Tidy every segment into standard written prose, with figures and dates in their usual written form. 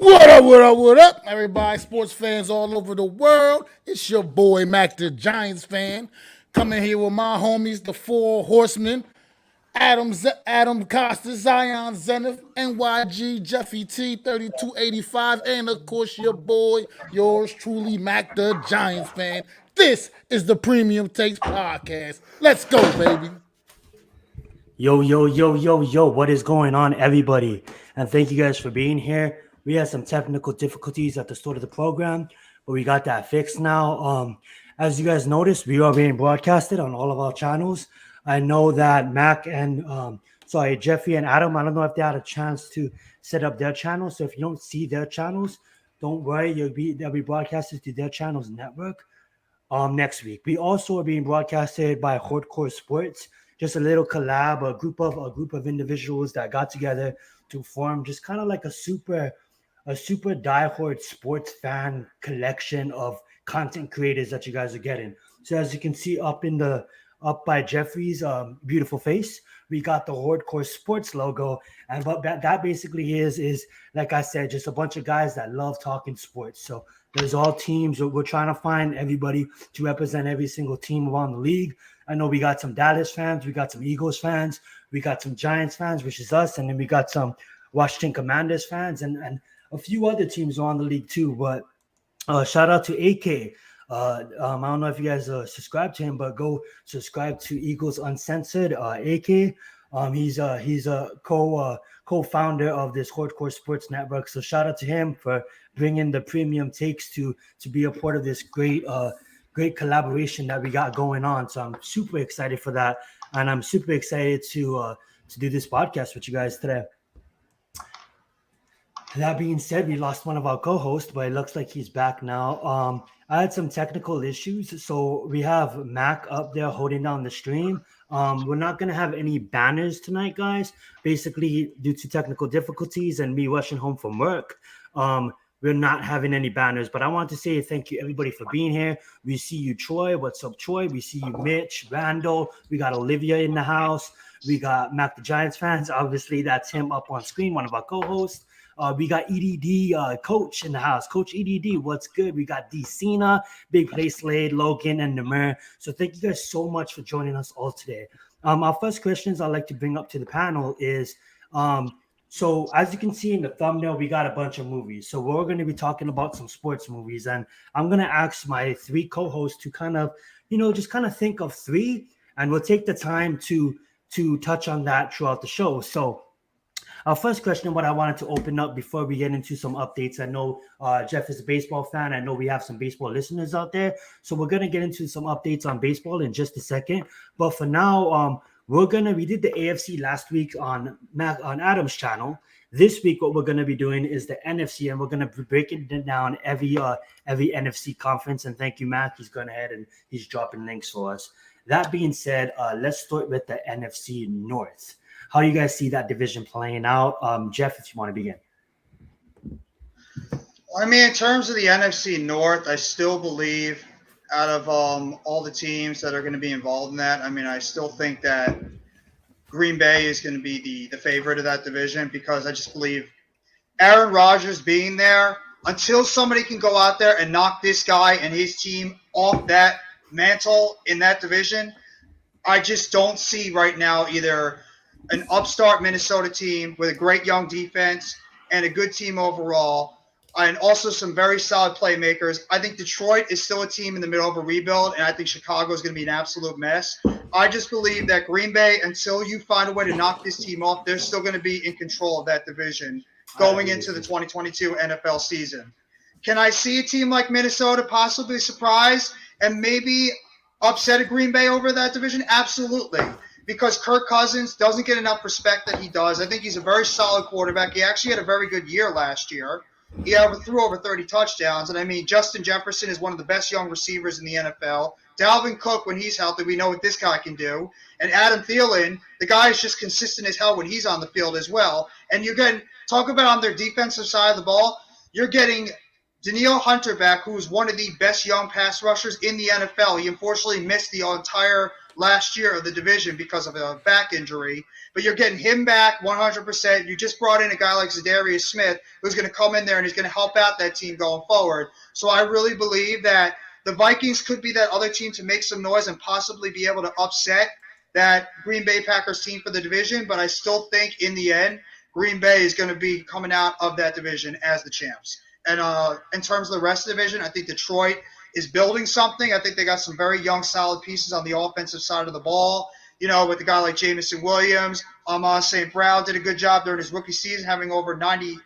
What up, everybody? Sports fans all over the world. It's your boy, MacDaGiantsFan, coming here with my homies, the four horsemen, Adam Costas, Zion Zenith, NYGJeffyT3285, and of course your boy, yours truly, MacDaGiantsFan. This is the Premium Takes Podcast. Let's go, baby. Yo, what is going on, everybody? And thank you guys for being here. We had some technical difficulties at the start of the program, but we got that fixed now. As you guys noticed, we are being broadcasted on all of our channels. I know that Jeffy and Adam, I don't know if they had a chance to set up their channels. So if you don't see their channels, don't worry, they'll be broadcasted to their channels network next week. We also are being broadcasted by Hardcore Sports. Just a little collab, a group of individuals that got together to form just kind of like a super diehard sports fan collection of content creators that you guys are getting. So as you can see up by Jeffrey's beautiful face, we got the Hardcore Sports logo, and what that basically is like I said, just a bunch of guys that love talking sports. So there's all teams. We're trying to find everybody to represent every single team around the league. I know we got some Dallas fans, we got some Eagles fans, we got some Giants fans, which is us, and then we got some Washington Commanders fans and a few other teams around the league too. But shout out to AK. I don't know if you guys subscribe to him, but go subscribe to Eagles Uncensored. AK. He's a co-founder of this Hardcore Sports Network. So shout out to him for bringing the premium takes to be a part of this great collaboration that we got going on. So I'm super excited for that, and I'm super excited to do this podcast with you guys today. That being said, we lost one of our co-hosts, but it looks like he's back now. I had some technical issues, so we have Mac up there holding down the stream. We're not going to have any banners tonight, guys, basically due to technical difficulties and me rushing home from work. We're not having any banners, but I want to say thank you, everybody, for being here. We see you, Troy. What's up, Troy? We see you, Mitch, Randall. We got Olivia in the house. We got Mac the Giants fans. Obviously, that's him up on screen, one of our co-hosts. We got EDD Coach in the house. Coach EDD, what's good? We got D. Cena, Big Play Slade, Logan, and Namir. So thank you guys so much for joining us all today. Our first questions I'd like to bring up to the panel is, so as you can see in the thumbnail, we got a bunch of movies. So we're going to be talking about some sports movies. And I'm going to ask my three co-hosts to kind of, just kind of think of three. And we'll take the time to touch on that throughout the show. So our first question, what I wanted to open up before we get into some updates. I know Jeff is a baseball fan. I know we have some baseball listeners out there. So we're going to get into some updates on baseball in just a second. But for now, we did the AFC last week on Adam's channel. This week, what we're going to be doing is the NFC, and we're going to be breaking down every NFC conference. And thank you, Mac. He's going ahead and he's dropping links for us. That being said, let's start with the NFC North. How do you guys see that division playing out? Jeff, if you want to begin. I mean, in terms of the NFC North, I still believe out of all the teams that are going to be involved in that, I mean, I still think that Green Bay is going to be the favorite of that division because I just believe Aaron Rodgers being there, until somebody can go out there and knock this guy and his team off that mantle in that division, I just don't see right now either an upstart Minnesota team with a great young defense and a good team overall, and also some very solid playmakers. I think Detroit is still a team in the middle of a rebuild, and I think Chicago is going to be an absolute mess. I just believe that Green Bay, until you find a way to knock this team off, they're still going to be in control of that division going into the 2022 NFL season. Can I see a team like Minnesota possibly surprise and maybe upset a Green Bay over that division? Absolutely. Because Kirk Cousins doesn't get enough respect that he does. I think he's a very solid quarterback. He actually had a very good year last year. He threw over 30 touchdowns. And, I mean, Justin Jefferson is one of the best young receivers in the NFL. Dalvin Cook, when he's healthy, we know what this guy can do. And Adam Thielen, the guy is just consistent as hell when he's on the field as well. And you're getting – talk about on their defensive side of the ball, you're getting Danielle Hunter back, who is one of the best young pass rushers in the NFL. He unfortunately missed the entire last year of the division because of a back injury. But you're getting him back 100%. You just brought in a guy like Zadarius Smith who's going to come in there and he's going to help out that team going forward. So I really believe that the Vikings could be that other team to make some noise and possibly be able to upset that Green Bay Packers team for the division. But I still think in the end, Green Bay is going to be coming out of that division as the champs. And in terms of the rest of the division, I think Detroit is building something. I think they got some very young, solid pieces on the offensive side of the ball. You know, with a guy like Jamison Williams, Amon St. Brown did a good job during his rookie season, having over 90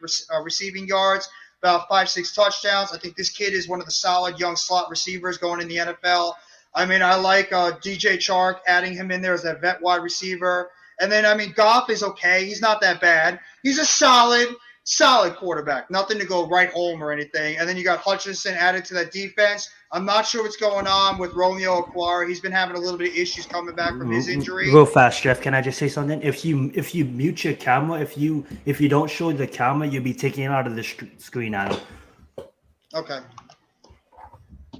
receiving yards, about 5-6 touchdowns. I think this kid is one of the solid young slot receivers going in the NFL. I mean, I like DJ Chark, adding him in there as that vet wide receiver. And then, I mean, Goff is okay. He's not that bad. He's a solid quarterback. Nothing to go right home or anything. And then you got Hutchinson added to that defense. I'm not sure what's going on with Romeo Okwara. He's been having a little bit of issues coming back from his injury. Real fast, Jeff. Can I just say something? If you mute your camera, if you don't show the camera, you'll be taking it out of the screen, Adam. Okay.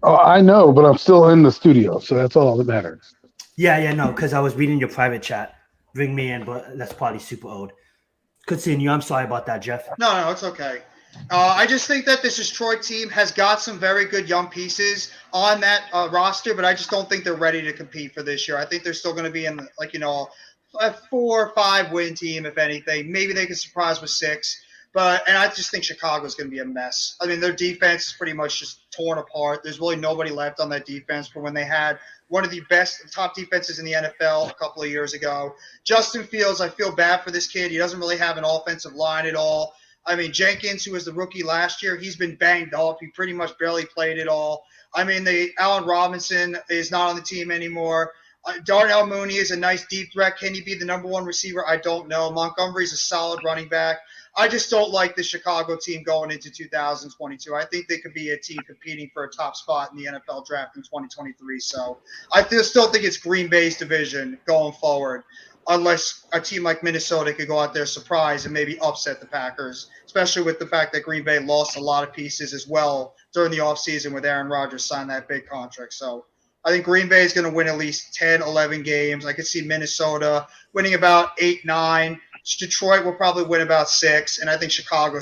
Oh, I know, but I'm still in the studio, so that's all that matters. Yeah, no, because I was reading your private chat. Bring me in, but that's probably super old. Continue. I'm sorry about that, Jeff. No, it's okay. I just think that this Detroit team has got some very good young pieces on that roster, but I just don't think they're ready to compete for this year. I think they're still going to be in, a 4 or 5 win team, if anything. Maybe they could surprise with 6. And I just think Chicago's going to be a mess. I mean, their defense is pretty much just torn apart. There's really nobody left on that defense for when they had one of the top defenses in the NFL a couple of years ago. Justin Fields, I feel bad for this kid. He doesn't really have an offensive line at all. I mean, Jenkins, who was the rookie last year, he's been banged up. He pretty much barely played at all. I mean, Allen Robinson is not on the team anymore. Darnell Mooney is a nice deep threat. Can he be the number 1 receiver? I don't know. Montgomery's a solid running back. I just don't like the Chicago team going into 2022. I think they could be a team competing for a top spot in the NFL draft in 2023. So I still think it's Green Bay's division going forward, unless a team like Minnesota could go out there, surprise, and maybe upset the Packers, especially with the fact that Green Bay lost a lot of pieces as well during the offseason with Aaron Rodgers signed that big contract. So I think Green Bay is going to win at least 10, 11 games. I could see Minnesota winning about 8, 9. Detroit will probably win about 6, and I think Chicago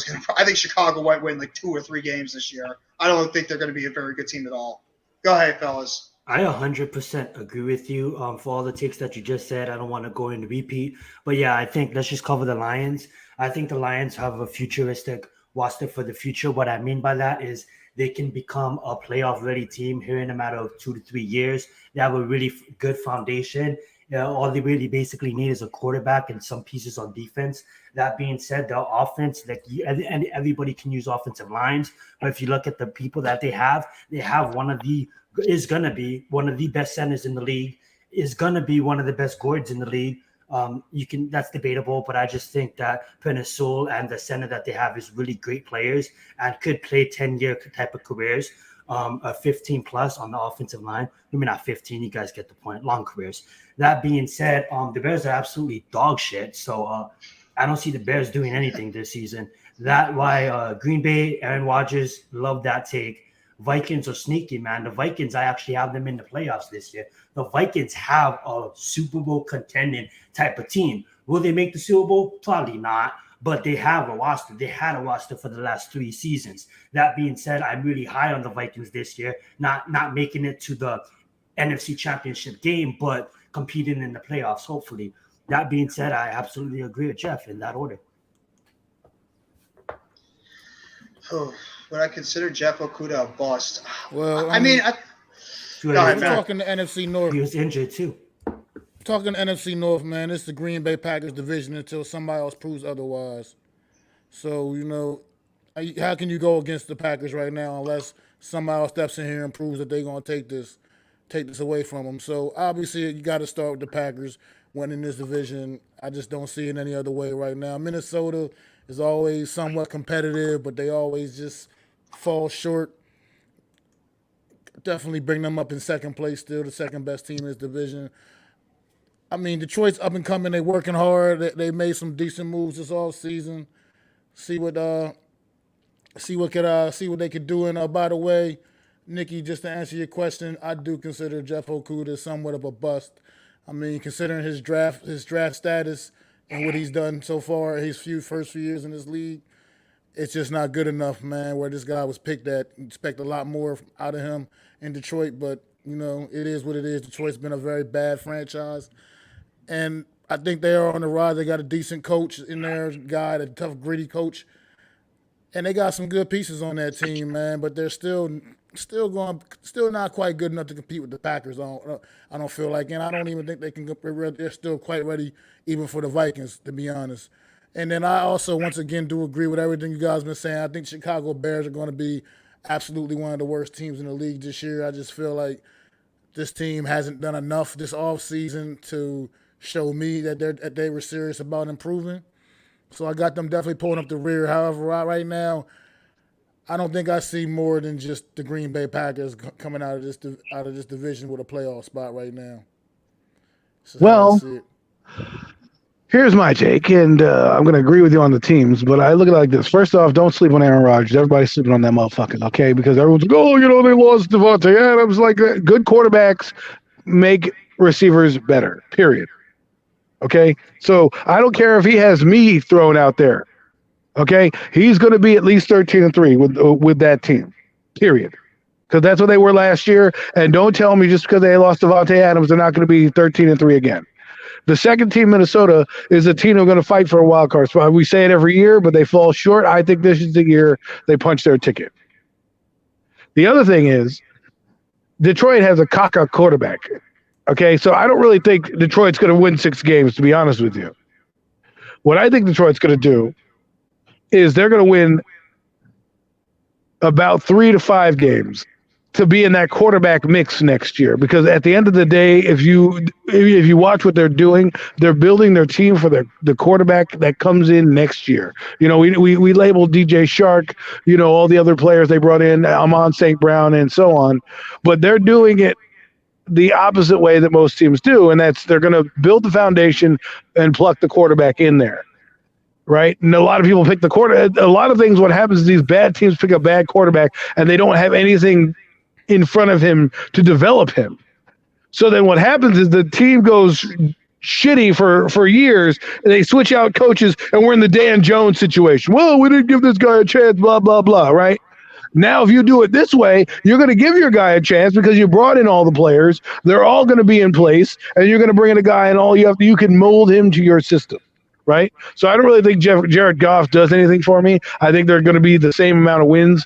might win like 2 or 3 games this year. I don't think they're going to be a very good team at all. Go ahead, fellas. I 100% agree with you for all the takes that you just said. I don't want to go into repeat, but yeah, I think let's just cover the Lions. I think the Lions have a futuristic roster for the future. What I mean by that is they can become a playoff-ready team here in a matter of 2 to 3 years. They have a really good foundation. All they really basically need is a quarterback and some pieces on defense. That being said, their offense, and everybody can use offensive lines. But if you look at the people that they have is going to be one of the best centers in the league, is going to be one of the best guards in the league. That's debatable, but I just think that Penisol and the center that they have is really great players and could play 10-year type of careers. 15 plus on the offensive line. Maybe not 15, you guys get the point. Long careers. That being said, the Bears are absolutely dog shit. So I don't see the Bears doing anything this season. That why Green Bay, Aaron Rodgers, love that take. Vikings are sneaky, man. The Vikings, I actually have them in the playoffs this year. The Vikings have a Super Bowl contending type of team. Will they make the Super Bowl? Probably not. But they have a roster. They had a roster for the last 3 seasons. That being said, I'm really high on the Vikings this year. Not making it to the NFC Championship game, but competing in the playoffs, hopefully. That being said, I absolutely agree with Jeff in that order. Would I consider Jeff Okudah a bust? Well, we're talking the NFC North. He was injured too. Talking NFC North, man, it's the Green Bay Packers division until somebody else proves otherwise. So, how can you go against the Packers right now unless somebody else steps in here and proves that they're going to take this away from them? So, obviously, you got to start with the Packers winning this division. I just don't see it any other way right now. Minnesota is always somewhat competitive, but they always just fall short. Definitely bring them up in second place still, the second best team in this division. I mean, Detroit's up and coming. They're working hard. They made some decent moves this offseason. See what they could do. And by the way, Nikki, just to answer your question, I do consider Jeff Okudah somewhat of a bust. I mean, considering his draft status and what he's done so far, his first few years in this league, it's just not good enough, man. Where this guy was picked at, expect a lot more out of him in Detroit, but it is what it is. Detroit's been a very bad franchise, and I think they are on the rise. They got a decent coach in there, a tough, gritty coach, and they got some good pieces on that team, man. But they're still not quite good enough to compete with the Packers. I don't feel like, and I don't even think they can. They're still quite ready, even for the Vikings, to be honest. And then I also, once again, do agree with everything you guys have been saying. I think Chicago Bears are going to be absolutely one of the worst teams in the league this year. I just feel like this team hasn't done enough this offseason to show me that they were serious about improving. So I got them definitely pulling up the rear. However, right now, I don't think I see more than just the Green Bay Packers coming out of this division with a playoff spot right now. Well, here's my take, and I'm going to agree with you on the teams, but I look at it like this. First off, don't sleep on Aaron Rodgers. Everybody's sleeping on that motherfucker, okay? Because everyone's like, they lost Devontae Adams. Like, good quarterbacks make receivers better, period. Okay? So I don't care if he has me thrown out there, okay? He's going to be at least 13-3 with that team, period. Because that's what they were last year, and don't tell me just because they lost Devontae Adams, they're not going to be 13-3 again. The second team, Minnesota, is a team who's going to fight for a wild card spot. We say it every year, but they fall short. I think this is the year they punch their ticket. The other thing is, Detroit has a caca quarterback. Okay, so I don't really think Detroit's going to win 6 games, to be honest with you. What I think Detroit's going to do is they're going to win about 3 to 5 games to be in that quarterback mix next year, because at the end of the day, if you watch what they're doing, they're building their team for the quarterback that comes in next year. We labeled DJ Shark, all the other players they brought in, Amon St. Brown and so on, but they're doing it the opposite way that most teams do, and that's they're going to build the foundation and pluck the quarterback in there. Right? And a lot of people pick the quarterback. A lot of things, what happens is these bad teams pick a bad quarterback and they don't have anything in front of him to develop him. So then what happens is the team goes shitty for years, and they switch out coaches, and we're in the Dan Jones situation. Well, we didn't give this guy a chance, blah, blah, blah, right? Now, if you do it this way, you're going to give your guy a chance because you brought in all the players. They're all going to be in place, and you're going to bring in a guy, and you can mold him to your system, right? So I don't really think Jared Goff does anything for me. I think they're going to be the same amount of wins,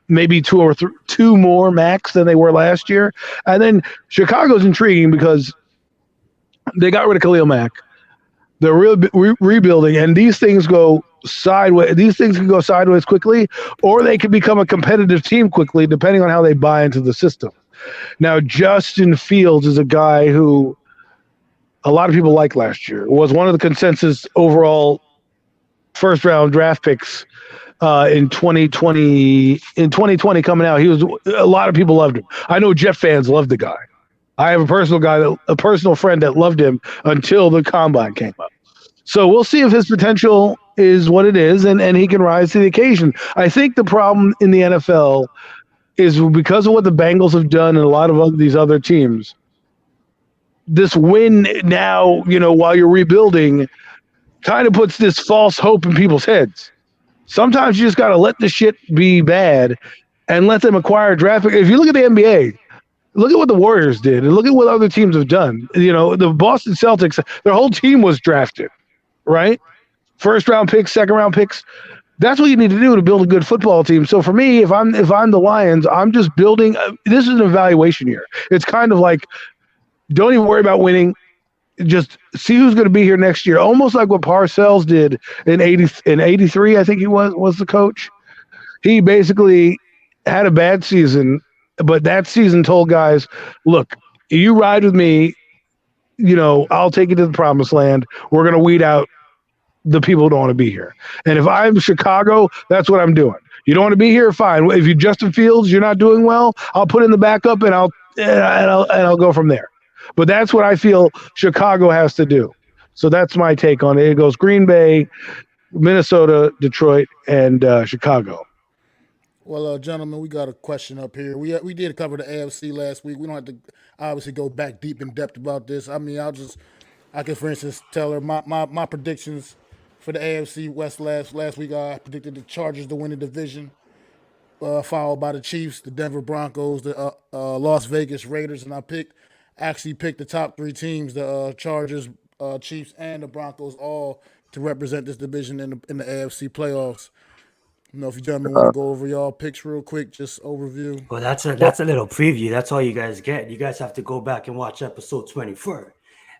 maybe 2 or 2 more max than they were last year. And then Chicago's intriguing because they got rid of Khalil Mack. They're rebuilding, and these things go sideways. These things can go sideways quickly, or they can become a competitive team quickly, depending on how they buy into the system. Now, Justin Fields is a guy who a lot of people liked last year. Was one of the consensus overall first-round draft picks in 2020. In 2020 coming out, a lot of people loved him. I know Jet fans loved the guy. I have a personal friend that loved him until the combine came up. So we'll see if his potential is what it is, and he can rise to the occasion. I think the problem in the NFL is because of what the Bengals have done and a lot of these other teams, this win now, while you're rebuilding, kind of puts this false hope in people's heads. Sometimes you just got to let the shit be bad and let them acquire draft pick. If you look at the NBA, look at what the Warriors did and look at what other teams have done. The Boston Celtics, their whole team was drafted, right? First round picks, second round picks. That's what you need to do to build a good football team. So for me, if I'm the Lions, I'm just building. This is an evaluation year. It's kind of like, don't even worry about winning. Just see who's going to be here next year. Almost like what Parcells did in 83, I think he was the coach. He basically had a bad season, but that season told guys, look, you ride with me, I'll take you to the promised land. We're going to weed out the people who don't want to be here. And if I'm Chicago, that's what I'm doing. You don't want to be here? Fine. If you're Justin Fields, you're not doing well, I'll put in the backup and I'll go from there. But that's what I feel Chicago has to do. So that's my take on it. It goes Green Bay, Minnesota, Detroit, and Chicago. Well, gentlemen, we got a question up here. We did cover the AFC last week. We don't have to obviously go back deep in depth about this. I mean, I can for instance tell her my predictions for the AFC West last week. I predicted the Chargers to win the division, followed by the Chiefs, the Denver Broncos, the Las Vegas Raiders, and actually picked the top three teams: the Chargers, Chiefs, and the Broncos, all to represent this division in the AFC playoffs. If you gentlemen want to go over y'all picks real quick, just overview. Well, that's a little preview. That's all you guys get. You guys have to go back and watch episode 24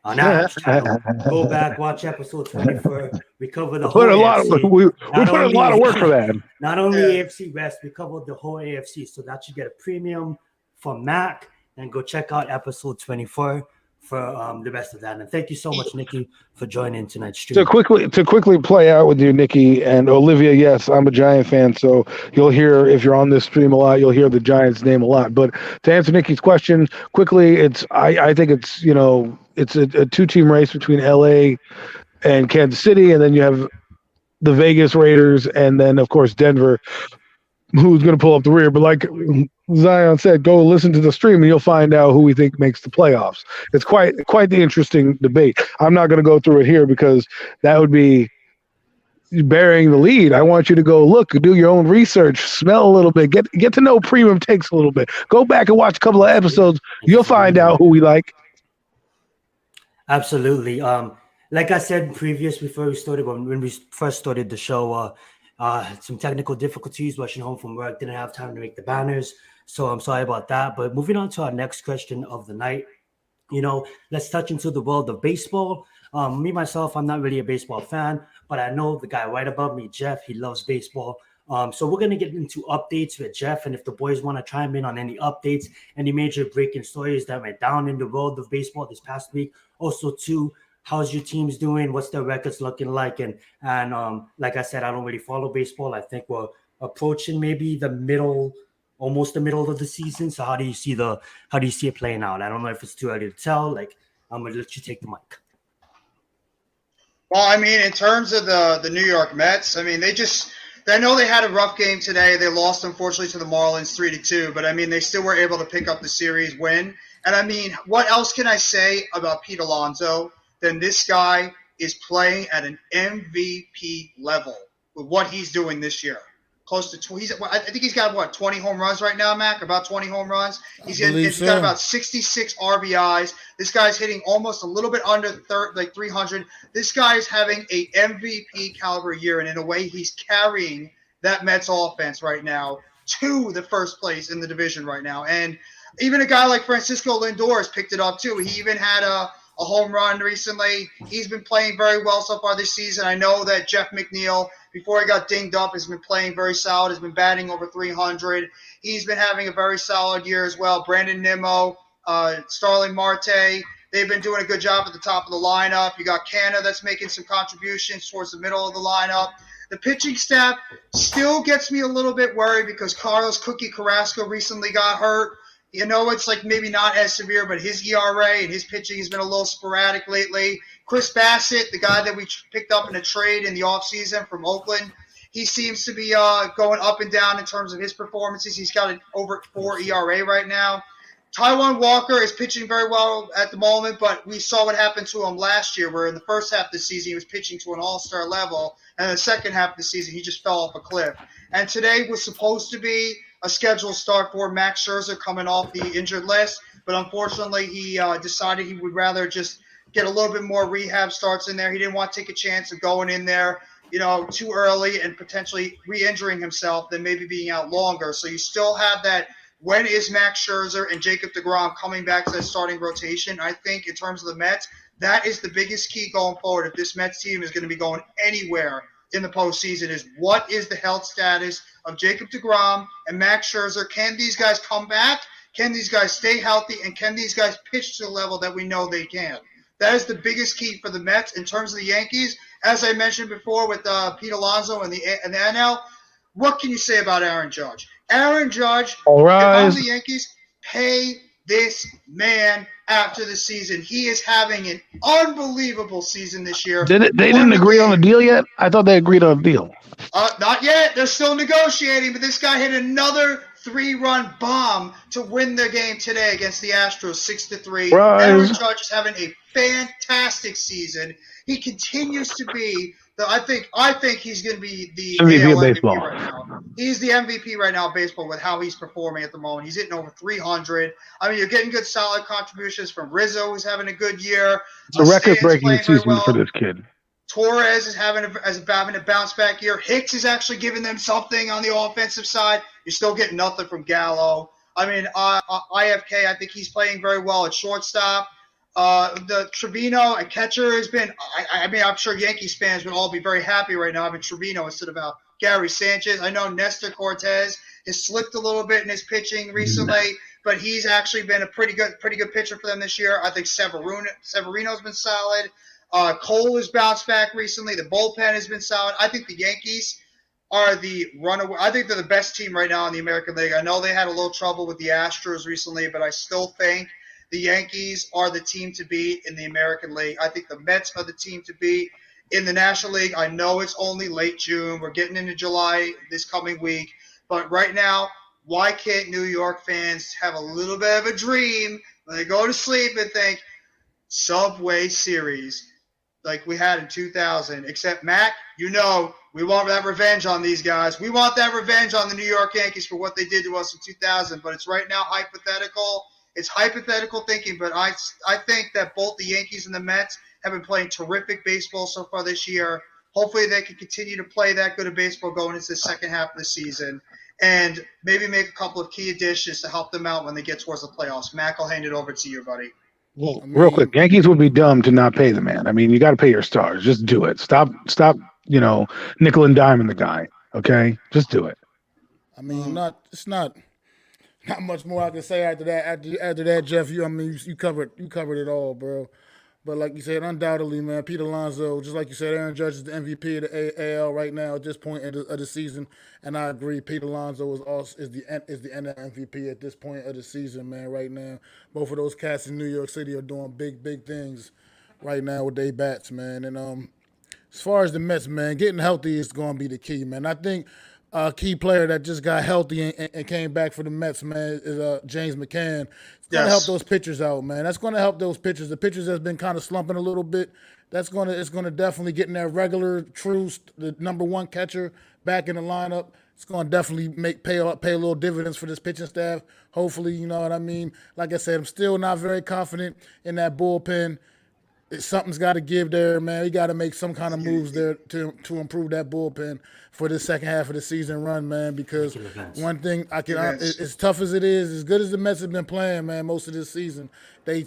on our channel. Go back, watch episode 24. We cover the whole AFC. We put a lot of work for that. Not only AFC West, we covered the whole AFC. So that you get a premium from Mac. And go check out episode 24 for the rest of that. And thank you so much, Nikki, for joining tonight's stream. To quickly play out with you, Nikki and Olivia. Yes, I'm a Giant fan, so you'll hear, if you're on this stream a lot, you'll hear the Giants name a lot. But to answer Nikki's question quickly, I think it's a two-team race between LA and Kansas City, and then you have the Vegas Raiders, and then of course Denver, who's going to pull up the rear. But like Zion said, go listen to the stream and you'll find out who we think makes the playoffs. It's quite the interesting debate. I'm not going to go through it here because that would be burying the lead. I want you to go look, do your own research, smell a little bit, get to know Premium Takes a little bit. Go back and watch a couple of episodes. You'll find out who we like. Absolutely. Like I said before we started, when we first started the show, some technical difficulties, rushing home from work, didn't have time to make the banners. So I'm sorry about that. But moving on to our next question of the night, let's touch into the world of baseball. Me, myself, I'm not really a baseball fan, but I know the guy right above me, Jeff, he loves baseball. So we're going to get into updates with Jeff. And if the boys want to chime in on any updates, any major breaking stories that went down in the world of baseball this past week. Also, too, how's your teams doing? What's their records looking like? And like I said, I don't really follow baseball. I think we're approaching maybe almost the middle of the season. So how do you see it playing out? I don't know if it's too early to tell. Like, I'm gonna let you take the mic. Well, I mean, in terms of the New York Mets, I mean, I know they had a rough game today. They lost, unfortunately, to the Marlins 3-2. But I mean, they still were able to pick up the series win. And I mean, what else can I say about Pete Alonso? Then this guy is playing at an MVP level with what he's doing this year. Close to I think he's got 20 home runs right now, Mac. About 20 home runs. He's got about 66 RBIs. This guy's hitting almost a little bit under 300. This guy is having a MVP caliber year, and in a way, he's carrying that Mets offense right now to the first place in the division right now. And even a guy like Francisco Lindor has picked it up too. He even had a home run recently. He's been playing very well so far this season. I know that Jeff McNeil, before he got dinged up, has been playing very solid, has been batting over 300. He's been having a very solid year as well. Brandon Nimmo, Starling Marte, they've been doing a good job at the top of the lineup. You got Canna that's making some contributions towards the middle of the lineup. The pitching staff still gets me a little bit worried because Carlos Cookie Carrasco recently got hurt. It's like maybe not as severe, but his ERA and his pitching has been a little sporadic lately. Chris Bassett, the guy that we picked up in a trade in the offseason from Oakland, he seems to be going up and down in terms of his performances. He's got an over 4 ERA right now. Taijuan Walker is pitching very well at the moment, but we saw what happened to him last year, where in the first half of the season he was pitching to an all-star level, and in the second half of the season he just fell off a cliff. And today was supposed to be a scheduled start for Max Scherzer coming off the injured list, but unfortunately he decided he would rather just get a little bit more rehab starts in there. He didn't want to take a chance of going in there, too early and potentially re-injuring himself than maybe being out longer. So you still have that. When is Max Scherzer and Jacob deGrom coming back to that starting rotation? I think in terms of the Mets, that is the biggest key going forward. If this Mets team is going to be going anywhere in the postseason, is what is the health status of Jacob deGrom and Max Scherzer? Can these guys come back? Can these guys stay healthy? And can these guys pitch to the level that we know they can? That is the biggest key for the Mets. In terms of the Yankees, as I mentioned before with Pete Alonso and the NL, what can you say about Aaron Judge? Aaron Judge, All right. if I'm the Yankees, pay this man after the season. He is having an unbelievable season this year. They didn't agree on a deal yet? I thought they agreed on a deal. Not yet. They're still negotiating, but this guy hit another 3-run bomb to win the game today against the Astros 6-3. Aaron Judge is having a fantastic season. He continues to be I think he's going to be the MVP of AL baseball. MVP right now. He's the MVP right now of baseball with how he's performing at the moment. He's hitting over 300. I mean, you're getting good solid contributions from Rizzo, who's having a good year. It's a record-breaking season for this kid. Torres is having a bounce back year. Hicks is actually giving them something on the offensive side. You're still getting nothing from Gallo. I mean, IFK, I think he's playing very well at shortstop. The Trevino at catcher has been. I mean, I'm sure Yankees fans would all be very happy right now having Trevino instead of Gary Sanchez. I know Nestor Cortez has slipped a little bit in his pitching recently, but he's actually been a pretty good pitcher for them this year. I think Severino's been solid. Cole has bounced back recently. The bullpen has been solid. I think the Yankees are the runaway. I think they're the best team right now in the American League. I know they had a little trouble with the Astros recently, but I still think the Yankees are the team to beat in the American League. I think the Mets are the team to beat in the National League. I know it's only late June. We're getting into July this coming week. But right now, why can't New York fans have a little bit of a dream when they go to sleep and think Subway Series like we had in 2000? Except, Mac, we want that revenge on these guys. We want that revenge on the New York Yankees for what they did to us in 2000. But it's right now hypothetical. It's hypothetical thinking, but I think that both the Yankees and the Mets have been playing terrific baseball so far this year. Hopefully they can continue to play that good of baseball going into the second half of the season and maybe make a couple of key additions to help them out when they get towards the playoffs. Mac, I'll hand it over to you, buddy. Well, real quick, Yankees would be dumb to not pay the man. I mean, you got to pay your stars. Just do it. Stop, nickel and diming the guy, okay? Just do it. I mean, it's not much more I can say after that. After that, Jeff, you covered it all, bro. But like you said, undoubtedly, man, Pete Alonso, just like you said, Aaron Judge is the MVP of the AL right now at this point of the season, and I agree, Pete Alonso is the NL MVP at this point of the season, man. Right now, both of those cats in New York City are doing big things right now with their bats, man. And as far as the Mets, man, getting healthy is going to be the key, man. I think a key player that just got healthy and came back for the Mets, man, is James McCann. It's going to help those pitchers out, man. That's going to help those pitchers. The pitchers that's been kind of slumping a little bit, it's going to definitely get in that regular, true, the number one catcher back in the lineup. It's going to definitely pay a little dividends for this pitching staff. Hopefully, you know what I mean? Like I said, I'm still not very confident in that bullpen. Something's got to give there, man. We got to make some kind of moves there to improve that bullpen for the second half of the season run, man. Because one thing as tough as it is, as good as the Mets have been playing, man, most of this season, they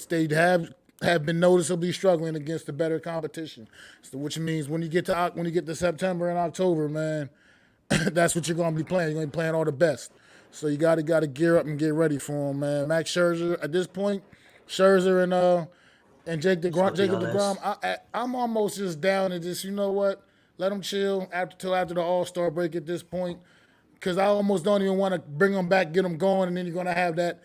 have been noticeably struggling against the better competition. So, which means when you get to September and October, man, that's what you're going to be playing. You're going to be playing all the best. So you got to gear up and get ready for them, man. Max Scherzer at this point, and Jacob DeGrom, I'm almost just down to just, you know what, let them chill till after the All-Star break at this point, because I almost don't even want to bring them back, get them going, and then you're going to have that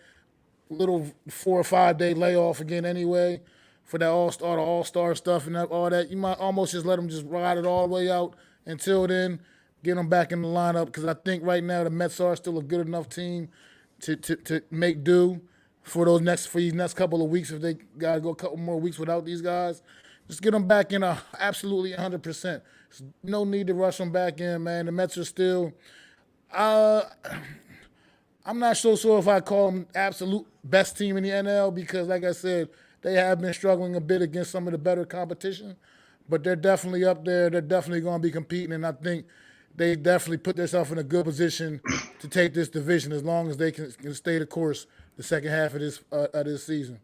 little 4 or 5 day layoff again anyway for that All-Star stuff and all that. You might almost just let them just ride it all the way out until then, get them back in the lineup, because I think right now the Mets are still a good enough team to make do for these next couple of weeks. If they got to go a couple more weeks without these guys, just get them back in absolutely 100%. There's no need to rush them back in, man. The Mets are still I'm not so sure if I call them absolute best team in the NL, because, like I said, they have been struggling a bit against some of the better competition, but they're definitely up there. They're definitely going to be competing, and I think they definitely put themselves in a good position to take this division as long as they can stay the course the second half of this season.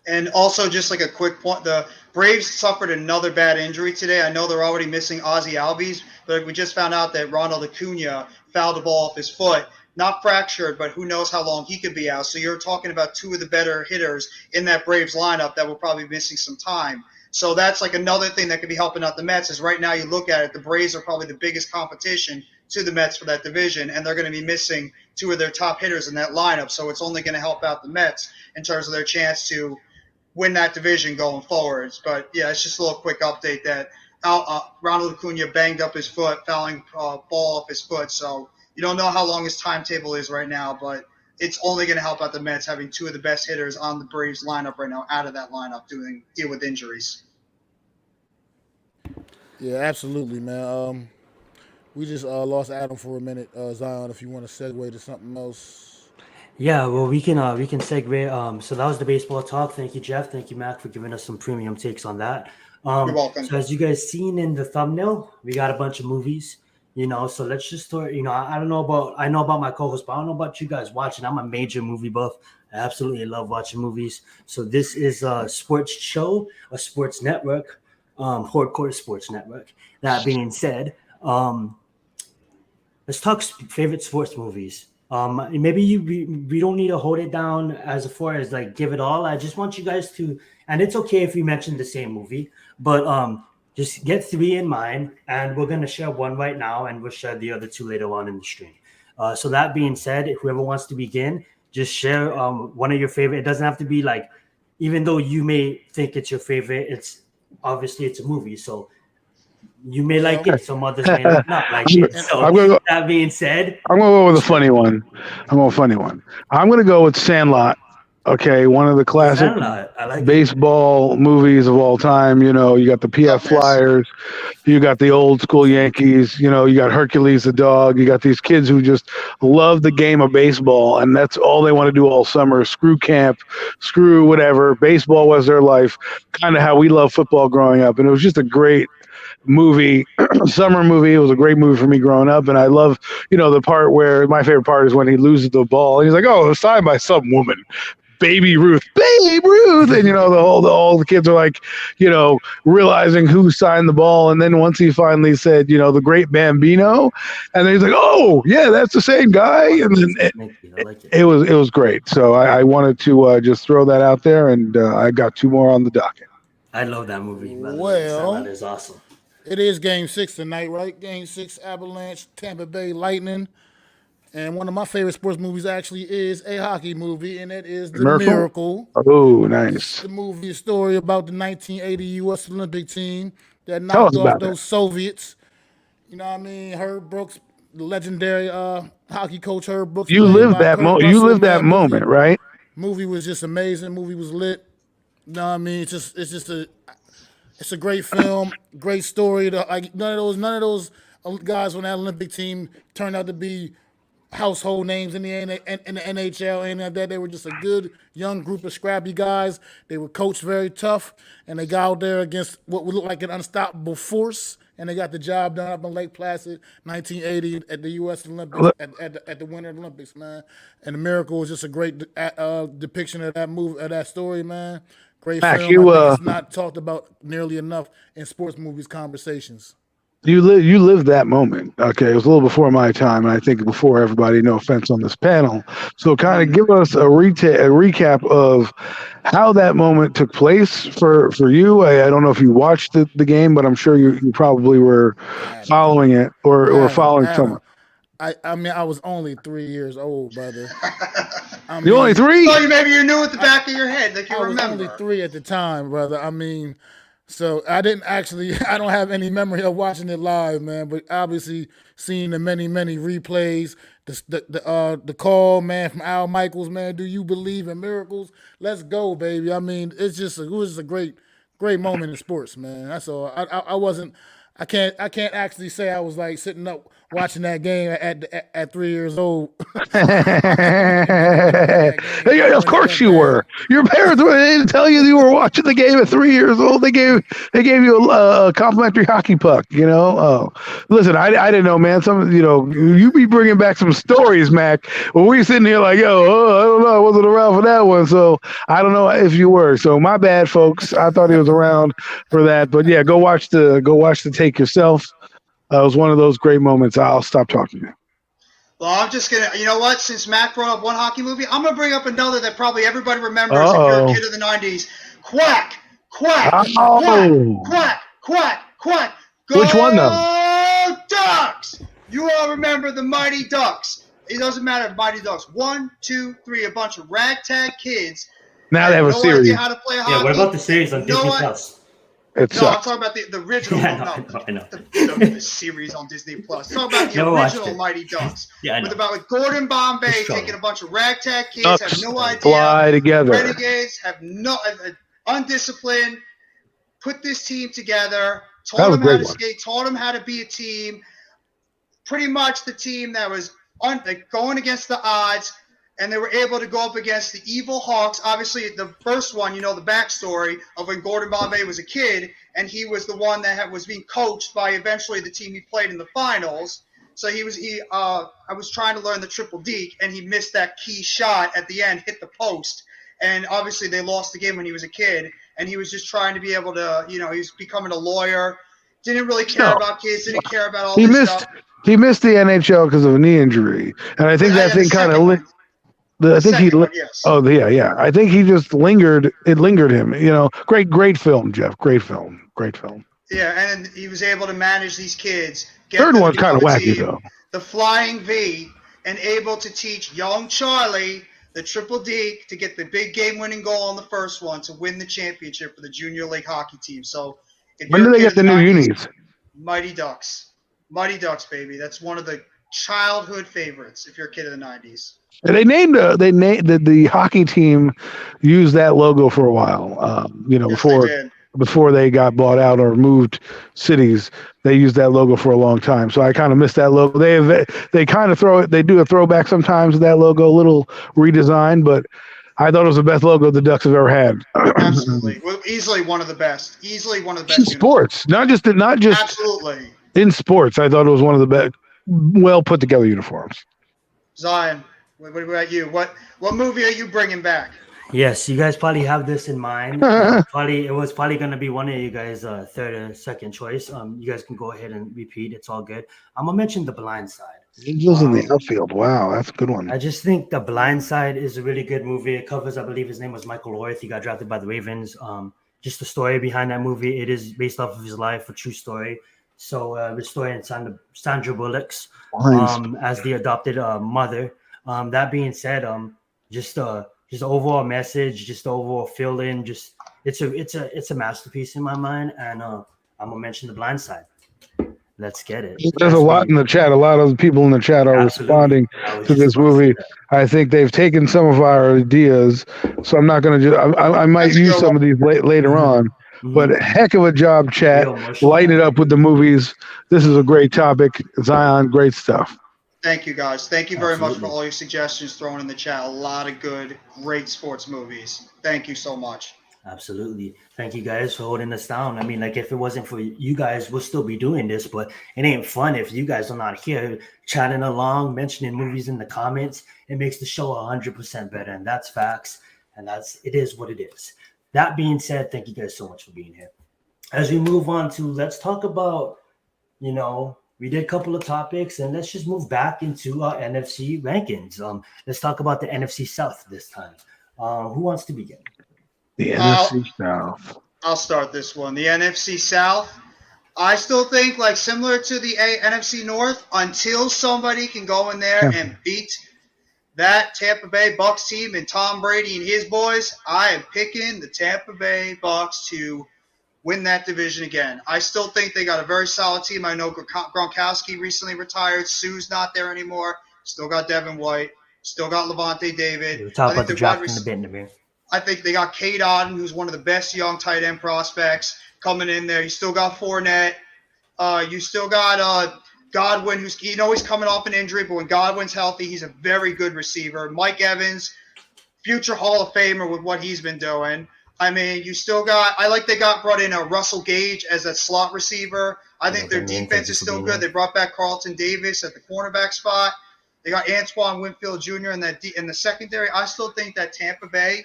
And also, just like a quick point, the Braves suffered another bad injury today. I know they're already missing Ozzie Albies, but we just found out that Ronald Acuna fouled the ball off his foot. Not fractured, but who knows how long he could be out. So you're talking about two of the better hitters in that Braves lineup that will probably be missing some time. So that's like another thing that could be helping out the Mets is right now you look at it, the Braves are probably the biggest competition to the Mets for that division, and they're going to be missing two of their top hitters in that lineup. So it's only going to help out the Mets in terms of their chance to win that division going forwards. But, yeah, it's just a little quick update that Ronald Acuna banged up his foot, fouling ball off his foot. So you don't know how long his timetable is right now, but it's only going to help out the Mets having two of the best hitters on the Braves lineup right now out of that lineup deal with injuries. Yeah, absolutely, man. We just lost Adam for a minute. Zion, if you want to segue to something else. Yeah, well, we can segue. So that was the baseball talk. Thank you, Jeff. Thank you, Mac, for giving us some premium takes on that. You're welcome. So as you guys seen in the thumbnail, we got a bunch of movies. So let's just start. I know about my co-host, but I don't know about you guys watching. I'm a major movie buff. I absolutely love watching movies. So this is a sports show, a sports network, hardcore sports network. That being said, let's talk favorite sports movies. Maybe we don't need to hold it down as far as like give it all. I just want you guys to, and it's okay if we mention the same movie, but just get 3 in mind, and we're gonna share one right now, and we'll share the other 2 later on in the stream. So that being said, if whoever wants to begin, just share one of your favorite. It doesn't have to be like, even though you may think it's your favorite, it's obviously it's a movie, so you may like it, some others may not like it. So that being said, I'm gonna go with a funny one. I'm gonna go with Sandlot. Okay, one of the classic baseball movies of all time. You got the PF Flyers, you got the old school Yankees, you got Hercules the dog, you got these kids who just love the game of baseball, and that's all they want to do all summer. Screw camp, screw whatever. Baseball was their life, kind of how we love football growing up, and it was just a great movie, summer movie. It was a great movie for me growing up, and I love, the part where my favorite part is when he loses the ball, and he's like, "Oh, it was signed by some woman." Babe Ruth, and all the kids are like, realizing who signed the ball, and then once he finally said, the great Bambino, and then he's like, "Oh yeah, that's the same guy," and then it was great. So I wanted to just throw that out there, and I got 2 more on the docket. I love that movie. Well, that is awesome. It is Game 6 tonight, right? Game 6, Avalanche, Tampa Bay Lightning. And one of my favorite sports movies actually is a hockey movie, and it is The Miracle. Oh, nice. The movie, a story about the 1980 U.S. Olympic team that knocked off those Soviets. You know what I mean? Herb Brooks, the legendary hockey coach Herb Brooks. You lived that moment. You lived that moment, right? Movie was just amazing. Movie was lit. You know what I mean? It's a great film, great story. None of those guys on that Olympic team turned out to be household names in the NHL and that. They were just a good young group of scrappy guys. They were coached very tough, and they got out there against what would look like an unstoppable force, and they got the job done up in Lake Placid, 1980 at the U.S. Olympics, at the Winter Olympics, man. And The Miracle was just a great depiction of that movie, of that story, man. Great film. I think it's not talked about nearly enough in sports movies conversations. You lived that moment. Okay, it was a little before my time, and I think before everybody. No offense on this panel. So, kind of give us a recap of how that moment took place for you. I don't know if you watched the game, but I'm sure you probably were following it or following someone. I mean, I was only 3 years old, brother. You only 3? So maybe you knew at the back of your head that you remember. I was only 3 at the time, brother. I mean. So I don't have any memory of watching it live, man, but obviously seeing the many replays, the call, man, from Al Michaels, man, do you believe in miracles? Let's go, baby. I mean, it was just a great moment in sports, man. That's all. I can't actually say I was like sitting up watching that game at 3 years old. Of course you were. Your parents didn't tell you were watching the game at 3 years old. They gave you a complimentary hockey puck. Oh, listen, I didn't know, man. You be bringing back some stories, Mac. When we sitting here like, I don't know, I wasn't around for that one, so I don't know if you were. So my bad, folks. I thought he was around for that, but yeah, go watch the take yourself. It was one of those great moments. I'll stop talking now. Well, I'm just going to, you know what? Since Mac brought up one hockey movie, I'm going to bring up another that probably everybody remembers if you're a kid of the 90s. Quack! Quack, Oh. quack. Go Which one, though? Ducks! You all remember the Mighty Ducks. It doesn't matter, Mighty Ducks. 1, 2, 3, a bunch of ragtag kids. Now they have a no idea series. how to play hockey. Yeah, what about the series on Disney Plus? It No, I'm sucks. talking about the original. Yeah, I know. The series on Disney Plus. Talking about the Never watched original it. Mighty Ducks. Yeah, I know. With about Gordon Bombay It's strong. taking a bunch of ragtag kids, Ducks have no idea. fly together. Renegades have no undisciplined. Put this team together. That Taught was them a how great to one. skate. Taught them how to be a team. Pretty much the team that was going against the odds. And they were able to go up against the evil Hawks. Obviously, the first one, you know, the backstory of when Gordon Bombay was a kid, and he was the one that was being coached by eventually the team he played in the finals. So I was trying to learn the triple deke, and he missed that key shot at the end, hit the post. And obviously, they lost the game when he was a kid, and he was just trying to be able to, you know, he was becoming a lawyer, didn't really care about kids, didn't care about all this stuff. He missed the NHL because of a knee injury, and I think that thing kind of. I think he. Yes. Oh yeah. I think he just lingered. It lingered him. You know, great film, Jeff. Great film. Yeah, and he was able to manage these kids. Third one's kind of wacky though. The Flying V, and able to teach young Charlie the triple deke to get the big game-winning goal on the first one to win the championship for the junior league hockey team. So, when do they get the new unis? Mighty Ducks, baby. That's one of the childhood favorites. If you're a kid of the '90s. And they named the hockey team used that logo for a while. You know, Yes, before they got bought out or moved cities, they used that logo for a long time. So I kind of missed that logo. They kind of they do a throwback sometimes with that logo, a little redesign, but I thought it was the best logo the Ducks have ever had. Absolutely, well, easily one of the best. In sports, not just absolutely in sports. I thought it was one of the best, well put together uniforms. Zion, what about you? What movie are you bringing back? Yes, you guys probably have this in mind. It was probably going to be one of you guys' third or second choice. You guys can go ahead and repeat. It's all good. I'm gonna mention The Blind Side. Angels in the Outfield. Wow, that's a good one. I just think The Blind Side is a really good movie. It covers, I believe his name was Michael Orth. He got drafted by the Ravens. Just the story behind that movie. It is based off of his life, a true story. So the story in Sandra Bullock's as the adopted mother. That being said, just overall message, just the overall feeling, just it's a masterpiece in my mind, and I'm gonna mention The Blind Side. Let's get it. There's a lot in the chat. A lot of people in the chat are responding to this movie. I think they've taken some of our ideas, so I'm not going to. I might use some of these later on. But heck of a job, chat. Lighten it up with the movies. This is a great topic. Zion, great stuff. Thank you, guys. Thank you very much for all your suggestions thrown in the chat. A lot of good, great sports movies. Thank you so much. Absolutely. Thank you guys for holding us down. I mean, like, if it wasn't for you guys, we'll still be doing this, but it ain't fun if you guys are not here chatting along, mentioning movies in the comments. It makes the show 100% better, and that's facts, and it is what it is. That being said, thank you guys so much for being here. As we move on to, let's talk about, we did a couple of topics, and let's just move back into our NFC rankings. Let's talk about the NFC South this time. Who wants to begin? The NFC South. I'll start this one. The NFC South, I still think, like, similar to the NFC North, until somebody can go in there and beat that Tampa Bay Bucks team and Tom Brady and his boys, I am picking the Tampa Bay Bucks to win that division again. I still think they got a very solid team. I know Gronkowski recently retired. Sue's not there anymore. Still got Devin White. Still got Levante David. We'll talk about the draft in a bit, Naveer. I think they got Cade Otton, who's one of the best young tight end prospects coming in there. You still got Fournette. You still got Godwin, who's he's coming off an injury, but when Godwin's healthy, he's a very good receiver. Mike Evans, future Hall of Famer with what he's been doing. I mean, you still got – they brought in Russell Gage as a slot receiver. I think their defense is still good. They brought back Carlton Davis at the cornerback spot. They got Antoine Winfield Jr. in the secondary. I still think that Tampa Bay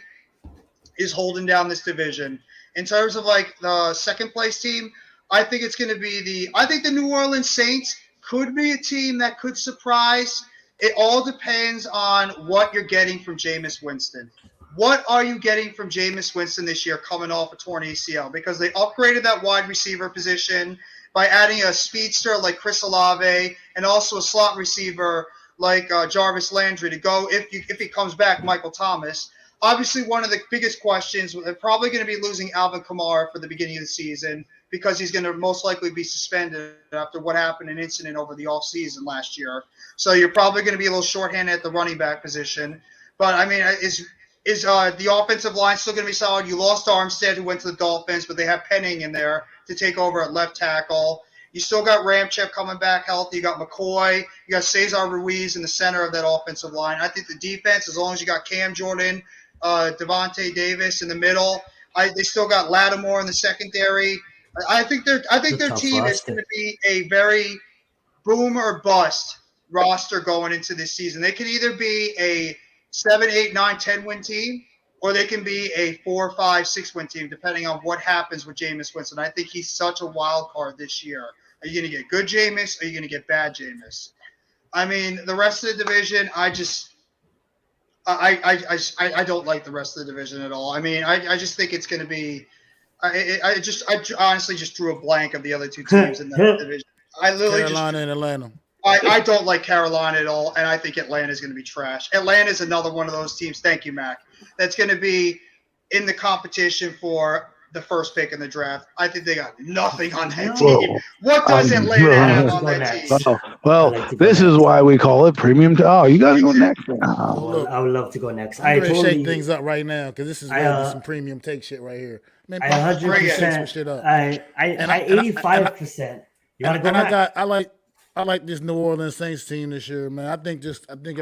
is holding down this division. In terms of, the second-place team, I think it's going to be I think the New Orleans Saints could be a team that could surprise. It all depends on what you're getting from Jameis Winston. what are you getting from Jameis Winston this year coming off a torn ACL? Because they upgraded that wide receiver position by adding a speedster like Chris Olave and also a slot receiver like Jarvis Landry to go if he comes back, Michael Thomas. Obviously, one of the biggest questions, they're probably going to be losing Alvin Kamara for the beginning of the season because he's going to most likely be suspended after what happened, an incident over the offseason last year. So you're probably going to be a little shorthanded at the running back position. But, I mean, is the offensive line still going to be solid? You lost Armstead, who went to the Dolphins, but they have Penning in there to take over at left tackle. You still got Ramczyk coming back healthy. You got McCoy. You got Cesar Ruiz in the center of that offensive line. I think the defense, as long as you got Cam Jordan, Devontae Davis in the middle, they still got Lattimore in the secondary. I think their team is going to be a very boom or bust roster going into this season. They can either be a 7, 8, 9, 10 win team, or they can be a 4, 5, 6 win team, depending on what happens with Jameis Winston. I think he's such a wild card this year. Are you going to get good Jameis, or are you going to get bad Jameis? I mean, the rest of the division, I don't like the rest of the division at all. I mean, I just think it's going to be. I honestly just drew a blank of the other two teams in that division. I literally Carolina and Atlanta. I don't like Carolina at all, and I think Atlanta is going to be trash. Atlanta is another one of those teams. Thank you, Mac. That's going to be in the competition for the first pick in the draft. I think they got nothing on that team. What does Atlanta have on that team? Well, this is why we call it premium. You got to go next. I would love to go next. I'm going to shake things up right now because this is really some premium take shit right here. Man, I 100%. I 85%. You want to go next? I like this New Orleans Saints team this year, man. I think.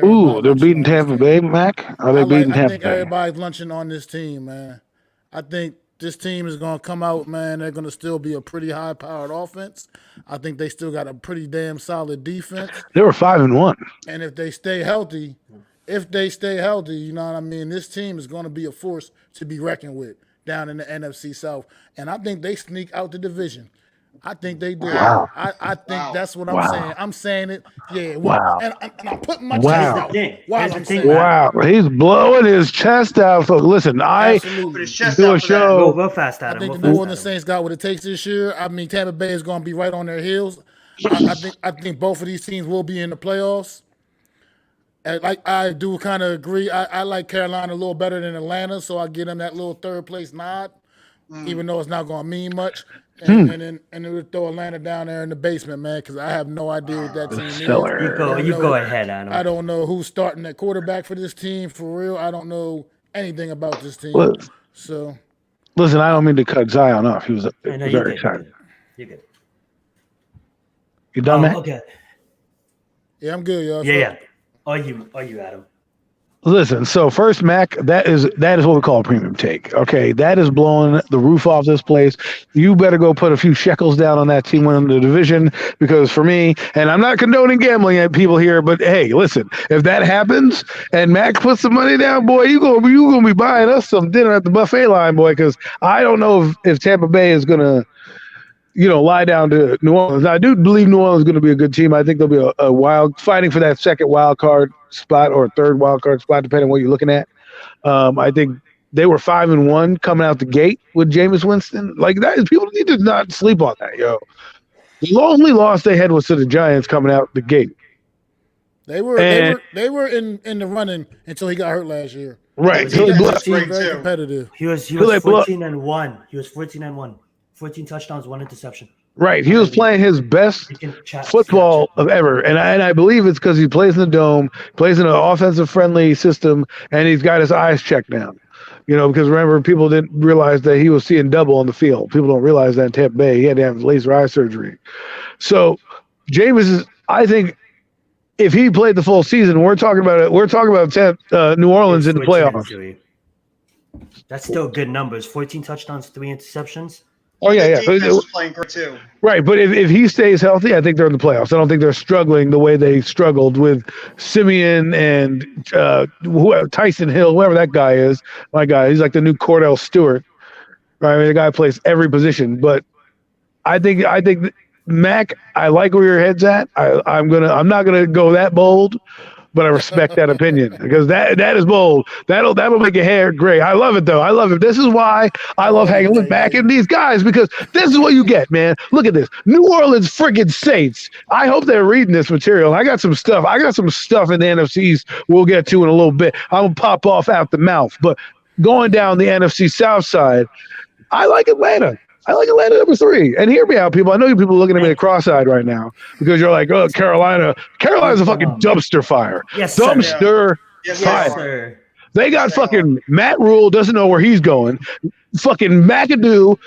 Ooh, they're beating Tampa Bay, Mac. Are they beating Tampa Bay? I think everybody's lunching on this team, man. I think this team is going to come out, man. They're going to still be a pretty high-powered offense. I think they still got a pretty damn solid defense. They were 5-1. And if they stay healthy, you know what I mean, this team is going to be a force to be reckoned with down in the NFC South. And I think they sneak out the division. I think they do. Wow. I think that's what I'm saying. I'm saying it. Yeah. Wow. And I'm putting my chest out. Wow. He's blowing his chest out. So listen, I do a show. Go fast, Adam. I think the New Orleans Saints got what it takes this year. I mean, Tampa Bay is going to be right on their heels. I think both of these teams will be in the playoffs. And I do kind of agree. I like Carolina a little better than Atlanta, so I give them that little third place nod, even though it's not going to mean much. And then we'll throw Atlanta down there in the basement, man, because I have no idea what that team is. You go ahead, Adam. I don't know who's starting at quarterback for this team, for real. I don't know anything about this team. Listen, I don't mean to cut Zion off. He was very excited. You're good. You done, man? Okay. Yeah, I'm good, y'all. Yeah. Are you, Adam? Listen, so first, Mac, that is what we call a premium take. Okay, that is blowing the roof off this place. You better go put a few shekels down on that team winning the division, because for me, and I'm not condoning gambling at people here, but hey, listen, if that happens and Mac puts some money down, boy, you gonna be buying us some dinner at the buffet line, boy, because I don't know if Tampa Bay is gonna, lie down to New Orleans. Now, I do believe New Orleans is going to be a good team. I think they'll be a fighting for that second wild card spot or third wild card spot, depending on what you're looking at. I think they were 5-1 coming out the gate with Jameis Winston. Like that, people need to not sleep on that, yo. The only loss they had was to the Giants coming out the gate. They were in the running until he got hurt last year. Right. He was very competitive. He was 14-1. He was 14-1. 14 touchdowns, 1 interception. Right. He was playing his best football of ever. And I believe it's because he plays in the dome, plays in an offensive-friendly system, and he's got his eyes checked down. Because remember, people didn't realize that he was seeing double on the field. People don't realize that in Tampa Bay. He had to have laser eye surgery. So, Jameis is, I think, if he played the full season, we're talking about New Orleans in the playoffs. That's still good numbers. 14 touchdowns, 3 interceptions. Oh, yeah. The defense was playing great too. Right, but if he stays healthy, I think they're in the playoffs. I don't think they're struggling the way they struggled with Simeon and Tyson Hill, whoever that guy is. My guy, he's like the new Cordell Stewart. Right, I mean, the guy plays every position. But I think Mac, I like where your head's at. I'm not gonna go that bold, but I respect that opinion because that is bold. That'll make your hair gray. I love it though. I love it. This is why I love hanging with back in these guys because this is what you get, man. Look at this. New Orleans friggin' Saints. I hope they're reading this material. I got some stuff in the NFCs we'll get to in a little bit. I'm gonna pop off out the mouth. But going down the NFC South side, I like Atlanta. I like Atlanta number 3. And hear me out, people. I know you people looking at me cross-eyed right now because you're like, oh, Carolina's a fucking dumpster fire. Yes, dumpster fire. Sir. They got fucking Matt Rule doesn't know where he's going. Fucking Macadone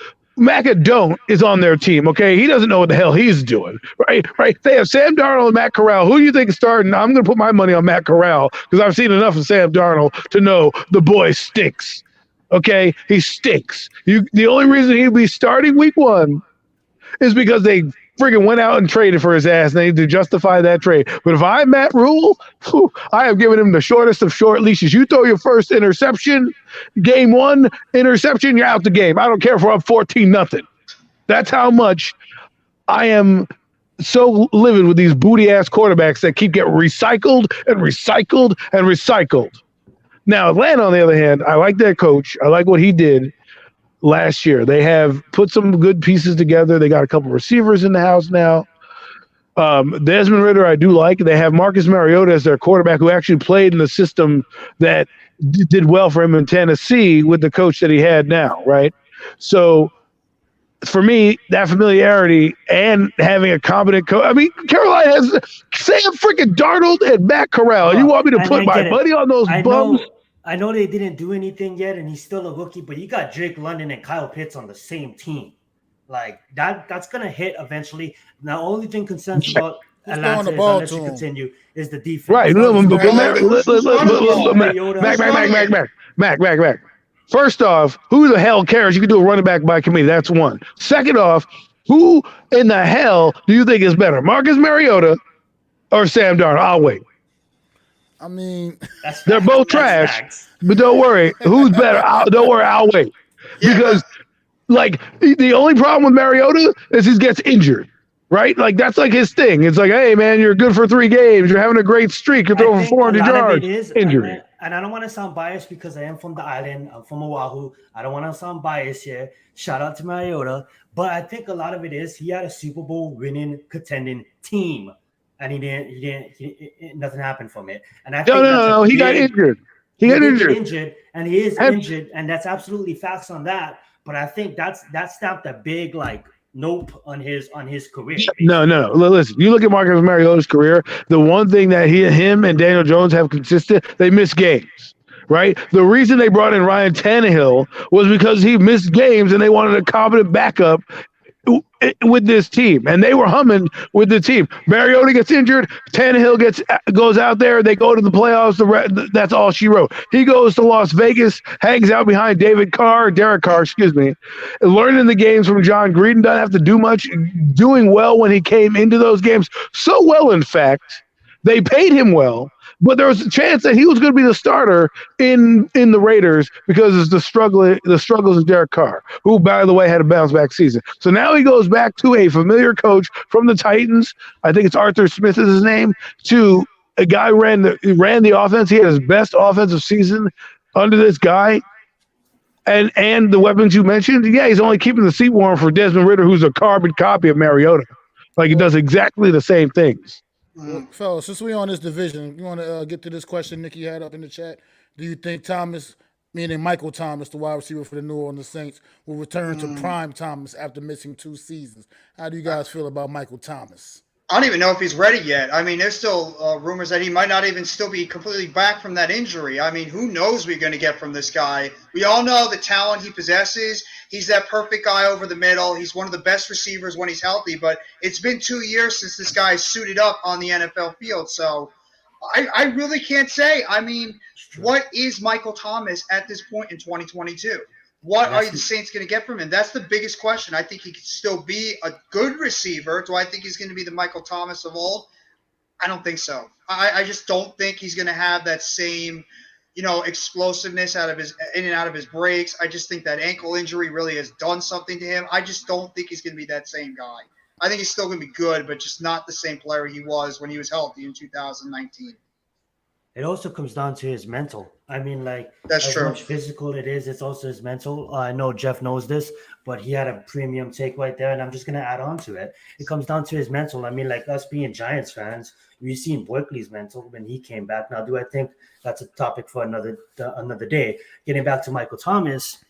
is on their team, okay? He doesn't know what the hell he's doing, right? They have Sam Darnold and Matt Corral. Who do you think is starting? I'm going to put my money on Matt Corral because I've seen enough of Sam Darnold to know the boy stinks. Okay, he stinks. The only reason he'd be starting week 1 is because they friggin' went out and traded for his ass. They need to justify that trade. But if I'm Matt Rule, I have given him the shortest of short leashes. You throw your first interception, game 1 interception, you're out the game. I don't care if we're up 14-0. That's how much I am so livid with these booty ass quarterbacks that keep getting recycled and recycled and recycled. Now, Atlanta, on the other hand, I like their coach. I like what he did last year. They have put some good pieces together. They got a couple receivers in the house now. Desmond Ridder, I do like. They have Marcus Mariota as their quarterback who actually played in the system that did well for him in Tennessee with the coach that he had now, right? So, for me, that familiarity and having a competent coach. I mean, Carolina has Sam freaking Darnold and Matt Corral. You want me to put my money on those bums? I know they didn't do anything yet, and he's still a rookie, but you got Drake London and Kyle Pitts on the same team. Like, that's going to hit eventually. The only thing concerns about Atlanta is, unless you continue, is the defense. Right. Mac. First off, who the hell cares? You can do a running back by committee. That's one. Second off, who in the hell do you think is better, Marcus Mariota or Sam Darnold? I'll wait. I mean, they're both trash, but don't worry. Who's better? Don't worry. I'll wait. Because, like, the only problem with Mariota is he gets injured, right? Like, that's like his thing. It's like, hey, man, you're good for 3 games. You're having a great streak. You're throwing for 400 yards. Injury. And I don't want to sound biased because I am from the island. I'm from Oahu. I don't want to sound biased here. Shout out to Mariota. But I think a lot of it is he had a Super Bowl winning, contending team. And nothing happened from it. And I think no, he got injured. He got injured. And he is injured, and that's absolutely facts on that. But I think that stamped a big nope on his career. No. Listen, you look at Marcus Mariota's career. The one thing that him and Daniel Jones have consistent, they miss games. Right? The reason they brought in Ryan Tannehill was because he missed games, and they wanted a competent backup with this team, and they were humming with the team. Mariota gets injured, Tannehill goes out there, they go to the playoffs. That's all she wrote. He goes to Las Vegas, hangs out behind Derek Carr, learning the games from John Gruden. Doesn't have to do much, doing well when he came into those games. So well, in fact, they paid him well. But there was a chance that he was going to be the starter in the Raiders because of the struggles of Derek Carr, who, by the way, had a bounce-back season. So now he goes back to a familiar coach from the Titans. I think it's Arthur Smith is his name. To a guy who ran the offense. He had his best offensive season under this guy. And the weapons you mentioned, he's only keeping the seat warm for Desmond Ridder, who's a carbon copy of Mariota. Like, he does exactly the same things. Well, fellas, since we're on this division, you want to get to this question Nikki had up in the chat. Do you think Thomas, meaning Michael Thomas, the wide receiver for the New Orleans Saints, will return to prime Thomas after missing 2 seasons? How do you guys feel about Michael Thomas? I don't even know if he's ready yet. I mean, there's still rumors that he might not even still be completely back from that injury. I mean, who knows what we're going to get from this guy? We all know the talent he possesses. He's that perfect guy over the middle. He's one of the best receivers when he's healthy, but it's been 2 years since this guy suited up on the NFL field. So I really can't say. I mean, what is Michael Thomas at this point in 2022? What are the Saints going to get from him? That's the biggest question. I think he could still be a good receiver. Do I think he's going to be the Michael Thomas of old? I don't think so. I just don't think he's going to have that same – explosiveness in and out of his breaks. I just think that ankle injury really has done something to him. I just don't think he's going to be that same guy. I think he's still going to be good, but just not the same player he was when he was healthy in 2019. it also comes down to his mental. I mean, like That's as true. much physical it is, it's also his mental. I know Jeff knows this, but he had a premium take right there, and I'm just gonna add on to it. It comes down to his mental. I mean, like us being Giants fans, we've seen Barkley's mental when he came back. Now, do I think that's a topic for another day? Getting back to Michael Thomas,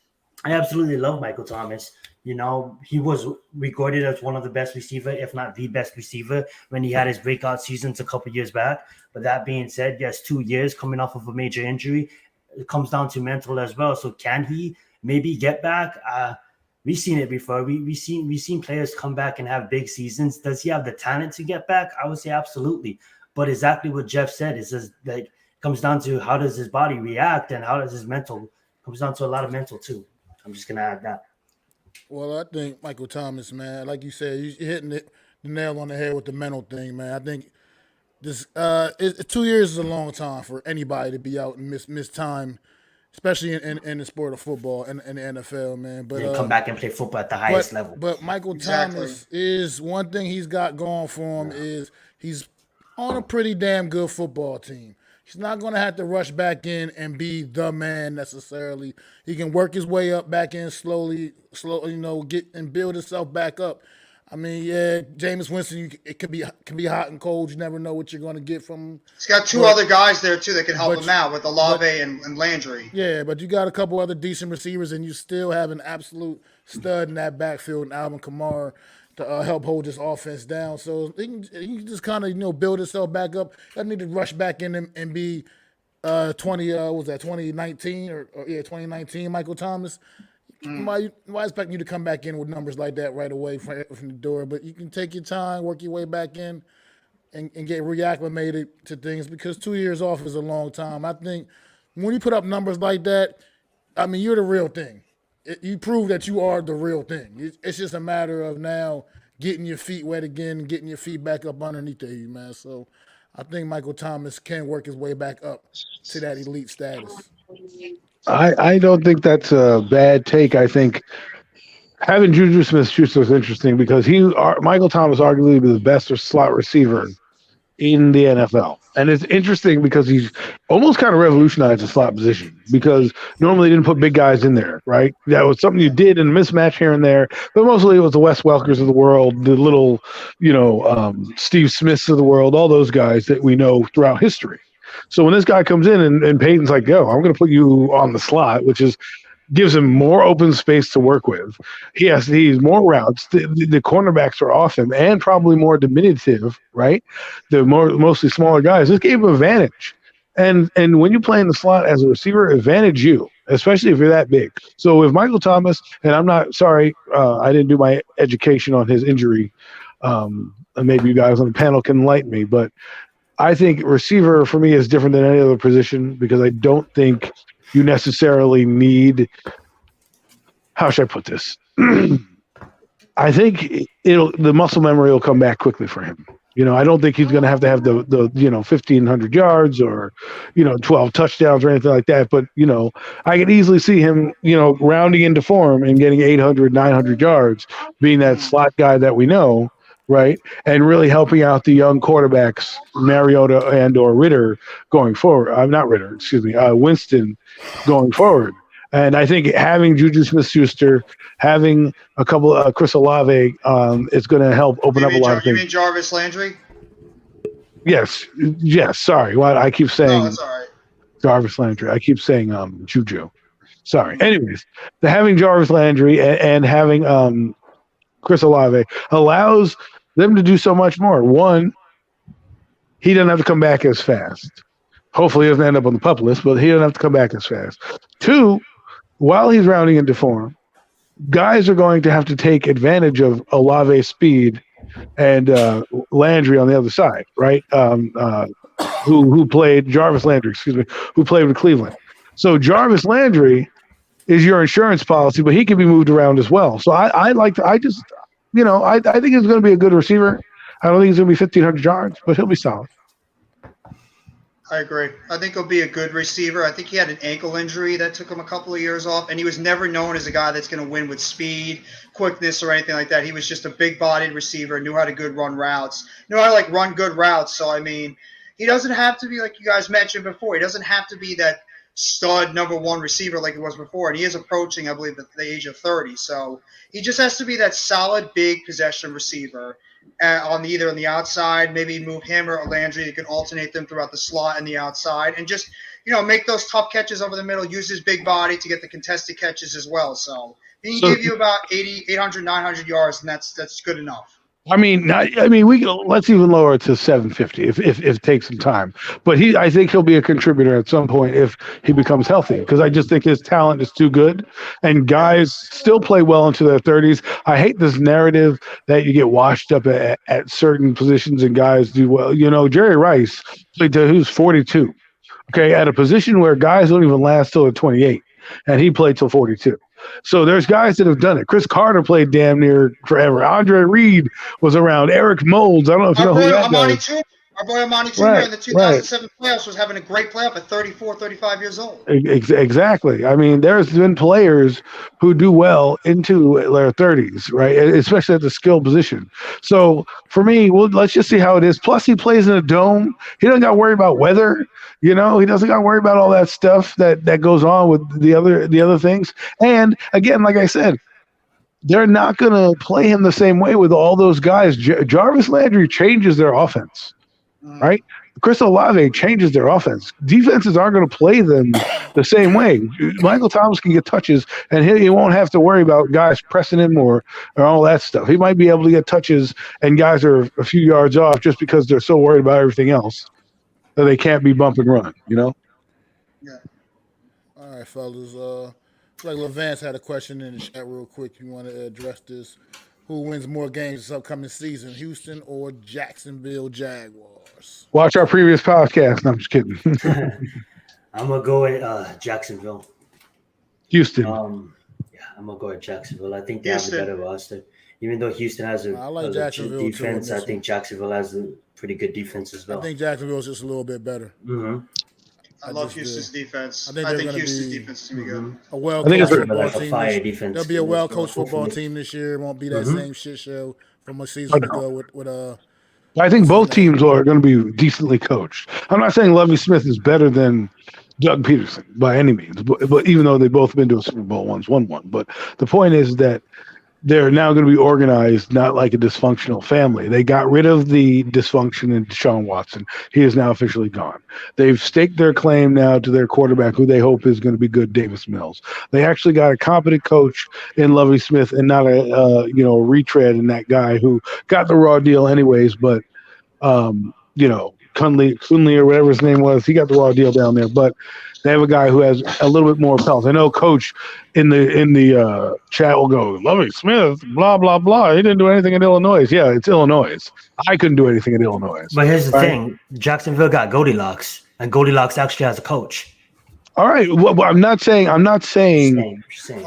I absolutely love Michael Thomas. You know, he was regarded as one of the best receiver, if not the best receiver, when he had his breakout seasons a couple years back. But that being said, yes, 2 years coming off of a major injury, it comes down to mental as well. So can he maybe get back? We've seen it before. We've seen players come back and have big seasons. Does he have the talent to get back? I would say absolutely. But exactly what Jeff said is just like comes down to how does his body react and how does his mental comes down to a lot of mental too. I'm just gonna add that. Well, I think Michael Thomas, man, like you said, you're hitting the nail on the head with the mental thing, man. I think 2 years is a long time for anybody to be out and miss time, especially in the sport of football and in the NFL, man. But And come back and play football at the highest level. but Michael Exactly. Thomas is one thing he's got going for him is he's on a pretty damn good football team. He's not going to have to rush back in and be the man necessarily. He can work his way up back in slowly, get and build himself back up. I mean, yeah, Jameis Winston, it can be hot and cold. You never know what you're going to get from him. He's got two But- other guys there too that can help but- him out with Olave and Landry. Yeah, but you got a couple other decent receivers, and you still have an absolute stud in that backfield, and Alvin Kamara to help hold this offense down. So he can just kind of build himself back up. Doesn't need to rush back in and be 2019 or 2019 Michael Thomas. Why expect you to come back in with numbers like that right away from the door? But you can take your time, work your way back in, and get reacclimated to things because 2 years off is a long time. I think when you put up numbers like that, I mean, you're the real thing. You prove that you are the real thing. It's just a matter of now getting your feet wet again, getting your feet back up underneath you, man. So I think Michael Thomas can work his way back up to that elite status. I don't think that's a bad take. I think having Juju Smith-Schuster is interesting because Michael Thomas arguably the best slot receiver in the NFL. And it's interesting because he's almost kind of revolutionized the slot position because normally they didn't put big guys in there, right? That was something you did in a mismatch here and there, but mostly it was the Wes Welkers of the world, the little, Steve Smiths of the world, all those guys that we know throughout history. So when this guy comes in and Peyton's like, yo, I'm going to put you on the slot, which gives him more open space to work with. He's more routes. The cornerbacks are off him and probably more diminutive, right? The mostly smaller guys. This gave him advantage. And when you play in the slot as a receiver, advantage you, especially if you're that big. So if Michael Thomas, and I'm not sorry, I didn't do my education on his injury. And maybe you guys on the panel can enlighten me, but I think receiver for me is different than any other position because I don't think you necessarily need – how should I put this? I think the muscle memory will come back quickly for him. I don't think he's going to have the 1,500 yards or 12 touchdowns or anything like that. But I could easily see him rounding into form and getting 800, 900 yards, being that slot guy that we know. Right, and really helping out the young quarterbacks, Mariota and or Ritter going forward. Not Ritter, excuse me, Winston going forward. And I think having Juju Smith-Schuster, having a couple of Chris Olave, is going to help open up a lot of You things. mean Jarvis Landry? Yes. Sorry, I keep saying No, that's all right. Jarvis Landry. I keep saying Juju. Sorry. Anyways, having Jarvis Landry and having Chris Olave allows them to do so much more. One, he doesn't have to come back as fast. Hopefully he doesn't end up on the pup list, but he doesn't have to come back as fast. Two, while he's rounding into form, guys are going to have to take advantage of Olave's speed and Landry on the other side, right? Who played Jarvis Landry, who played with Cleveland. So Jarvis Landry is your insurance policy, but he can be moved around as well. So I think he's going to be a good receiver. I don't think he's going to be 1,500 yards, but he'll be solid. I agree. I think he'll be a good receiver. I think he had an ankle injury that took him a couple of years off, and he was never known as a guy that's going to win with speed, quickness, or anything like that. He was just a big-bodied receiver, knew how to run good routes. So, I mean, he doesn't have to be, like you guys mentioned before, he doesn't have to be that stud number one receiver like he was before. And he is approaching, I believe, the age of 30. So he just has to be that solid, big possession receiver on either on the outside. Maybe move him or Landry. You can alternate them throughout the slot and the outside. And just, make those tough catches over the middle. Use his big body to get the contested catches as well. So he can give you about 800, 900 yards, and that's good enough. Let's even lower it to 750 if it takes some time. But I think he'll be a contributor at some point if he becomes healthy, because I just think his talent is too good, and guys still play well into their 30s. I hate this narrative that you get washed up at certain positions and guys do well. Jerry Rice played till he was 42. Okay, at a position where guys don't even last till they're 28, and he played till 42. So there's guys that have done it. Chris Carter played damn near forever. Andre Reed was around. Eric Moulds. I don't know if you know who that guy. Our boy Amani Toomer in the 2007 playoffs was having a great playoff at 34, 35 years old. Exactly. There's been players who do well into their 30s, right? Especially at the skill position. So for me, let's just see how it is. Plus, he plays in a dome. He doesn't got to worry about weather. He doesn't got to worry about all that stuff that goes on with the other things. And again, like I said, they're not going to play him the same way with all those guys. Jarvis Landry changes their offense. Right? Chris Olave changes their offense. Defenses aren't going to play them the same way. Michael Thomas can get touches, and he won't have to worry about guys pressing him or all that stuff. He might be able to get touches, and guys are a few yards off just because they're so worried about everything else that they can't be bump and run, Yeah. All right, fellas. Like Levance had a question in the chat real quick. You want to address this? Who wins more games this upcoming season, Houston or Jacksonville Jaguars? Watch our previous podcast. No, I'm just kidding. I'm going to go with Jacksonville. Houston. I'm going to go with Jacksonville. I think they have a better roster. Even though Houston has a legit defense, I think Jacksonville has a pretty good defense as well. I think Jacksonville's just a little bit better. Mm-hmm. I love Houston's defense. I think Houston's defense is going to be good. A well-coached football team. There'll be a well-coached football team this year. It won't be that same shit show from a season ago with I think both teams are going to be decently coached. I'm not saying Lovie Smith is better than Doug Peterson by any means, but even though they've both been to a Super Bowl once, won one. But the point is that they're now going to be organized not like a dysfunctional family. They got rid of the dysfunction in Deshaun Watson. He is now officially gone. They've staked their claim now to their quarterback, who they hope is going to be good, Davis Mills. They actually got a competent coach in Lovie Smith and not a retread in that guy who got the raw deal anyways, but Kunle or whatever his name was, he got the raw deal down there. But they have a guy who has a little bit more pelt. I know Coach in the chat will go, Lovie Smith, blah, blah, blah. He didn't do anything in Illinois. Yeah, it's Illinois. I couldn't do anything in Illinois. But here's the thing. Jacksonville got Goldilocks, and Goldilocks actually has a coach. All right. Well, I'm not saying. Same.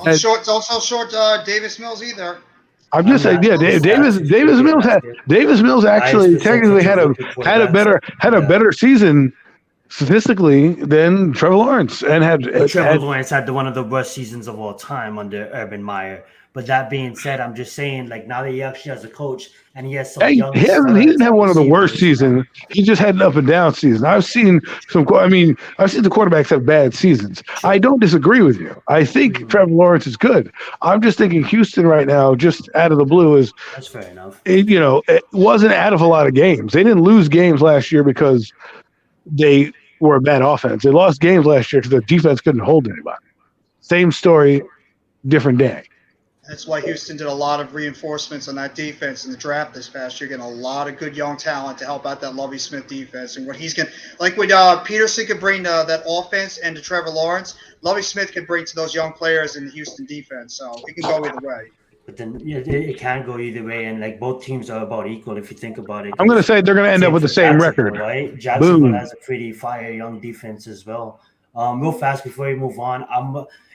It's also short Davis Mills either. I'm just saying, Davis Mills actually technically had a better season statistically than Trevor Lawrence, and Trevor Lawrence had one of the worst seasons of all time under Urban Meyer. But that being said, I'm just saying, like, now that he actually has a coach and he has some young he didn't have one of the worst seasons. He just had an up and down season. I've seen the quarterbacks have bad seasons. I don't disagree with you. I think Trevor Lawrence is good. I'm just thinking Houston right now, just out of the blue, that's fair enough. It wasn't out of a lot of games. They didn't lose games last year because they were a bad offense. They lost games last year because their defense couldn't hold anybody. Same story, different day. That's why Houston did a lot of reinforcements on that defense in the draft this past year, getting a lot of good young talent to help out that Lovie Smith defense. And what he's going to – like what Peterson could bring that offense and to Trevor Lawrence, Lovie Smith could bring to those young players in the Houston defense. So it can go either way. But then it can go either way, and like both teams are about equal if you think about it. I'm going to say they're going to end up with the same record. Right? Jacksonville has a pretty fire young defense as well. Real fast before we move on,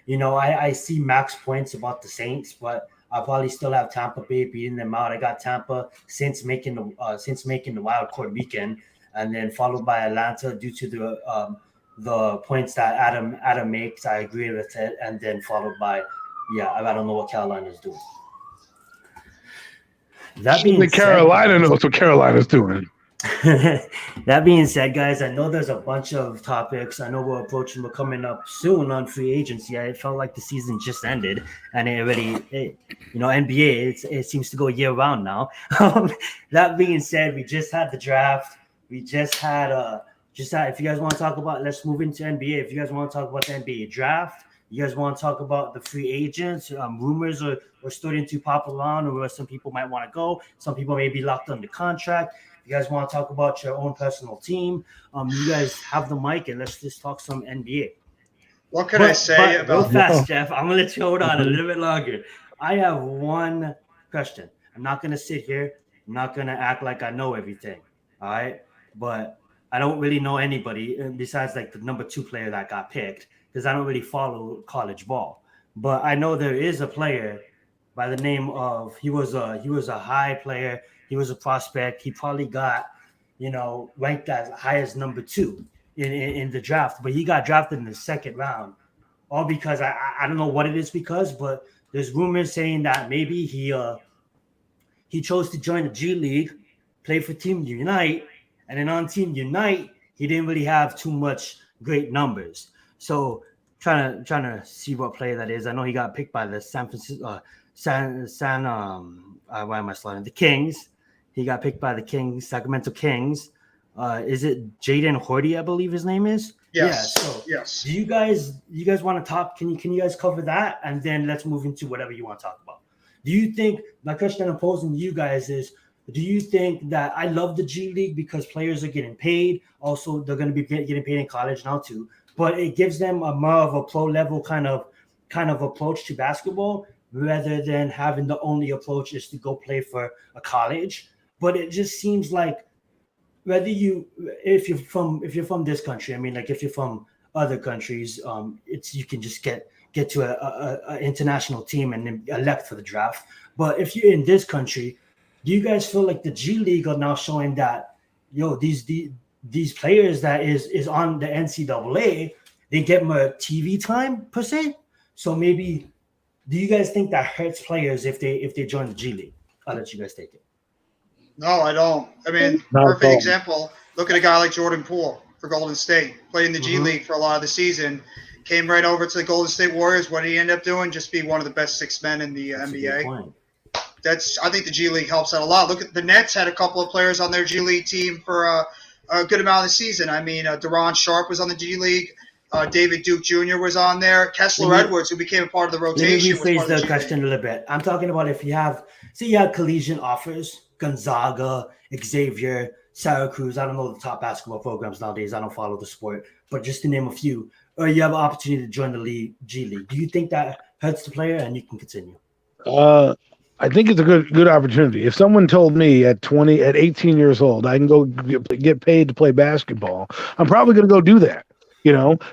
I see max points about the Saints, but I'll probably still have Tampa Bay beating them out. I got Tampa since making the wild card weekend, and then followed by Atlanta due to the points that Adam makes. I agree with it, and then followed by I don't know what Carolina's doing. That being Carolina knows what Carolina's doing. That being said, guys, I know there's a bunch of topics. I know we're coming up soon on free agency. I felt like the season just ended, and NBA, it seems to go year round now. That being said, we just had the draft. We just had. If you guys want to talk about, let's move into NBA. If you guys want to talk about the NBA draft, you guys want to talk about the free agents, rumors are starting to pop around, or where some people might want to go. Some people may be locked under contract. You guys want to talk about your own personal team? You guys have the mic, and let's just talk some NBA. What can I say real about fast, Jeff? I'm gonna let you hold on a little bit longer. I have one question. I'm not gonna sit here. I'm not gonna act like I know everything. All right, but I don't really know anybody besides like the number 2 player that got picked because I don't really follow college ball. But I know there is a player by the name of he was a high player. He was a prospect. He probably got, ranked as high as number 2 in the draft, but he got drafted in the second round. All because I don't know what it is because, but there's rumors saying that maybe he chose to join the G League, play for Team Unite, and then on Team Unite he didn't really have too much great numbers. So trying to see what player that is. I know he got picked by the San Francisco why am I sliding? The Kings. He got picked by the Kings, Sacramento Kings. Is it Jaden Horty, I believe his name is? yes, Yeah. So yes. do you guys want to talk? Can you guys cover that? And then let's move into whatever you want to talk about. Do you think my question I'm posing to you guys is, do you think that I love the G League because players are getting paid? Also, they're going to be getting paid in college now too, but it gives them a more of a pro level kind of approach to basketball rather than having the only approach is to go play for a college. But it just seems like if you're from this country, I mean, like if you're from other countries, you can just get to a international team and then elect for the draft. But if you're in this country, do you guys feel like the G League are now showing that these players that is on the NCAA, they get more TV time per se? So maybe, do you guys think that hurts players if they join the G League? I'll let you guys take it. No, I don't. I mean, Not at perfect all. example. Look at a guy like Jordan Poole for Golden State. Played in the G League for a lot of the season. Came right over to the Golden State Warriors. What did he end up doing? Just be one of the best 6 men in the That's a good NBA. point. I think the G League helps out a lot. Look at the Nets had a couple of players on their G League team for a good amount of the season. I mean, Deron Sharp was on the G League. David Duke Jr. was on there. Kessler Edwards, who became a part of the Let me rotation, was rephrase part of the the G question League. a little bit. I'm talking about if you have collegiate offers, Gonzaga, Xavier, Syracuse. I don't know the top basketball programs nowadays. I don't follow the sport, but just to name a few, or you have an opportunity to join the G League. Do you think that hurts the player? And you can continue. I think it's a good opportunity. If someone told me at 18 years old, I can go get paid to play basketball, I'm probably going to go do that.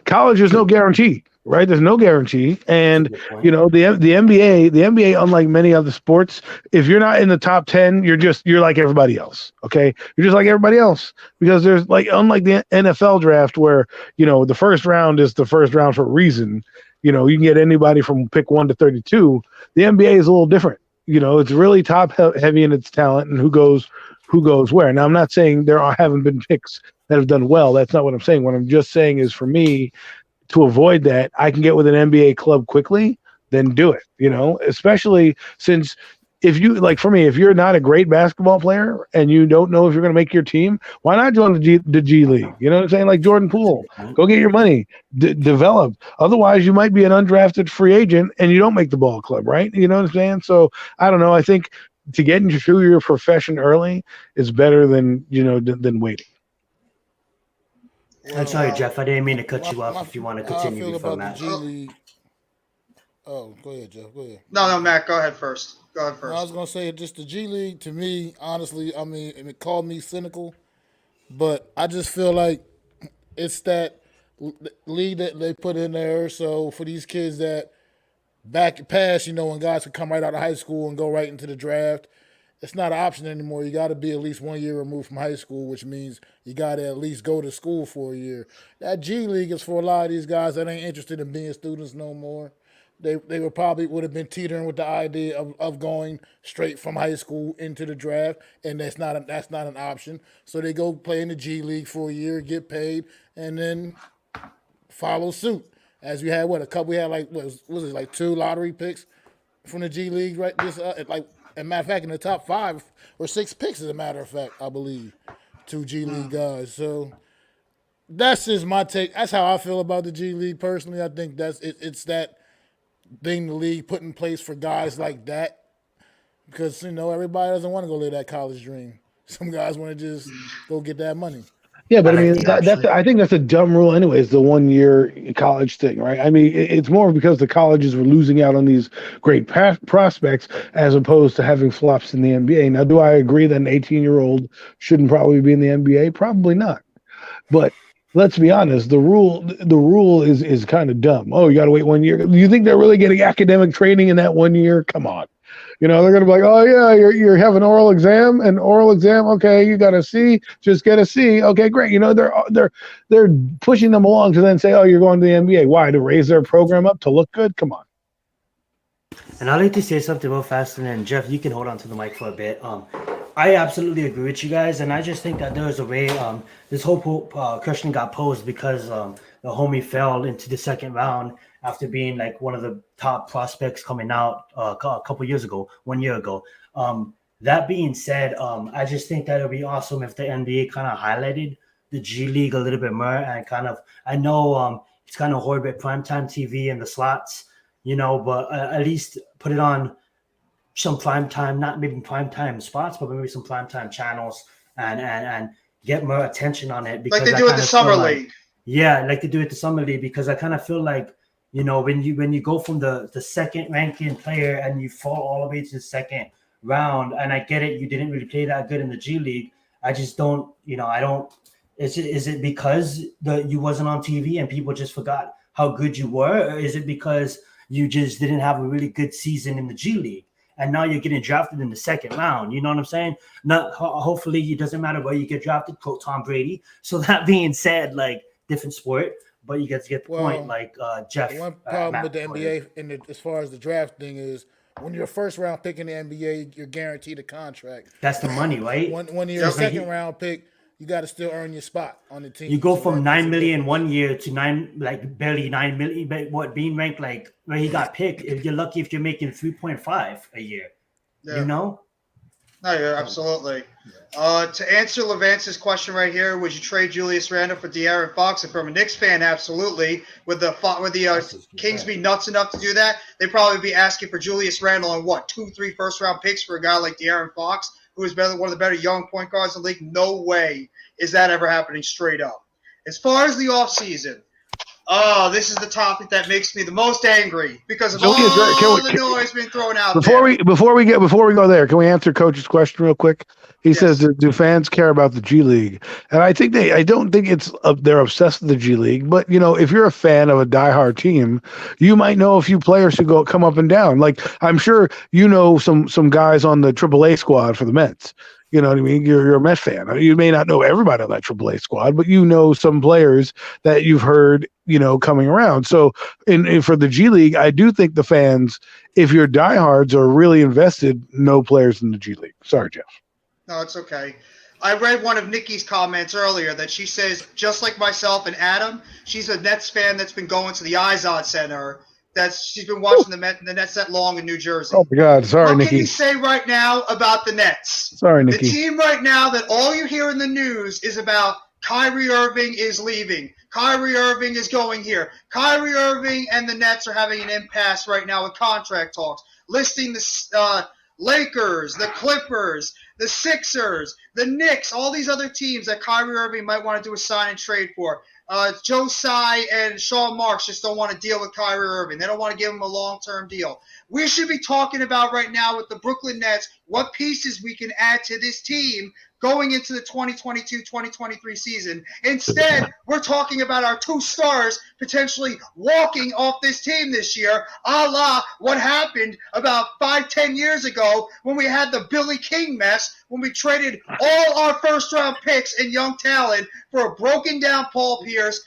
College is no guarantee, right? There's no guarantee, and the NBA, unlike many other sports, if you're not in the top 10, you're like everybody else. Okay, you're just like everybody else because there's unlike the NFL draft where the first round is the first round for a reason. You can get anybody from pick 1 to 32. The NBA is a little different. It's really top heavy in its talent and who goes where. Now, I'm not saying haven't been picks that have done well. That's not what I'm saying. What I'm just saying is, for me, to avoid that, I can get with an NBA club quickly, then do it. Especially since if you're not a great basketball player and you don't know if you're going to make your team, why not join the G League? You know what I'm saying? Like Jordan Poole, go get your money, develop. Otherwise, you might be an undrafted free agent and you don't make the ball club, right? You know what I'm saying? So I don't know. I think to get into your profession early is better than waiting. I'm sorry, Jeff. I didn't mean to cut you off. If you want to How I continue feel before about the Matt. G League. Oh, go ahead, Jeff. Go ahead. No, Matt, go ahead first. I was gonna say just the G League to me, honestly. I mean, it called me cynical, but I just feel like it's that league that they put in there. So for these kids that back past, when guys could come right out of high school and go right into the draft, it's not an option anymore. You got to be at least 1 year removed from high school, which means you got to at least go to school for a year. That G League is for a lot of these guys that ain't interested in being students no more. they would probably would have been teetering with the idea of going straight from high school into the draft, and that's not an option. So they go play in the G League for a year, get paid, and then follow suit. As we had we had like what was it, like 2 lottery picks from the G League, right? This like, as a matter of fact, in the top 5 or 6 picks, as a matter of fact, I believe, 2 G League guys. So that's just my take. That's how I feel about the G League personally. I think it's that thing the league put in place for guys like that, because everybody doesn't want to go live that college dream. Some guys want to just go get that money. Yeah, but I mean, I think that's a dumb rule anyways, the 1-year college thing, right? I mean, it's more because the colleges were losing out on these great prospects as opposed to having flops in the NBA. Now, do I agree that an 18-year-old shouldn't probably be in the NBA? Probably not. But let's be honest, the rule is kind of dumb. Oh, you got to wait 1 year. Do you think they're really getting academic training in that 1 year? Come on. They're going to be like, oh, yeah, you're having an oral exam. Okay, you got a C. Just get a C. Okay, great. They're pushing them along to then say, oh, you're going to the NBA. Why? To raise their program up to look good? Come on. And I'd like to say something real fast, and then Jeff, you can hold on to the mic for a bit. I absolutely agree with you guys, and I just think that there was a way this whole question got posed because the homie fell into the second round after being like one of the top prospects coming out a couple years ago, 1 year ago. That being said, I just think that it would be awesome if the NBA kind of highlighted the G League a little bit more and I know it's kind of hard with primetime TV and the slots, but at least put it on some primetime, not maybe primetime spots, but maybe some primetime channels and get more attention on it. Because like they do at the Summer League. Yeah, like they do at the Summer League, because I kind of feel like, when you go from the second ranking player and you fall all the way to the second round, and I get it, you didn't really play that good in the G League. I just don't, I don't. Is it because you wasn't on TV and people just forgot how good you were, or is it because you just didn't have a really good season in the G League and now you're getting drafted in the second round? You know what I'm saying? Hopefully it doesn't matter where you get drafted. Quote Tom Brady. So that being said, like, different sport. But you get the point, like Jeff. One problem with the NBA as far as the draft thing is when you're a first round pick in the NBA, you're guaranteed a contract. That's the money, right? When you're a second round pick, you got to still earn your spot on the team. You go from $9 million 1 year to barely $9 million. But what being ranked like where he got picked? If you're lucky, if you're making 3.5 a year, No, yeah, absolutely. To answer Levance's question right here, would you trade Julius Randle for De'Aaron Fox? And from a Knicks fan, absolutely. Would the Kings be nuts enough to do that? They'd probably be asking for Julius Randle and 2-3 first-round picks for a guy like De'Aaron Fox, who is one of the better young point guards in the league. No way is that ever happening straight up. As far as the offseason, this is the topic that makes me the most angry because of all the noise being thrown out there. Before we go there, can we answer Coach's question real quick? He says, do fans care about the G League? And I don't think it's they're obsessed with the G League, but if you're a fan of a diehard team, you might know a few players who come up and down. Like, I'm sure some guys on the AAA squad for the Mets. You know what I mean? You're a Met fan. You may not know everybody on that AAA squad, but some players that you've heard, coming around. So for the G League, I do think the fans, if you're diehards, are really invested, know players in the G League. Sorry, Jeff. No, it's okay. I read one of Nikki's comments earlier that she says, just like myself and Adam, she's a Nets fan that's been going to the Izod Center. She's been watching the Nets that long in New Jersey. Oh, my God. Sorry, Nikki. What can you say right now about the Nets? Sorry, Nikki. The team right now that all you hear in the news is about Kyrie Irving is leaving. Kyrie Irving is going here. Kyrie Irving and the Nets are having an impasse right now with contract talks, listing the Lakers, the Clippers, the Sixers, the Knicks, all these other teams that Kyrie Irving might want to do a sign and trade for. Joe Tsai and Sean Marks just don't want to deal with Kyrie Irving. They don't want to give him a long-term deal. We should be talking about right now with the Brooklyn Nets what pieces we can add to this team going into the 2022-2023 season. Instead, we're talking about our 2 stars potentially walking off this team this year, a la what happened about 5-10 years ago when we had the Billy King mess, when we traded all our first-round picks and young talent for a broken-down Paul Pierce,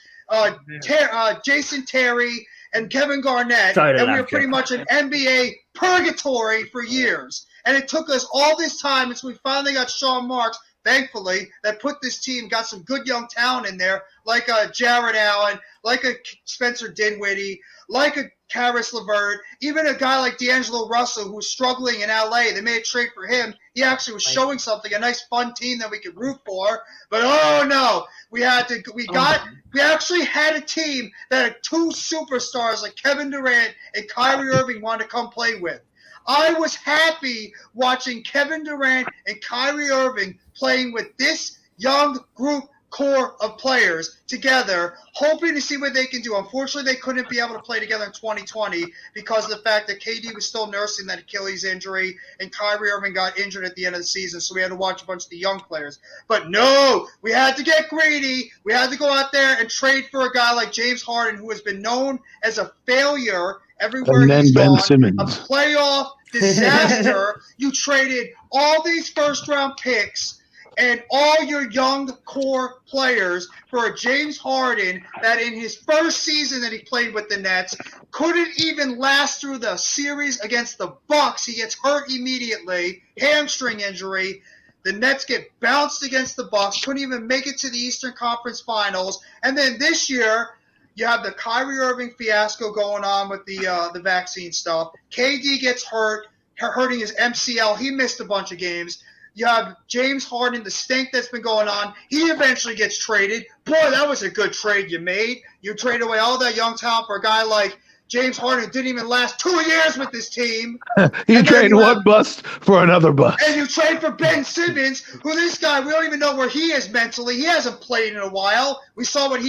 Jason Terry, and Kevin Garnett, Sorry to and we laugh, were pretty Jeff. much in NBA purgatory for years. And it took us all this time until we finally got Sean Marks, thankfully, that put this team, got some good young talent in there, like a Jared Allen, like a Spencer Dinwiddie, like a Karis LeVert, even a guy like D'Angelo Russell, who was struggling in LA. They made a trade for him. He actually was showing something, a nice fun team that we could root for. But oh no, we actually had a team that had two superstars like Kevin Durant and Kyrie Irving wanted to come play with. I was happy watching Kevin Durant and Kyrie Irving playing with this young group core of players together, hoping to see what they can do. Unfortunately, they couldn't be able to play together in 2020 because of the fact that KD was still nursing that Achilles injury and Kyrie Irving got injured at the end of the season, so we had to watch a bunch of the young players. But no, we had to get greedy. We had to go out there and trade for a guy like James Harden, who has been known as a failure everywhere And then he's Ben gone, Simmons. a playoff disaster. You traded all these first-round picks and all your young core players for a James Harden that in his first season that he played with the Nets couldn't even last through the series against the Bucks. He gets hurt immediately, hamstring injury. The Nets get bounced against the Bucks, couldn't even make it to the Eastern Conference Finals. And then this year, you have the Kyrie Irving fiasco going on with the vaccine stuff. KD gets hurting his MCL. He missed a bunch of games. You have James Harden, the stink that's been going on. He eventually gets traded. Boy, that was a good trade you made. You traded away all that young talent for a guy like James Harden who didn't even last 2 years with this team. You trade one bust for another bust. And you trade for Ben Simmons, who this guy, we don't even know where he is mentally. He hasn't played in a while. We saw what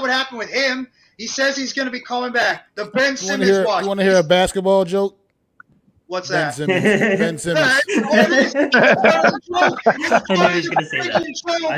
happened with him. He says he's going to be coming back. The Ben Simmons watch. You want to hear a basketball joke? What's Ben that? Simmons. Ben Simmons. I knew he was going to say that. I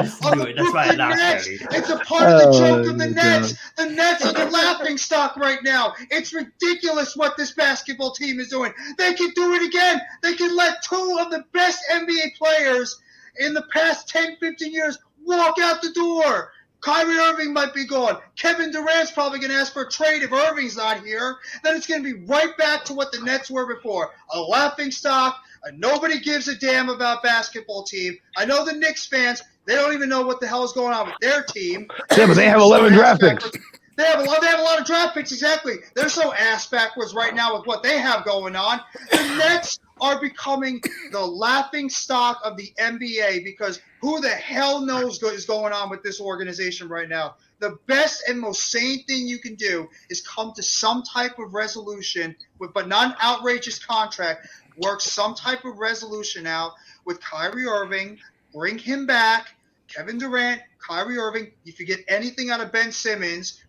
just knew it. That's why I laughed, Harry. It's a part of the joke of the my Nets. The Nets are the laughing stock right now. It's ridiculous what this basketball team is doing. They can do it again. They can let two of the best NBA players in the past 10, 15 years walk out the door. Kyrie Irving might be gone. Kevin Durant's probably going to ask for a trade if Irving's not here. Then it's going to be right back to what the Nets were before. A laughing stock. Nobody gives a damn about basketball team. I know the Knicks fans, they don't even know what the hell is going on with their team. Yeah, but they have 11 draft picks. They have a lot of draft picks, exactly. They're so ass backwards right now with what they have going on. The Nets are becoming the laughing stock of the NBA because who the hell knows what is going on with this organization right now. The best and most sane thing you can do is come to some type of resolution, but not an outrageous contract. Work some type of resolution out with Kyrie Irving, bring him back, Kevin Durant, Kyrie Irving. If you get anything out of Ben Simmons,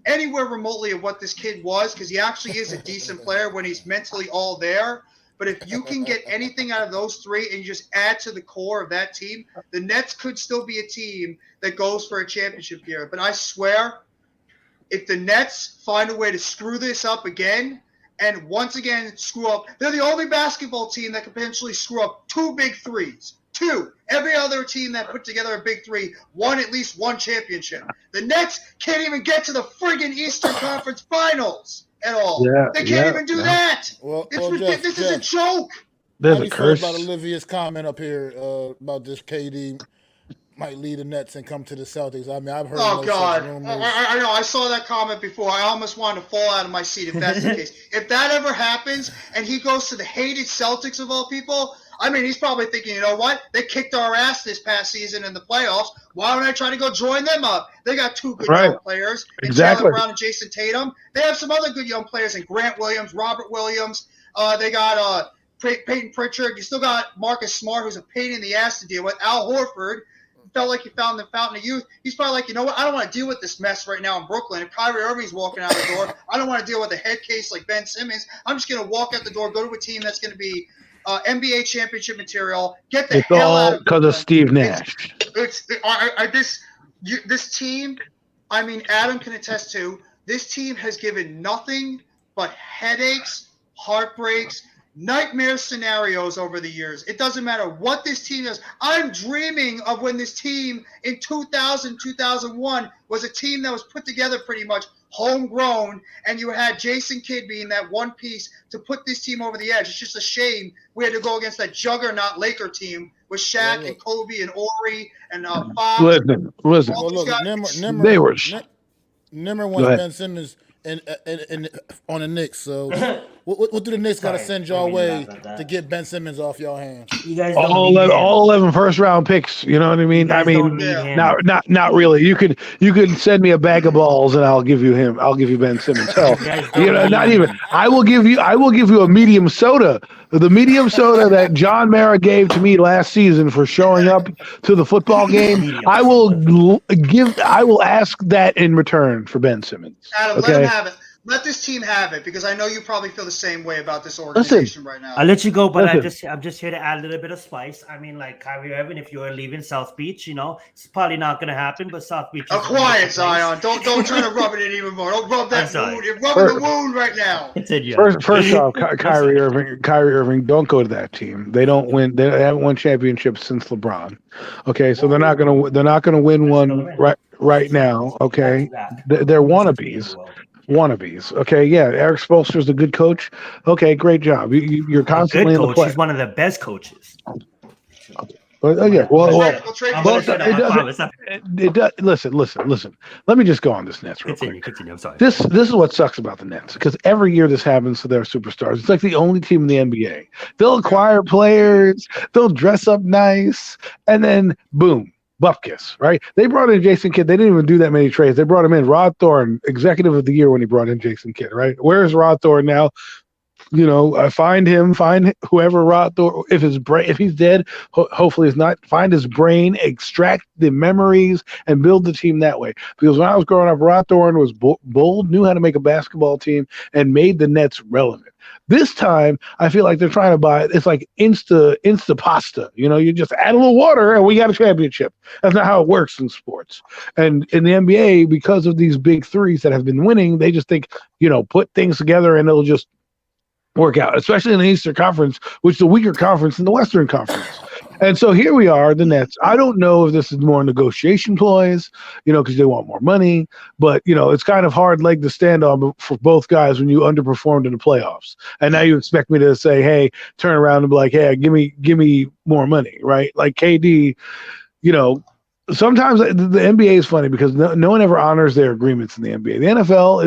anywhere remotely of what this kid was, because he actually is a decent player when he's mentally all there. But if you can get anything out of those three and you just add to the core of that team, the Nets could still be a team that goes for a championship here. But I swear, if the Nets find a way to screw this up again and once again screw up, they're the only basketball team that can potentially screw up two big threes. Two. Every other team that put together a big three won at least one championship. The Nets can't even get to the friggin' Eastern Conference Finals at all. They can't even do that. Well, It's ridiculous. This is a joke. There's How a you feel curse. about Olivia's comment up here about this KD might lead the Nets and come to the Celtics? I mean, I've heard Oh, no God. such rumors. I know. I saw that comment before. I almost wanted to fall out of my seat if that's the case. If that ever happens and he goes to the hated Celtics of all people, I mean, he's probably thinking, you know what? They kicked our ass this past season in the playoffs. Why don't I try to go join them up? They got two good young players. Exactly. Jaylen Brown and Jason Tatum. They have some other good young players in Grant Williams, Robert Williams. They got Peyton Pritchard. You still got Marcus Smart, who's a pain in the ass to deal with. Al Horford. Felt like he found the fountain of youth. He's probably like, you know what? I don't want to deal with this mess right now in Brooklyn. If Kyrie Irving's walking out the door, I don't want to deal with a head case like Ben Simmons. I'm just going to walk out the door, go to a team that's going to be NBA championship material. Get the hell out of It's all because of Steve Nash. This team, I mean, Adam can attest to, this team has given nothing but headaches, heartbreaks, nightmare scenarios over the years. It doesn't matter what this team is. I'm dreaming of when this team in 2000, 2001 was a team that was put together pretty much homegrown, and you had Jason Kidd being that one piece to put this team over the edge. It's just a shame we had to go against that juggernaut Laker team with Shaq and Kobe and Ori and Fox. Listen. Well, look, Nimmer wants Ben Simmons on the Knicks. So what do the Knicks got to send y'all way to get Ben Simmons off y'all hands? You guys all 11 first round picks. You know what I mean? I mean, not really. You could send me a bag of balls and I'll give you him. I'll give you Ben Simmons. Hell, not even. I will give you a medium soda. The medium soda that John Mara gave to me last season for showing up to the football game. I will ask that in return for Ben Simmons. Adam, let him have it. Let this team have it, because I know you probably feel the same way about this organization right now. I'll let you go, but I'm just here to add a little bit of spice. I mean, like Kyrie Irving, if you're leaving South Beach, it's probably not going to happen. But South Beach. Quiet, Zion. Don't try to rub it in even more. Don't rub that wound. You're rubbing the wound right now. First off, Kyrie Irving, don't go to that team. They don't win. They haven't won championships since LeBron. Okay, so they're not gonna win one right now. Okay, they're wannabes. Okay, yeah. Eric Spoelstra's a good coach. Okay, great job. You're constantly in the play. He's one of the best coaches. It does. Listen. Let me just go on this Nets real quick. Continue. I'm sorry. This is what sucks about the Nets, because every year this happens to their superstars. It's like the only team in the NBA. They'll acquire players, they'll dress up nice, and then boom. Bupkis, right? They brought in Jason Kidd. They didn't even do that many trades. They brought him in. Rod Thorne, executive of the year when he brought in Jason Kidd, right? Where's Rod Thorne now? Find whoever Rod Thorne. If he's dead, hopefully he's not. Find his brain, extract the memories, and build the team that way. Because when I was growing up, Rod Thorne was bold, knew how to make a basketball team, and made the Nets relevant. This time, I feel like they're trying to buy it. It's like Insta pasta. You just add a little water and we got a championship. That's not how it works in sports. And in the NBA, because of these big threes that have been winning, they just think, put things together and it'll just work out, especially in the Eastern Conference, which is a weaker conference than the Western Conference. And so here we are, the Nets. I don't know if this is more negotiation ploys, because they want more money. But, it's kind of hard leg to stand on for both guys when you underperformed in the playoffs. And now you expect me to say, hey, turn around and be like, hey, give me more money, right? Like KD, sometimes the NBA is funny because no one ever honors their agreements in the NBA. The NFL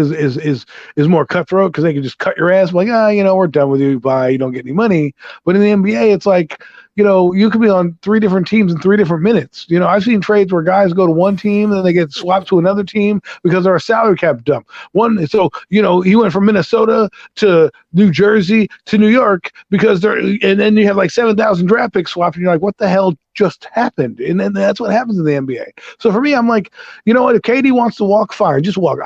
is more cutthroat because they can just cut your ass like, we're done with you. Bye. You don't get any money. But in the NBA, it's like, you could be on 3 different teams in 3 different minutes. I've seen trades where guys go to one team and then they get swapped to another team because they're a salary cap dump. He went from Minnesota to New Jersey to New York and then you have like 7,000 draft picks swapped and you're like, what the hell just happened? And then that's what happens in the NBA. So for me, I'm like, what? If KD wants to walk, fine, just walk.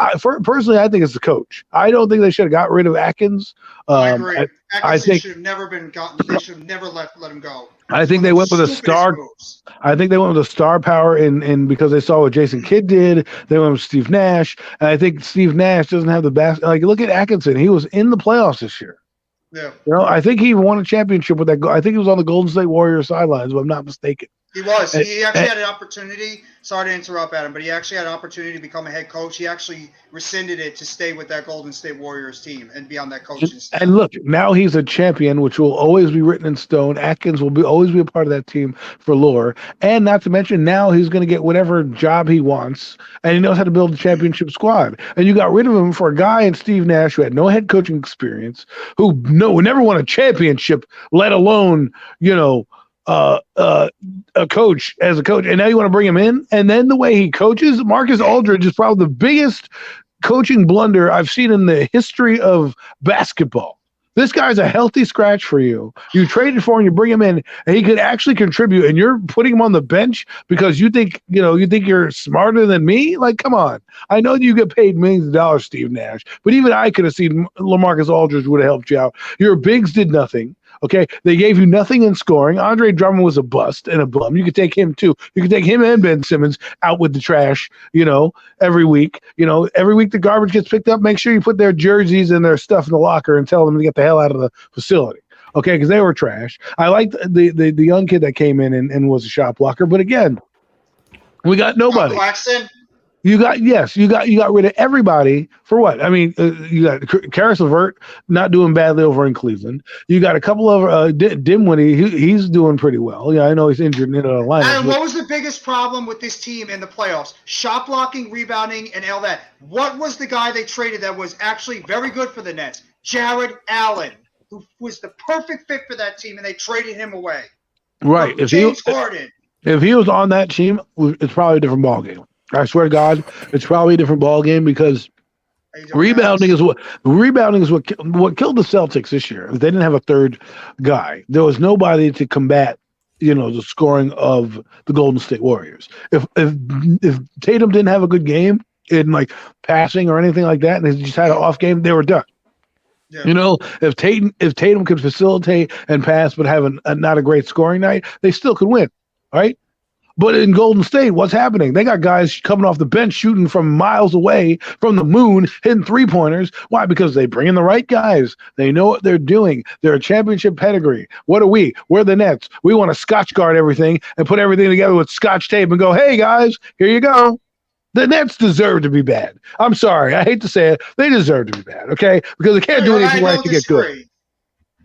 Personally, I think it's the coach. I don't think they should have got rid of Atkins. I agree. I think should have never been gotten. They should have never let him go. I think they went with a star. I think they went with a star power, and because they saw what Jason Kidd did, they went with Steve Nash. And I think Steve Nash doesn't have the best. Like, look at Atkinson; he was in the playoffs this year. Yeah. I think he won a championship with that. I think he was on the Golden State Warriors sidelines, if I'm not mistaken. He was. He actually had an opportunity. Sorry to interrupt, Adam, but he actually had an opportunity to become a head coach. He actually rescinded it to stay with that Golden State Warriors team and be on that coaching staff. And look, now he's a champion, which will always be written in stone. Atkins will always be a part of that team for lore. And not to mention, now he's going to get whatever job he wants, and he knows how to build a championship squad. And you got rid of him for a guy in Steve Nash who had no head coaching experience, who never won a championship, let alone, a coach as a coach, and now you want to bring him in. And then the way he coaches, Marcus Aldridge is probably the biggest coaching blunder I've seen in the history of basketball. This guy's a healthy scratch for you. You traded for him, you bring him in, and he could actually contribute, and you're putting him on the bench because you think you're smarter than me? Like, come on. I know that you get paid millions of dollars, Steve Nash, but even I could have seen LaMarcus Aldridge would have helped you out. Your bigs did nothing. Okay, they gave you nothing in scoring. Andre Drummond was a bust and a bum. You could take him too. You could take him and Ben Simmons out with the trash, every week. Every week the garbage gets picked up. Make sure you put their jerseys and their stuff in the locker and tell them to get the hell out of the facility. okay, because they were trash. I liked the young kid that came in and was a shot blocker, but again, we got nobody. Claxton. You got rid of everybody for what? I mean, you got Karis LeVert not doing badly over in Cleveland. You got a couple of Dinwiddie. He's doing pretty well. Yeah, I know he's injured in the lineup. And what was the biggest problem with this team in the playoffs? Shot blocking, rebounding, and all that. What was the guy they traded that was actually very good for the Nets? Jared Allen, who was the perfect fit for that team, and they traded him away. Right. If James Harden. If he was on that team, it's probably a different ballgame. I swear to God, it's probably a different ball game because rebounding is what killed the Celtics this year. They didn't have a third guy. There was nobody to combat, the scoring of the Golden State Warriors. If Tatum didn't have a good game in like passing or anything like that, and he just had an off game, they were done. Yeah. If Tatum could facilitate and pass but have not a great scoring night, they still could win, right? But in Golden State, what's happening? They got guys coming off the bench shooting from miles away from the moon, hitting three-pointers. Why? Because they bring in the right guys. They know what they're doing. They're a championship pedigree. What are we? We're the Nets. We want to Scotch guard everything and put everything together with Scotch tape and go, hey, guys, here you go. The Nets deserve to be bad. I'm sorry. I hate to say it. They deserve to be bad, okay? Because they can't do anything right to get good.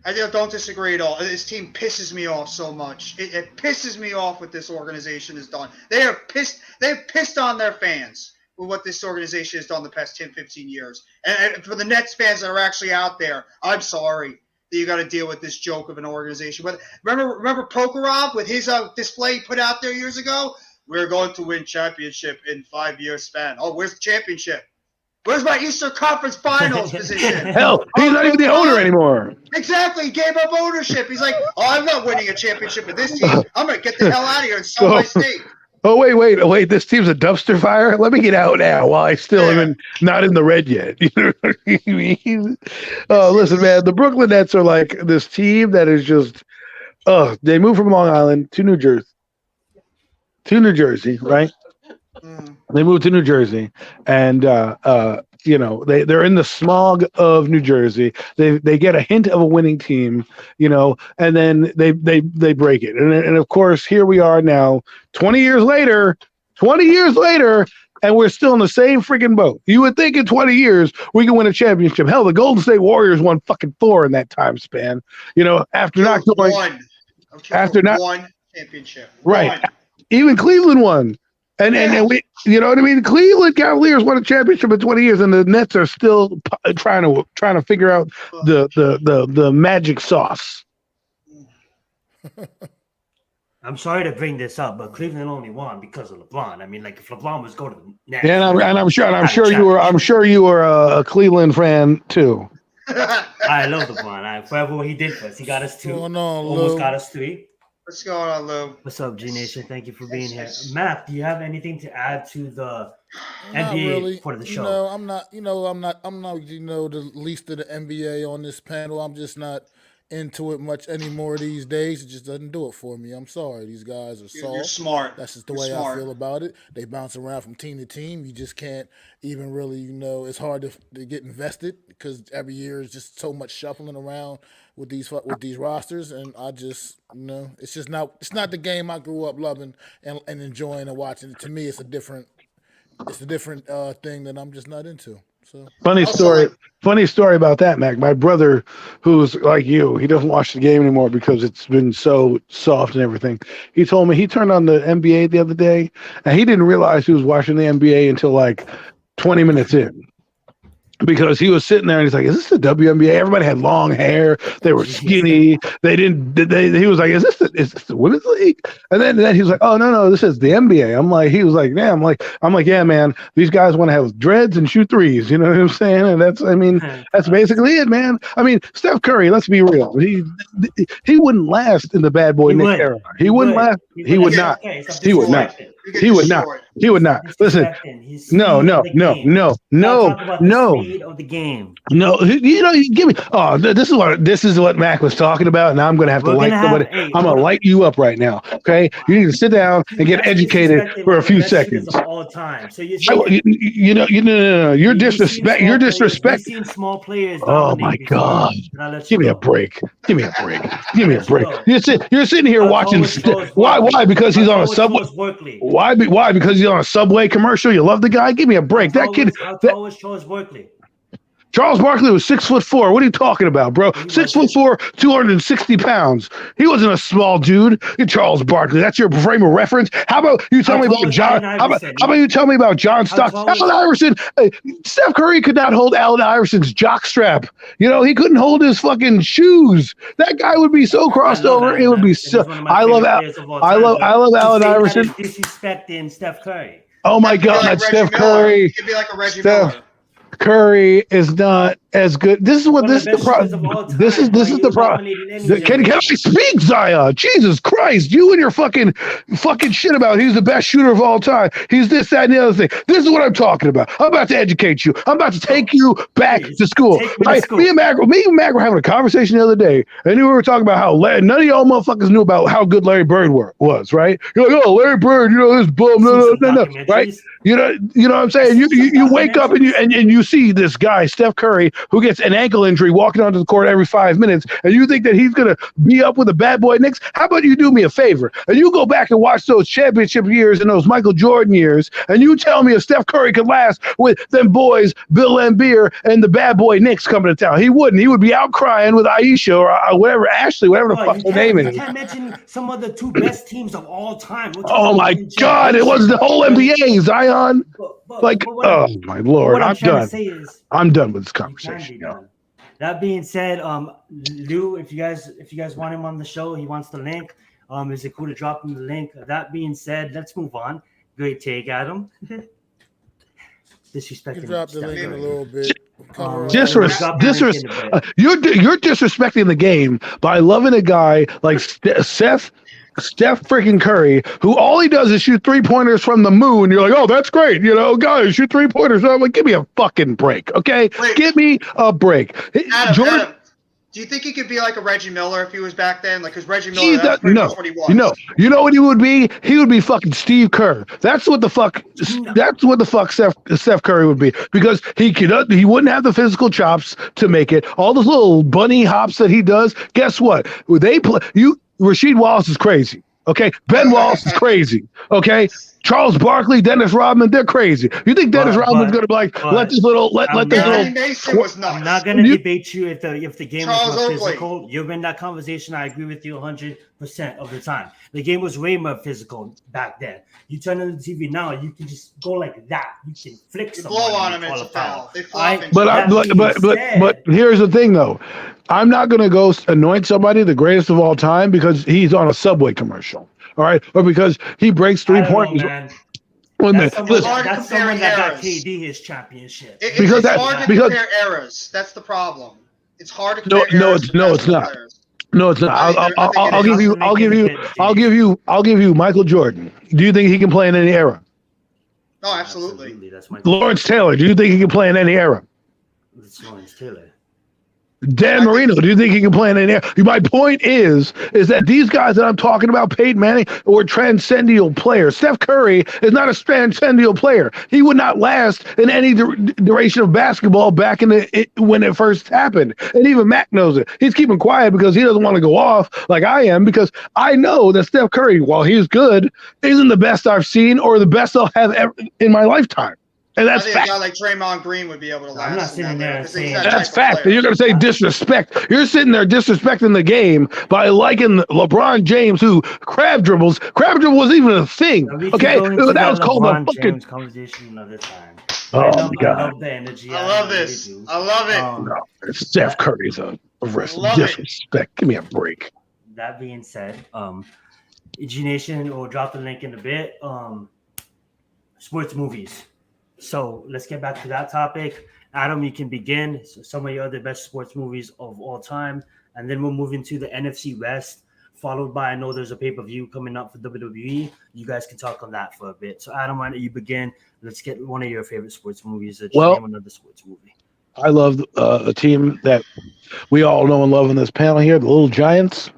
I don't disagree at all. This team pisses me off so much. It pisses me off what this organization has done. They're pissed on their fans with what this organization has done the past 10, 15 years. And for the Nets fans that are actually out there, I'm sorry that you got to deal with this joke of an organization. But remember Prokhorov with his display he put out there years ago? We're going to win championship in 5 years span. Oh, where's the championship? Where's my Eastern Conference Finals position? Hell, he's not even the owner anymore. Exactly. He gave up ownership. He's like, I'm not winning a championship with this team. I'm going to get the hell out of here and sell my stake. Oh, wait. This team's a dumpster fire? Let me get out now while I still am not in the red yet. You know what I mean? Oh, listen, man, the Brooklyn Nets are like this team that is just, they moved from Long Island to New Jersey. Right? They moved to New Jersey, and they're in the smog of New Jersey. They get a hint of a winning team, and then they break it. And of course, here we are now, 20 years later, and we're still in the same freaking boat. You would think in 20 years we can win a championship. Hell, the Golden State Warriors won fucking 4 in that time span. After not going one championship, right? Even Cleveland won. And we, you know what I mean? Cleveland Cavaliers won a championship in 20 years, and the Nets are still trying to figure out the magic sauce. I'm sorry to bring this up, but Cleveland only won because of LeBron. I mean, like if LeBron was going to the Nets, yeah, I'm sure you were a Cleveland fan too. I love LeBron. Forever what he did for us. He got us 2. Almost got us 3. What's going on, Lou? What's up, G Nation? Thank you for being here. Matt, do you have anything to add to the NBA for the show? No, I'm not the least of the NBA on this panel. I'm just not into it much anymore these days. It just doesn't do it for me. I'm sorry. These guys are soft. You're smart. That's just the way I feel about it. They bounce around from team to team. You just can't even really, it's hard to get invested because every year is just so much shuffling around with these rosters, and I just it's not the game I grew up loving and enjoying and watching. To me, it's a different thing that I'm just not into. So funny story about that, Mac. My brother, who's like you, he doesn't watch the game anymore because it's been so soft and everything. He told me he turned on the NBA the other day, and he didn't realize he was watching the NBA until like 20 minutes in. Because he was sitting there and he's like, "Is this the WNBA?" Everybody had long hair. They were skinny. He was like, "Is this the women's league?" And then he was like, "Oh no, this is the NBA." He was like, "Yeah." I'm like, "Yeah, man. These guys want to have dreads and shoot threes." You know what I'm saying? And that's basically it, man. I mean, Steph Curry. Let's be real. He wouldn't last in the bad boy Nick era. He wouldn't last. He would not. He would not. He would not. Listen, no. Talk about the speed of the game. No, you give me. Oh, this is what Mac was talking about, and I'm going to have to light somebody. I'm going to light you up right now. Okay, you need to sit down and get educated for a few seconds. Of all time. So no. You're disrespect. You're disrespect. You've seen small players. Oh my God! Give me a break. Give me a break. Give me a break. You're sitting here watching. Why? Because he's on a subway. Why? Because he's on a Subway commercial. You love the guy. Give me a break. That kid. How tall was Charles Barkley? Charles Barkley was 6'4". What are you talking about, bro? 6'4", 260 pounds. He wasn't a small dude. Charles Barkley. That's your frame of reference. How about you tell me about John? How about you tell me about John Stockton? Allen Iverson. Steph Curry could not hold Allen Iverson's jockstrap. He couldn't hold his fucking shoes. That guy would be so crossed over. It would be so. I love Allen Iverson. Disrespecting Steph Curry. Oh my God, that's Steph Curry. It could be like a Reggie Miller. Curry is not as good. This is the problem. This is the problem. Can I speak, Zaya? Jesus Christ! You and your fucking shit about he's the best shooter of all time. He's this, that, and the other thing. This is what I'm talking about. I'm about to educate you. I'm about to take you back to school. Me and Mac were having a conversation the other day, and we were talking about how none of y'all motherfuckers knew about how good Larry Bird was. Right? You're like, oh, Larry Bird, this bum, no, right? You know what I'm saying? You wake up and you see this guy, Steph Curry, who gets an ankle injury walking onto the court every 5 minutes, and you think that he's going to be up with the bad boy Knicks? How about you do me a favor, and you go back and watch those championship years and those Michael Jordan years, and you tell me if Steph Curry could last with them boys, Bill Laimbeer, and the bad boy Knicks coming to town. He wouldn't. He would be out crying with Aisha or whatever, Ashley, whatever the fuck her name is. You can't mention some of the two best teams of all time. Oh, my God. It was the whole NBA, Zion. Oh my Lord, I'm done. I'm done with this conversation. That being said, Lou, if you guys want him on the show, he wants the link. Is it cool to drop him the link? That being said, let's move on. Great take, Adam. Disrespecting. You dropped the link a little bit. You're disrespecting the game by loving a guy like Steph freaking Curry, who all he does is shoot 3-pointers from the moon. You're like, oh, that's great. Guys, shoot 3-pointers. I'm like, give me a fucking break. Okay. Wait. Give me a break. Adam, do you think he could be like a Reggie Miller if he was back then? Because Reggie Miller, that's pretty much what he was. You know what he would be? He would be fucking Steve Kerr. That's what the fuck Steph Curry would be, because he wouldn't have the physical chops to make it. All those little bunny hops that he does. Guess what? Rasheed Wallace is crazy. Okay, Ben Wallace is crazy. Okay, Charles Barkley, Dennis Rodman, they're crazy. You think Dennis Rodman's gonna be like, let this little? Mason was nuts. I'm not gonna debate you if the game was more physical. You're in that conversation. I agree with you 100% of the time. The game was way more physical back then. You turn on the TV now, you can just go like that. You can flick someone. Blow on him, it's a foul. But here's the thing, though. I'm not going to go anoint somebody the greatest of all time because he's on a Subway commercial, all right? Or because he breaks 3-pointers. That's someone that got KD his championship. It's hard to compare eras. That's the problem. It's hard to compare eras. No, it's not. No, it's not. I'll give you Michael Jordan. Do you think he can play in any era? Oh, absolutely. Lawrence Taylor. Do you think he can play in any era? It's Lawrence Taylor. Dan Marino, do you think he can play in any era? My point is that these guys that I'm talking about, Peyton Manning, were transcendental players. Steph Curry is not a transcendental player. He would not last in any duration of basketball back when it first happened. And even Mac knows it. He's keeping quiet because he doesn't want to go off like I am, because I know that Steph Curry, while he's good, isn't the best I've seen or the best I'll have ever in my lifetime. And that's fact. A guy like Draymond Green would be able to last. I'm not sitting there saying that's fact. And you're going to say disrespect. You're sitting there disrespecting the game by liking LeBron James, who crab dribbles. Crab dribble was even a thing. Okay, that was called a fucking conversation another time. Oh my God! I love the energy. I love this. I love it. No, Steph Curry's a risk disrespect. Give me a break. That being said, G Nation will drop the link in a bit. Sports movies. So let's get back to that topic. Adam, you can begin. Some of your other best sports movies of all time. And then we'll move into the NFC West. followed by, I know there's a pay-per-view coming up for WWE. You guys can talk on that for a bit. So Adam, why don't you begin? Let's get one of your favorite sports movies. Just name another sports movie. I love a team that we all know and love in this panel here, the Little Giants.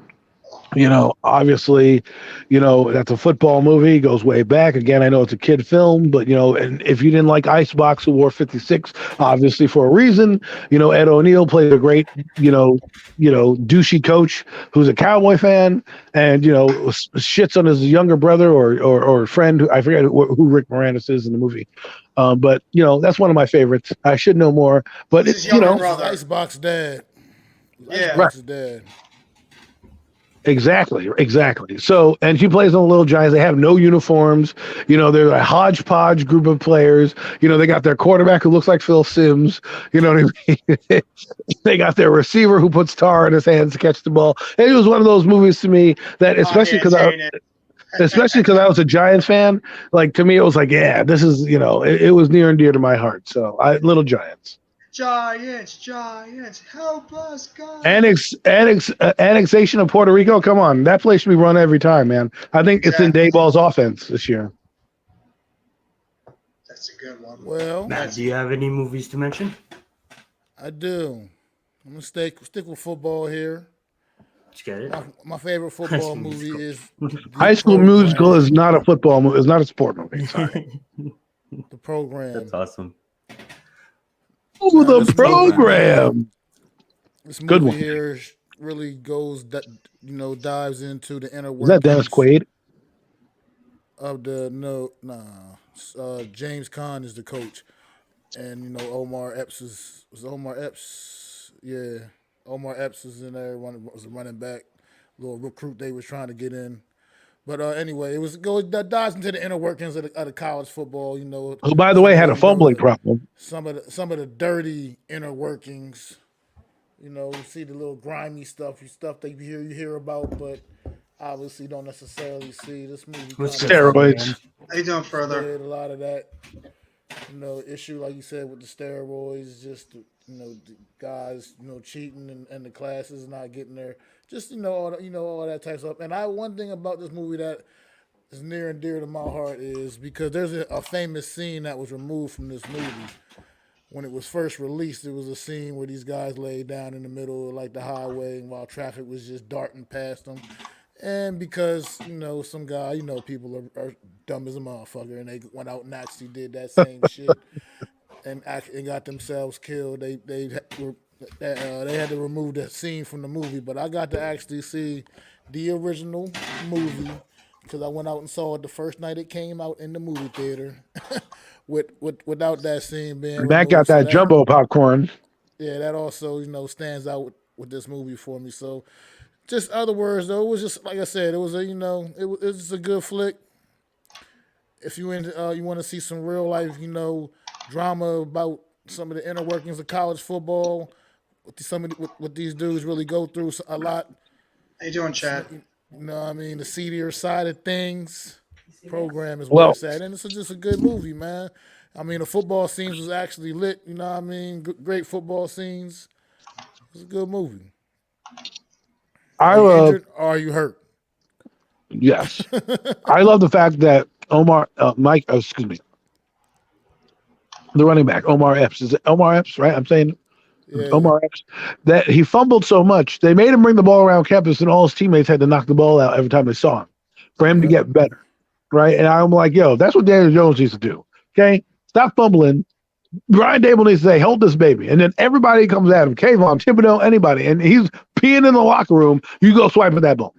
Obviously, that's a football movie, goes way back. Again, I know it's a kid film, but, and if you didn't like Icebox, who wore 56, obviously for a reason, Ed O'Neill played a great, douchey coach who's a Cowboy fan and, shits on his younger brother or friend, who I forget who Rick Moranis is in the movie. But, that's one of my favorites. I should know more, but it's, Icebox dad. Icebox's dad. Exactly. So, and she plays on the Little Giants. They have no uniforms. They're a hodgepodge group of players. They got their quarterback who looks like Phil Simms. You know what I mean? They got their receiver who puts tar in his hands to catch the ball. And it was one of those movies to me that, especially because I was a Giants fan, like to me, it was like, yeah, this is, it was near and dear to my heart. So Little Giants. Giants, help us, God. Annexation of Puerto Rico. Come on, that place should be run every time, man. I think it's in Dayball's offense this year. That's a good one. Well, Matt, do you have any movies to mention? I do. I'm gonna stick with football here. Let's get it. My favorite football movie is High School Musical is not a football movie. It's not a sport movie. Sorry. The Program. That's awesome. Oh, the Program. This movie Good one. here really goes, dives into the inner workings. Is that Dennis Quaid? Of James Caan is the coach, and Omar Epps is Omar Epps. Yeah, Omar Epps is in there. Was a running back, little recruit they was trying to get in. But anyway, that dives into the inner workings of the college football. Who, by the way, had a fumbling problem. Some of the dirty inner workings. See the little grimy stuff that you hear about, but obviously don't necessarily see. This movie. Steroids. How you doing further? A lot of that, issue like you said with the steroids, just the guys, cheating and the classes not getting there. Just all that type of stuff. And one thing about this movie that is near and dear to my heart is because there's a famous scene that was removed from this movie. When it was first released, it was a scene where these guys laid down in the middle of like the highway while traffic was just darting past them. And because, some guy, people are dumb as a motherfucker and they went out and actually did that same shit and got themselves killed. They had to remove that scene from the movie, but I got to actually see the original movie because I went out and saw it the first night it came out in the movie theater without that scene being Matt got that jumbo popcorn. Yeah, that also, stands out with this movie for me. So just other words, though, it was just, like I said, it was it was just a good flick. If you you want to see some real life, drama about some of the inner workings of college football, what these dudes really go through a lot. How you doing, Chad? The seedier side of things. Program is where it's at, and it's just a good movie, man. The football scenes was actually lit. Great football scenes. It's a good movie. Are you injured or are you hurt? Yes. I love the fact that the running back, Omar Epps. Is it Omar Epps, right? I'm saying Omar Epps. That he fumbled so much, they made him bring the ball around campus, and all his teammates had to knock the ball out every time they saw him for him to get better, right? And I'm like, yo, that's what Daniel Jones used to do, okay? Stop fumbling. Brian Dable needs to say, hold this baby. And then everybody comes at him, Kayvon, Thibodeau, anybody, and he's peeing in the locker room, you go swipe at that ball.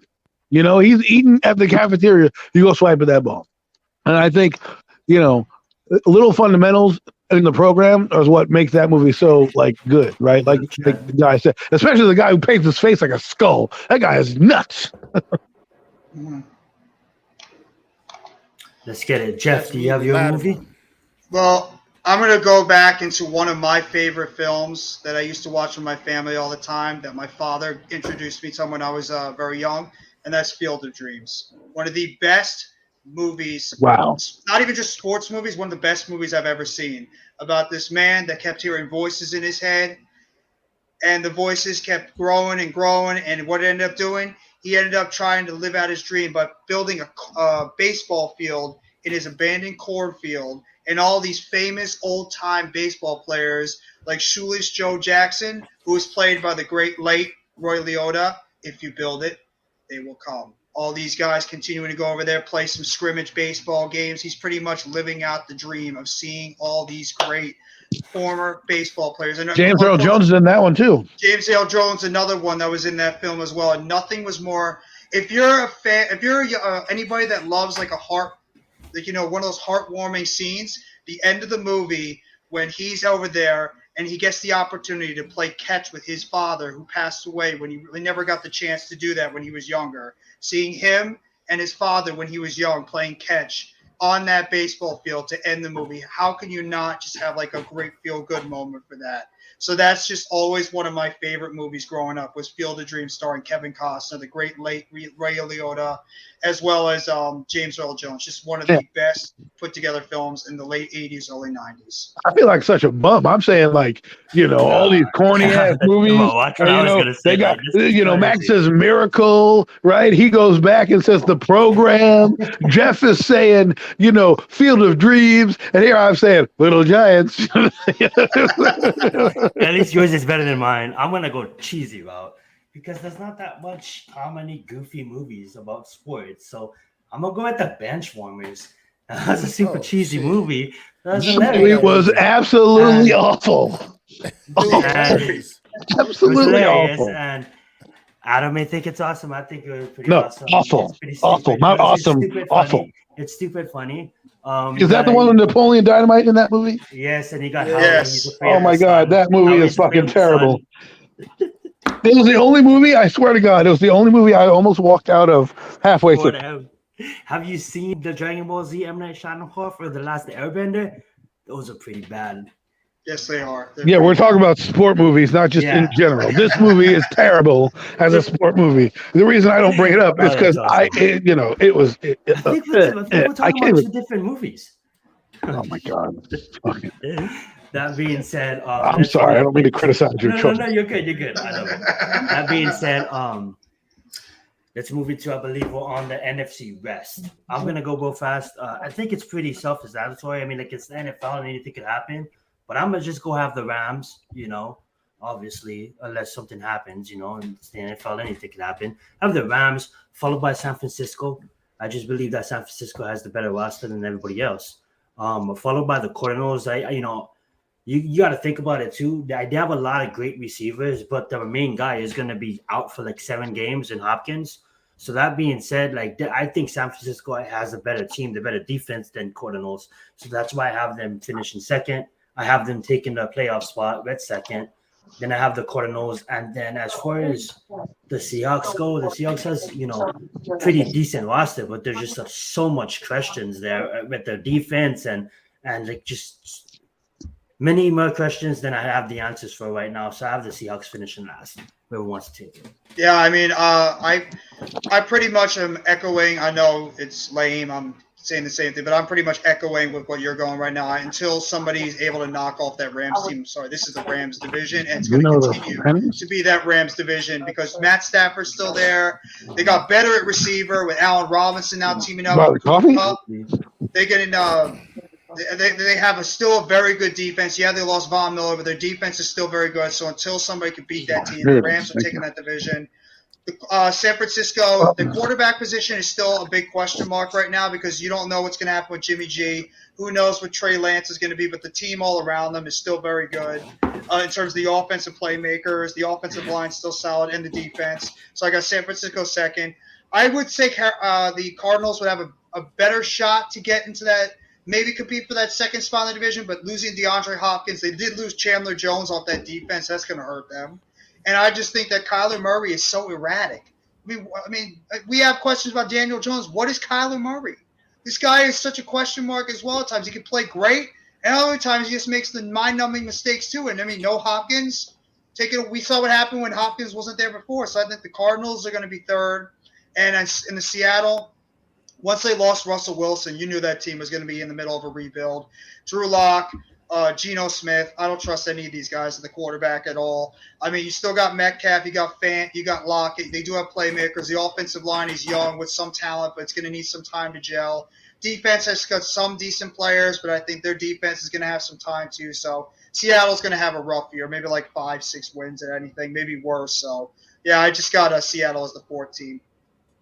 He's eating at the cafeteria, you go swipe at that ball. And I think, little fundamentals in the program is what makes that movie so good, right? Like the guy said, especially the guy who paints his face like a skull. That guy is nuts. Let's get it. Jeff, do you have your movie? Well, I'm going to go back into one of my favorite films that I used to watch with my family all the time, that my father introduced me to when I was very young, and that's Field of Dreams. One of the best movies. Wow. Not even just sports movies, one of the best movies I've ever seen. About this man that kept hearing voices in his head, and the voices kept growing and growing, and what it ended up doing, he ended up trying to live out his dream, but building a baseball field in his abandoned cornfield, and all these famous old-time baseball players like Shoeless Joe Jackson, who was played by the great late Roy Liotta. If you build it, they will come. All these guys continuing to go over there, play some scrimmage baseball games. He's pretty much living out the dream of seeing all these great former baseball players. And James Earl Jones is in that one too. James Earl Jones, another one that was in that film as well. And nothing was more. If you're a fan, if you're anybody that loves like one of those heartwarming scenes, the end of the movie when he's over there and he gets the opportunity to play catch with his father, who passed away when he really never got the chance to do that when he was younger. Seeing him and his father when he was young playing catch on that baseball field to end the movie, how can you not just have like a great feel-good moment for that? So that's just always one of my favorite movies growing up was Field of Dreams starring Kevin Costner, the great late Ray Liotta, as well as James Earl Jones. Just one of the best put-together films in the late 80s, early 90s. I feel like such a bum. I'm saying like, all these corny-ass movies. They got, Max says Miracle, right? He goes back and says The Program. Jeff is saying, Field of Dreams. And here I'm saying Little Giants. At least yours is better than mine. I'm gonna go cheesy route because there's not that much comedy, goofy movies about sports. So I'm gonna go with The Benchwarmers. That's a super cheesy movie. It was absolutely awful. Absolutely awful. And Adam may think it's awesome. I think it was pretty awesome. Awful, not awesome. Awful. It's stupid funny. Is that the one with Napoleon Dynamite in that movie? Yes, and he got yes. Oh my God, that movie is fucking terrible. It was the only movie, I swear to God, it was the only movie I almost walked out of halfway through. Have you seen the Dragon Ball Z M. Night Shyamalan or The Last Airbender? Those are pretty bad. Yes, they are. We're talking about sport movies, not just in general. This movie is terrible as a sport movie. The reason I don't bring it up is because I think we're talking about two different movies. Oh my God. That being said, I'm sorry, I don't mean to criticize your choice. No, you're good. I love it. That being said, let's move into, I believe we're on the NFC West. I'm gonna go fast. I think it's pretty self-explanatory. I mean, like it's the NFL and anything could happen. But I'm gonna just go have the Rams, obviously, unless something happens, and it's the NFL, anything can happen. I have the Rams, followed by San Francisco. I just believe that San Francisco has the better roster than everybody else. Followed by the Cardinals. You got to think about it too. They have a lot of great receivers, but the main guy is gonna be out for like 7 games in Hopkins. So that being said, I think San Francisco has a better team, the better defense than Cardinals. So that's why I have them finishing second. I have them taking the playoff spot at second. Then I have the Cardinals. And then as far as the Seahawks go, the Seahawks has, pretty decent roster, but there's just so much questions there with their defense and just many more questions than I have the answers for right now. So I have the Seahawks finishing last. Whoever wants to take it. Yeah, I mean, I pretty much am echoing. I know it's lame. I'm saying the same thing, but I'm pretty much echoing with what you're going right now. Until somebody's able to knock off that Rams team. Sorry, this is the Rams division, and it's going to continue to be that Rams division because Matt Stafford's still there. They got better at receiver with Allen Robinson now teaming up with Cooper Kupp. They're getting they have still a very good defense. Yeah, they lost Von Miller, but their defense is still very good. So until somebody can beat that team, the Rams are taking that division. San Francisco, the quarterback position is still a big question mark right now because you don't know what's going to happen with Jimmy G. Who knows what Trey Lance is going to be, but the team all around them is still very good in terms of the offensive playmakers. The offensive line is still solid, and the defense. So I got San Francisco second. I would say the Cardinals would have a better shot to get into that, maybe compete for that second spot in the division, but losing DeAndre Hopkins, they did lose Chandler Jones off that defense. That's going to hurt them. And I just think that Kyler Murray is so erratic. I mean, we have questions about Daniel Jones. What is Kyler Murray? This guy is such a question mark as well. At times he can play great, and other times he just makes the mind-numbing mistakes too. And I mean, no Hopkins. We saw what happened when Hopkins wasn't there before. So I think the Cardinals are going to be third. And in the Seattle, once they lost Russell Wilson, you knew that team was going to be in the middle of a rebuild. Drew Lock, Geno Smith. I don't trust any of these guys at the quarterback at all. I mean, you still got Metcalf, you got Fant, you got Lockett. They do have playmakers. The offensive line is young with some talent, but it's going to need some time to gel. Defense has got some decent players, but I think their defense is going to have some time too. So Seattle's going to have a rough year, maybe like 5-6 wins at anything, maybe worse. So, yeah, I just got Seattle as the 4th team.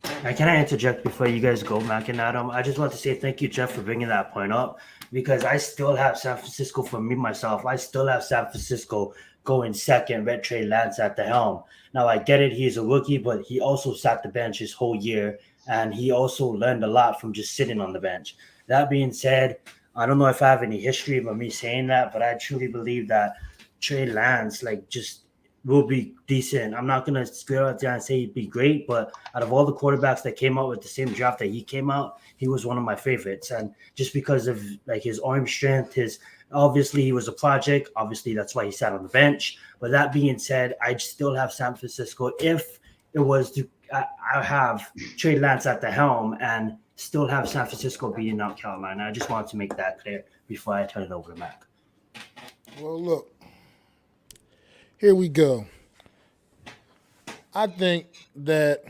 Can I interject before you guys go, Mac and Adam? I just want to say thank you, Jeff, for bringing that point up, because I still have San Francisco for me, myself. I still have San Francisco going second, Red Trey Lance at the helm. Now, I get it. He's a rookie, but he also sat the bench his whole year, and he also learned a lot from just sitting on the bench. That being said, I don't know if I have any history of me saying that, but I truly believe that Trey Lance, just will be decent. I'm not going to scare out there and say he'd be great, but out of all the quarterbacks that came out with the same draft that he came out, he was one of my favorites. And just because of his arm strength, obviously he was a project. Obviously that's why he sat on the bench. But that being said, I still have San Francisco. If it was to, I have Trey Lance at the helm and still have San Francisco beating out Carolina. I just wanted to make that clear before I turn it over to Mac. Well, look. Here we go. I think that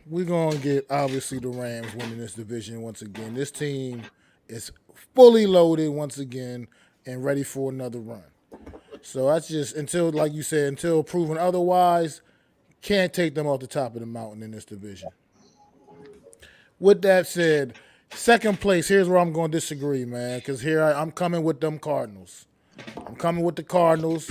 we're going to get, obviously, the Rams winning this division once again. This team is fully loaded once again and ready for another run. So that's just like you said, until proven otherwise, can't take them off the top of the mountain in this division. With that said, second place, here's where I'm going to disagree, man, because here I'm coming with them Cardinals. I'm coming with the Cardinals.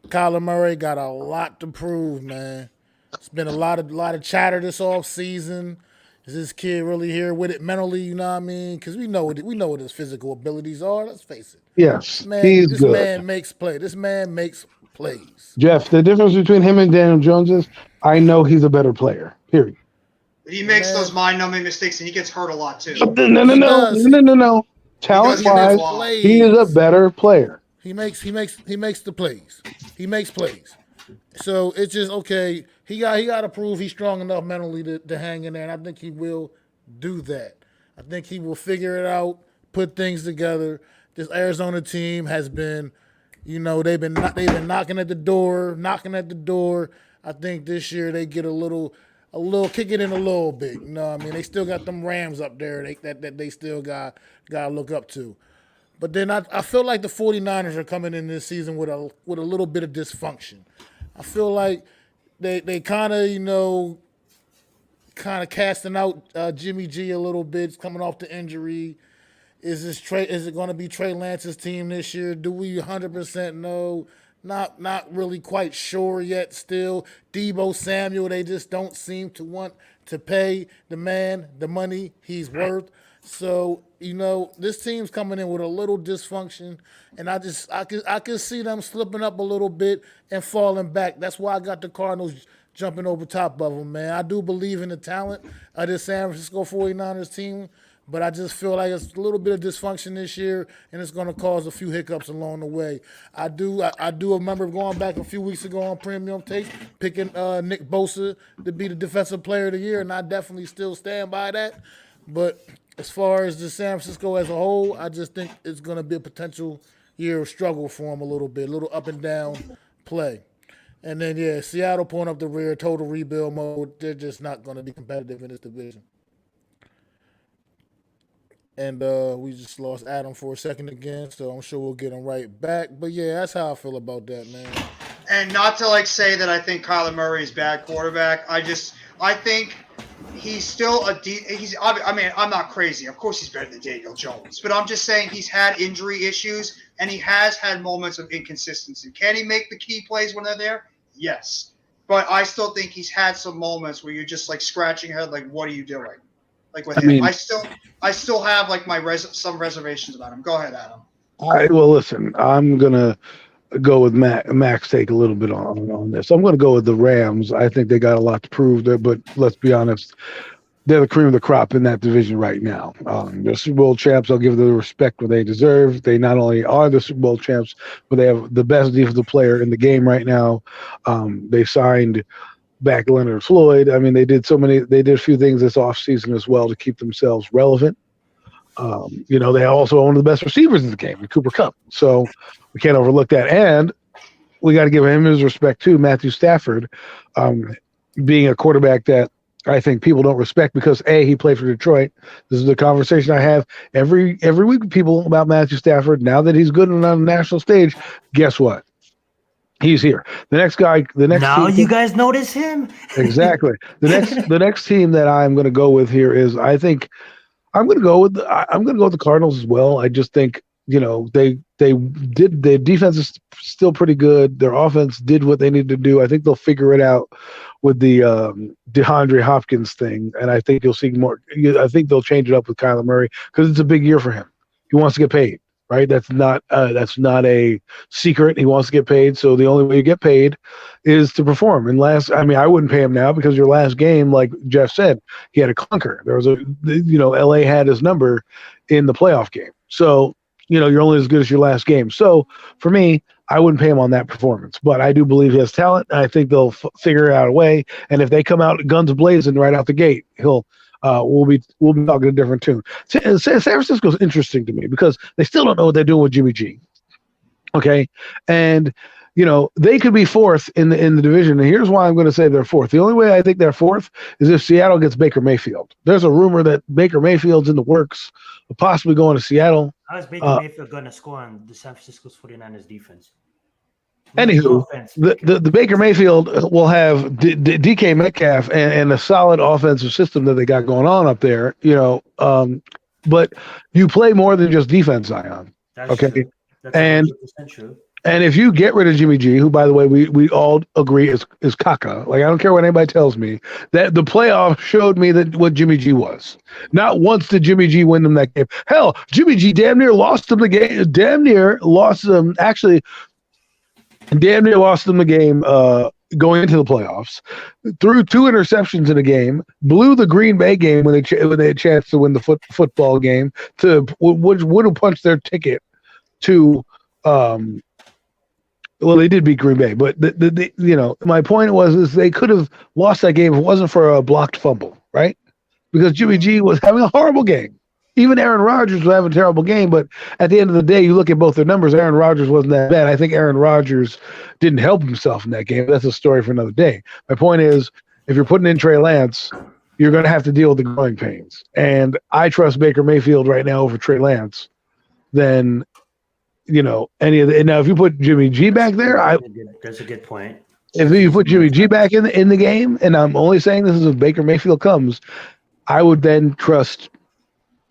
Kyler Murray got a lot to prove, man. It's been a lot of chatter this off season. Is this kid really here with it mentally? You know what I mean? Because we know what his physical abilities are. Let's face it. Yes, This good. man makes plays. This man makes plays. Jeff, the difference between him and Daniel Jones is I know he's a better player. Period. He makes those mind-numbing mistakes, and he gets hurt a lot too. No. Talent-wise, he is a better player. He makes the plays. He makes plays. So it's just okay. He got to prove he's strong enough mentally to hang in there, and I think he will do that. I think he will figure it out, put things together. This Arizona team has been, they've been knocking at the door. I think this year they get a little kick it in a little bit. You know what I mean? They still got them Rams up there that they still got to look up to. But then I feel like the 49ers are coming in this season with a little bit of dysfunction. I feel like they kind of casting out Jimmy G a little bit, coming off the injury. Is it going to be Trey Lance's team this year? Do we 100% know? Not really quite sure yet still. Deebo Samuel, they just don't seem to want to pay the man the money he's worth. So, this team's coming in with a little dysfunction, and I could see them slipping up a little bit and falling back. That's why I got the Cardinals jumping over top of them, man. I do believe in the talent of this San Francisco 49ers team, but I just feel like it's a little bit of dysfunction this year, and it's going to cause a few hiccups along the way. I do remember going back a few weeks ago on Premium Takes, picking Nick Bosa to be the Defensive Player of the Year, and I definitely still stand by that. But as far as the San Francisco as a whole, I just think it's going to be a potential year of struggle for them a little bit, a little up and down play. And then, Seattle pulling up the rear, total rebuild mode. They're just not going to be competitive in this division. And we just lost Adam for a second again, so I'm sure we'll get him right back. But, that's how I feel about that, man. And not to say that I think Kyler Murray is bad quarterback. I think he's still I'm not crazy. Of course he's better than Daniel Jones. But I'm just saying he's had injury issues, and he has had moments of inconsistency. Can he make the key plays when they're there? Yes. But I still think he's had some moments where you're just scratching your head, what are you doing? With him. I still have some reservations about him. Go ahead, Adam. Listen, I'm gonna go with Max take a little bit on this. I'm gonna go with the Rams. I think they got a lot to prove there, but let's be honest, they're the cream of the crop in that division right now. They're Super Bowl champs. I'll give them the respect where they deserve. They not only are the Super Bowl champs, but they have the best defensive player in the game right now. They signed back Leonard Floyd. I mean, they did a few things this offseason as well to keep themselves relevant. They also own the best receivers in the game, Cooper Kupp. So we can't overlook that. And we got to give him his respect too, Matthew Stafford, being a quarterback that I think people don't respect because he played for Detroit. This is the conversation I have every week with people about Matthew Stafford. Now that he's good on the national stage, guess what? He's here. The next Now team, you guys notice him? exactly. The next team that I'm going to go with here is I think I'm going to go with the Cardinals as well. I just think their defense is still pretty good. Their offense did what they needed to do. I think they'll figure it out with the DeAndre Hopkins thing, and I think you'll see more. I think they'll change it up with Kyler Murray because it's a big year for him. He wants to get paid, right? That's not a secret. He wants to get paid, so the only way you get paid is to perform. And I wouldn't pay him now because your last game, like Jeff said, he had a clunker. There was LA had his number in the playoff game, so you're only as good as your last game. So for me, I wouldn't pay him on that performance, but I do believe he has talent. And I think they'll figure out a way. And if they come out guns blazing right out the gate, we'll be talking a different tune. San Francisco's interesting to me because they still don't know what they're doing with Jimmy G. Okay, and they could be fourth in the division. And here's why I'm going to say they're fourth. The only way I think they're fourth is if Seattle gets Baker Mayfield. There's a rumor that Baker Mayfield's in the works of possibly going to Seattle. How is Baker Mayfield going to score on the San Francisco 49ers defense? Anywho, the Baker Mayfield will have DK Metcalf and a solid offensive system that they got going on up there, but you play more than just defense, Zion. That's okay, true. That's and 100% true. And if you get rid of Jimmy G, who, by the way, we all agree is caca. Like, I don't care what anybody tells me. That the playoffs showed me that what Jimmy G was. Not once did Jimmy G win them that game. Hell, Jimmy G damn near lost them the game. Damn near lost them the game going into the playoffs. Threw 2 interceptions in a game. Blew the Green Bay game when they had a chance to win the football game. Would have punched their ticket to. Well, they did beat Green Bay, but my point is they could have lost that game if it wasn't for a blocked fumble, right? Because Jimmy G was having a horrible game. Even Aaron Rodgers was having a terrible game, but at the end of the day, you look at both their numbers, Aaron Rodgers wasn't that bad. I think Aaron Rodgers didn't help himself in that game. That's a story for another day. My point is, if you're putting in Trey Lance, you're going to have to deal with the growing pains. And I trust Baker Mayfield right now over Trey Lance than any of the. And now, if you put Jimmy G back there, that's a good point. If you put Jimmy G back in the game, and I'm only saying this is if Baker Mayfield comes, I would then take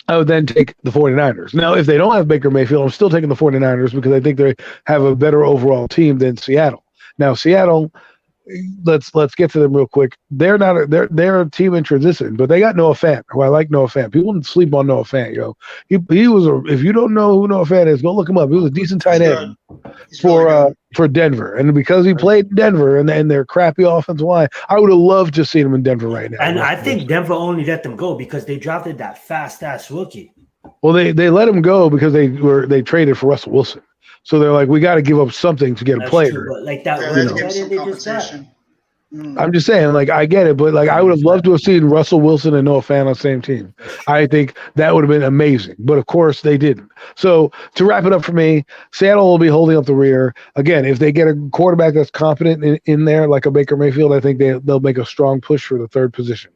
the 49ers. Now, if they don't have Baker Mayfield, I'm still taking the 49ers because I think they have a better overall team than Seattle. Now, Seattle, let's get to them real quick. They're a team in transition, but they got Noah Fant, who I like. Noah Fant. People sleep on Noah Fant, yo. He was if you don't know who Noah Fant is, go look him up. He was a decent tight end for Denver, and because he played in Denver and their crappy offensive line, I would have loved to see him in Denver right now. And I think Denver only let them go because they drafted that fast ass rookie. Well, they let him go because they traded for Russell Wilson. So they're like, we got to give up something to get a player. True, but like that, I'm just saying, like, I get it, but like, I would have loved to have seen Russell Wilson and Noah Fant on the same team. I think that would have been amazing, but of course they didn't. So to wrap it up for me, Seattle will be holding up the rear again. If they get a quarterback that's competent in there, like a Baker Mayfield, I think they'll make a strong push for the third position.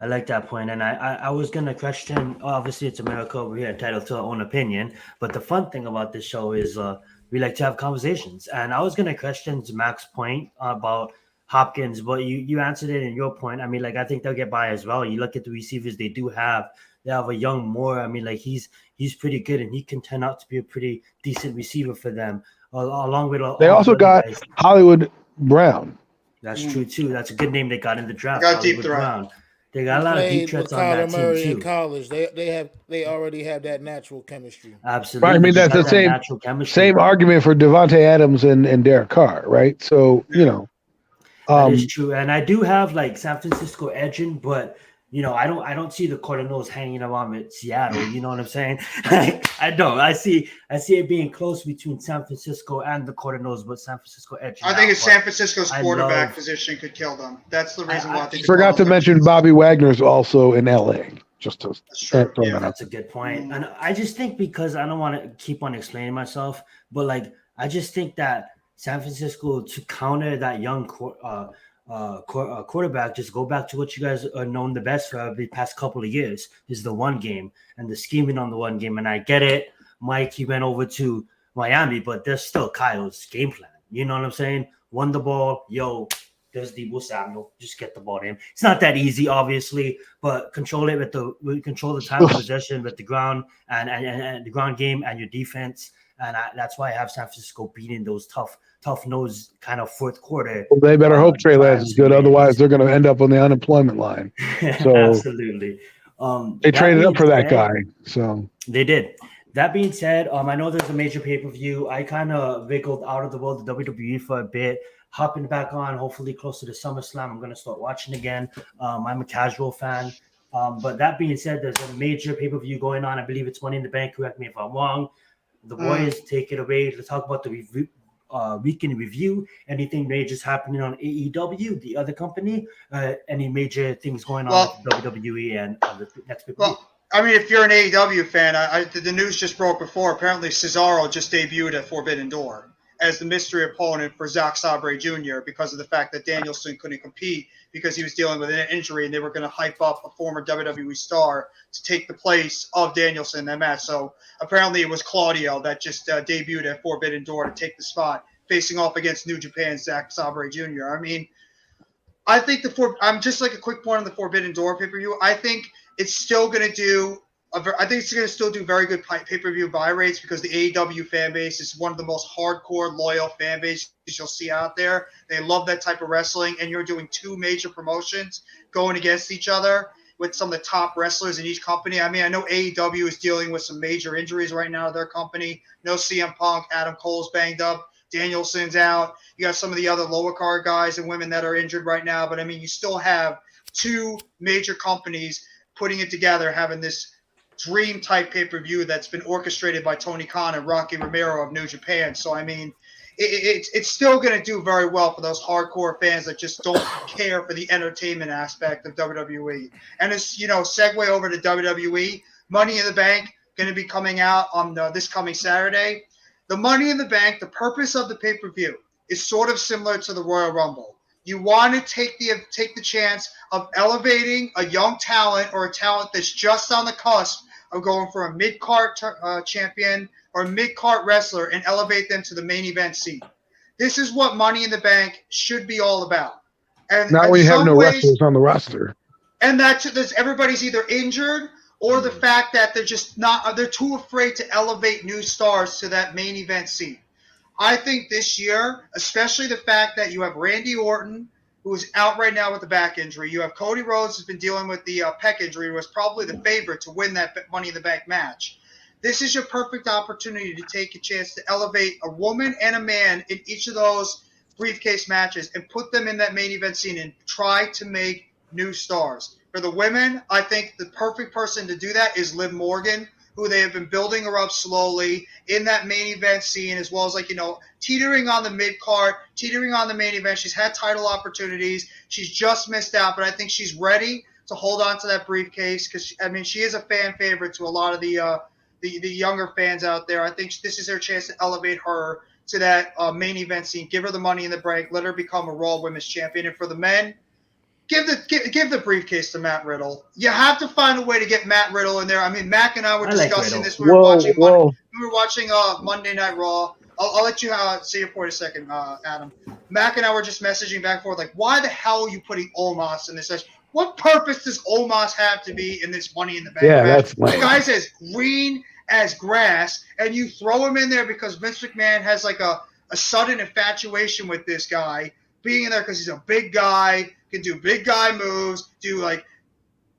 I like that point, and I was gonna question. Obviously, it's America. We're entitled to our own opinion, but the fun thing about this show is we like to have conversations. And I was gonna question Mac's point about Hopkins, but you answered it in your point. I mean, like, I think they'll get by as well. You look at the receivers they have a young Moore. I mean, like, he's pretty good, and he can turn out to be a pretty decent receiver for them. Along with they also got guys. Hollywood Brown. That's true too. That's a good name they got in the draft. Got deep threat. They got a lot of deep threats on that team too. In college, they already have that natural chemistry. Absolutely, right. I mean, that's the same argument for Devontae Adams and Derek Carr, right? So that is true. And I do have like San Francisco edging, but I don't see the Cardinals hanging around with Seattle. You know what I'm saying? I don't. I see it being close between San Francisco and the Cardinals, but San Francisco edging. I think it's San Francisco's quarterback position could kill them. That's the reason why I think. Forgot to mention Bobby Wagner's also in LA. Just to That's true. throw Yeah. that out. That's a good point. And I just think, because I don't want to keep on explaining myself, but like I just think that San Francisco, to counter that young quarterback, just go back to what you guys are known the best for the past couple of years, is the one game and the scheming on the one game. And I get it, Mike, he went over to Miami, but there's still Kyle's game plan. You know what I'm saying? Won the ball, there's Debo Samuel. Just get the ball to him. It's not that easy, obviously, but control it control the time of possession with the ground and the ground game and your defense. And that's why I have San Francisco beating those tough nose kind of fourth quarter. Well, they better hope Trey Lance is good. Otherwise, they're going to end up on the unemployment line. So absolutely. They traded up for that guy. So they did. That being said, I know there's a major pay-per-view. I kind of wiggled out of the world of WWE for a bit, hopping back on, hopefully closer to SummerSlam. I'm going to start watching again. I'm a casual fan. But that being said, there's a major pay-per-view going on. I believe it's Money in the Bank. Correct me if I'm wrong. The boys, take it away. Let's talk about the weekend review. Anything major happening on AEW, the other company? Any major things going on with WWE and the next pay-per-view? Well, I mean, if you're an AEW fan, the news just broke before. Apparently, Cesaro just debuted at Forbidden Door as the mystery opponent for Zack Sabre Jr. because of the fact that Danielson couldn't compete because he was dealing with an injury, and they were going to hype up a former WWE star to take the place of Danielson in that match. So apparently it was Claudio that just debuted at Forbidden Door to take the spot, facing off against New Japan's Zack Sabre Jr. I mean, I think I'm just like a quick point on the Forbidden Door pay-per-view. I think it's still going to do very good pay-per-view buy rates because the AEW fan base is one of the most hardcore, loyal fan bases you'll see out there. They love that type of wrestling, and you're doing two major promotions going against each other with some of the top wrestlers in each company. I mean, I know AEW is dealing with some major injuries right now to their company. No CM Punk, Adam Cole's banged up, Danielson's out. You got some of the other lower card guys and women that are injured right now. But, I mean, you still have two major companies putting it together, having this dream type pay-per-view that's been orchestrated by Tony Khan and Rocky Romero of New Japan. So, I mean, it's still going to do very well for those hardcore fans that just don't care for the entertainment aspect of WWE. And it's, segue over to WWE, Money in the Bank going to be coming out on this coming Saturday. The Money in the Bank, the purpose of the pay-per-view is sort of similar to the Royal Rumble. You want to take the chance of elevating a young talent or a talent that's just on the cusp of going for a mid-card champion or a mid-card wrestler and elevate them to the main event scene. This is what Money in the Bank should be all about. And now we have no wrestlers on the roster. And that's everybody's either injured or the fact that they're too afraid to elevate new stars to that main event scene. I think this year, especially the fact that you have Randy Orton, who is out right now with the back injury. You have Cody Rhodes, who's been dealing with the pec injury, who was probably the favorite to win that Money in the Bank match. This is your perfect opportunity to take a chance to elevate a woman and a man in each of those briefcase matches and put them in that main event scene and try to make new stars. For the women, I think the perfect person to do that is Liv Morgan, who they have been building her up slowly in that main event scene, as well as teetering on the mid-card, teetering on the main event. She's had title opportunities. She's just missed out, but I think she's ready to hold on to that briefcase because, she is a fan favorite to a lot of the younger fans out there. I think this is her chance to elevate her to that main event scene, give her the Money in the Bank, let her become a Raw Women's Champion. And for the men, give the briefcase to Matt Riddle. You have to find a way to get Matt Riddle in there. I mean, Mac and I were discussing this. We were watching Monday Night Raw. I'll let you say your point a second, Adam. Mac and I were just messaging back and forth, like, why the hell are you putting Omos in this match? What purpose does Omos have to be in this Money in the Bank match? That's the guy's as green as grass, and you throw him in there because Vince McMahon has a sudden infatuation with this guy being in there because he's a big guy, can do big guy moves,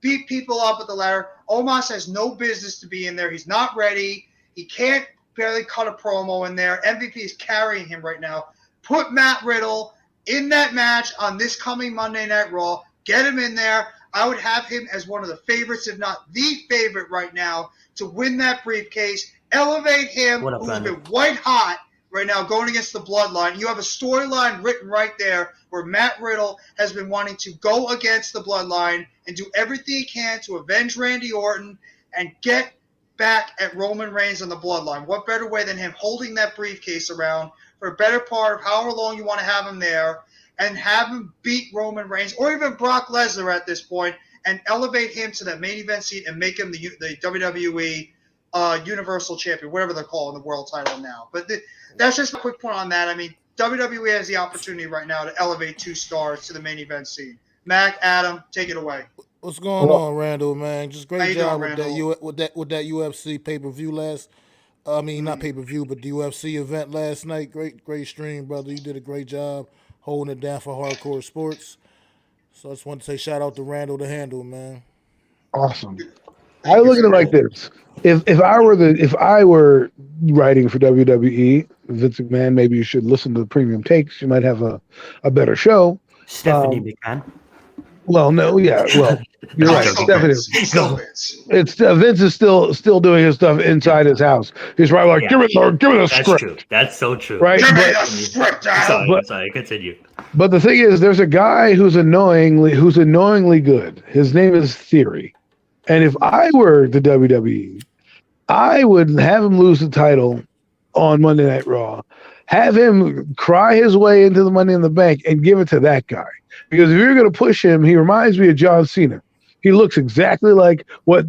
beat people up with the ladder. Omos has no business to be in there. He's not ready. He can't barely cut a promo in there. MVP is carrying him right now. Put Matt Riddle in that match on this coming Monday Night Raw. Get him in there. I would have him as one of the favorites, if not the favorite right now, to win that briefcase. Elevate him, who's been white hot right now going against the Bloodline. You have a storyline written right there where Matt Riddle has been wanting to go against the Bloodline and do everything he can to avenge Randy Orton and get back at Roman Reigns and the Bloodline. What better way than him holding that briefcase around for a better part of however long you want to have him there and have him beat Roman Reigns or even Brock Lesnar at this point and elevate him to that main event seat and make him the WWE Universal Champion, whatever they're calling the world title now. But that's just a quick point on that. I mean, WWE has the opportunity right now to elevate 2 stars to the main event scene. Mac, Adam, take it away. What's going on, Randall, man? Just How great you job doing, with that UFC pay-per-view last. Not pay-per-view, but the UFC event last night. Great stream, brother. You did a great job holding it down for hardcore sports. So I just want to say shout out to Randall the Handle, man. Awesome. I look at it like this: if I were writing for WWE, Vince McMahon, maybe you should listen to the Premium Takes. You might have a better show. Stephanie McMahon. Well, no, yeah, well, you're right. Still Vince. It's Vince is still doing his stuff inside his house. He's right, like give me the That's script. true. That's so true. Right? Give me the script, Adam. Sorry, continue. But the thing is, there's a guy who's annoyingly good. His name is Theory, and if I were the WWE, I would have him lose the title on Monday Night Raw, have him cry his way into the Money in the Bank, and give it to that guy. Because if you're going to push him, he reminds me of John Cena. He looks exactly like what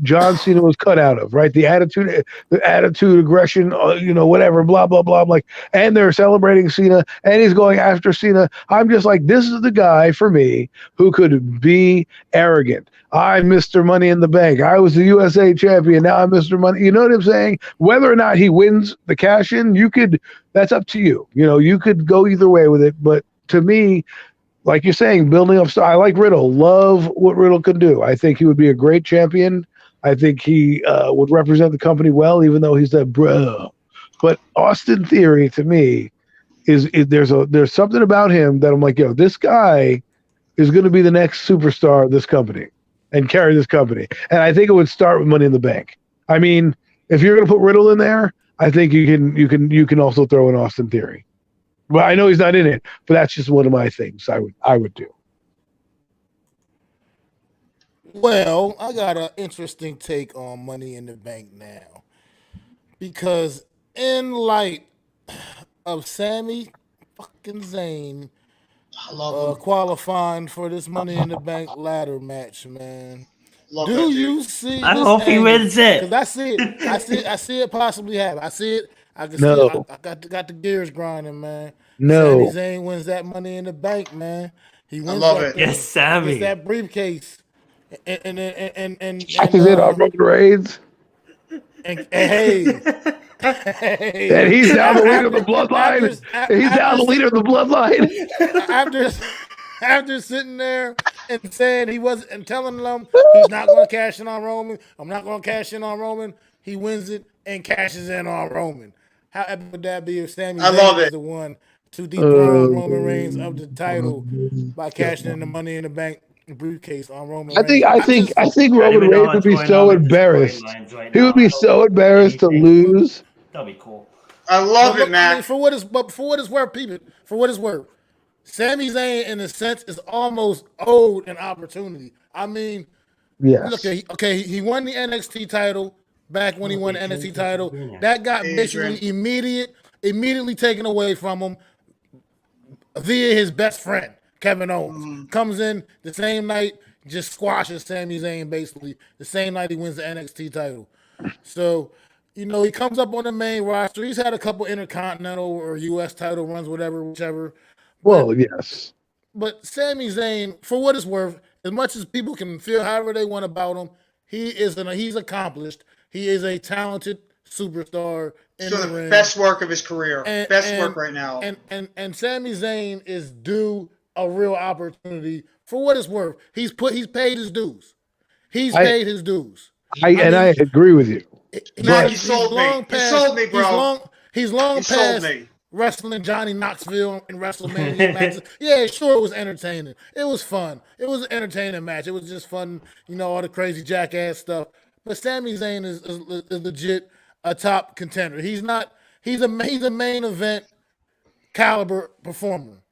John Cena was cut out of, right? The attitude, aggression, whatever, blah blah blah. Like, and they're celebrating Cena, and he's going after Cena. I'm just like, this is the guy for me who could be arrogant. I'm Mr. Money in the Bank. I was the USA champion. Now I'm Mr. Money. You know what I'm saying? Whether or not he wins the cash in, that's up to you. You could go either way with it. But to me, like you're saying, building up. I like Riddle. Love what Riddle can do. I think he would be a great champion. I think he would represent the company well, even though he's that bro. But Austin Theory, to me, there's something about him that I'm like, yo, this guy is going to be the next superstar of this company and carry this company. And I think it would start with Money in the Bank. I mean, if you're going to put Riddle in there, I think you can also throw in Austin Theory. Well, I know he's not in it, but that's just one of my things I would do. Well, I got an interesting take on Money in the Bank now. Because in light of Sami fucking Zayn I love him. qualifying for this Money in the Bank ladder match, man. Love Do that dude. you see I this hope he wins it. Because I see it possibly happen. I see it. I can No. see it. I got the gears grinding, man. No. Sami Zayn wins that Money in the Bank, man. He wins love that it. thing. Yes, Sammy. Gets that briefcase. And Is it on Roman Reigns? and hey, And he's now the leader of the bloodline. He's now the leader of the bloodline. after sitting there and saying he wasn't and telling them he's not going to cash in on Roman, I'm not going to cash in on Roman. He wins it and cashes in on Roman. How epic would that be if Sami Zayn is the one to dethrone Roman Reigns of the title by cashing in the Money in the Bank briefcase on Roman Reigns? I think Roman Reigns would be so embarrassed. He would be so embarrassed to lose. That'd be cool. I love But it, man. for what it's worth, people. For what it's worth, Sami Zayn, in a sense, is almost owed an opportunity. I mean, Yes. he won the NXT title back when he won the NXT title. That got basically immediately taken away from him via his best friend, Kevin Owens. Comes in the same night, just squashes Sami Zayn basically. The same night he wins the NXT title. So, he comes up on the main roster. He's had a couple Intercontinental or U.S. title runs, whichever. Well, yes. But Sami Zayn, for what it's worth, as much as people can feel however they want about him, he's accomplished. He is a talented superstar in the ring. Best work of his career. Best work right now. And Sami Zayn is due a real opportunity for what it's worth. He's paid his dues. Paid his dues. I agree with you. Man, you sold me. You sold me, bro. He's long sold past me. wrestling Johnny Knoxville in WrestleMania matches. Yeah, sure, it was entertaining. It was fun. It was an entertaining match. It was just fun, all the crazy jackass stuff. But Sami Zayn is legit a top contender. He's not He's a main event caliber performer,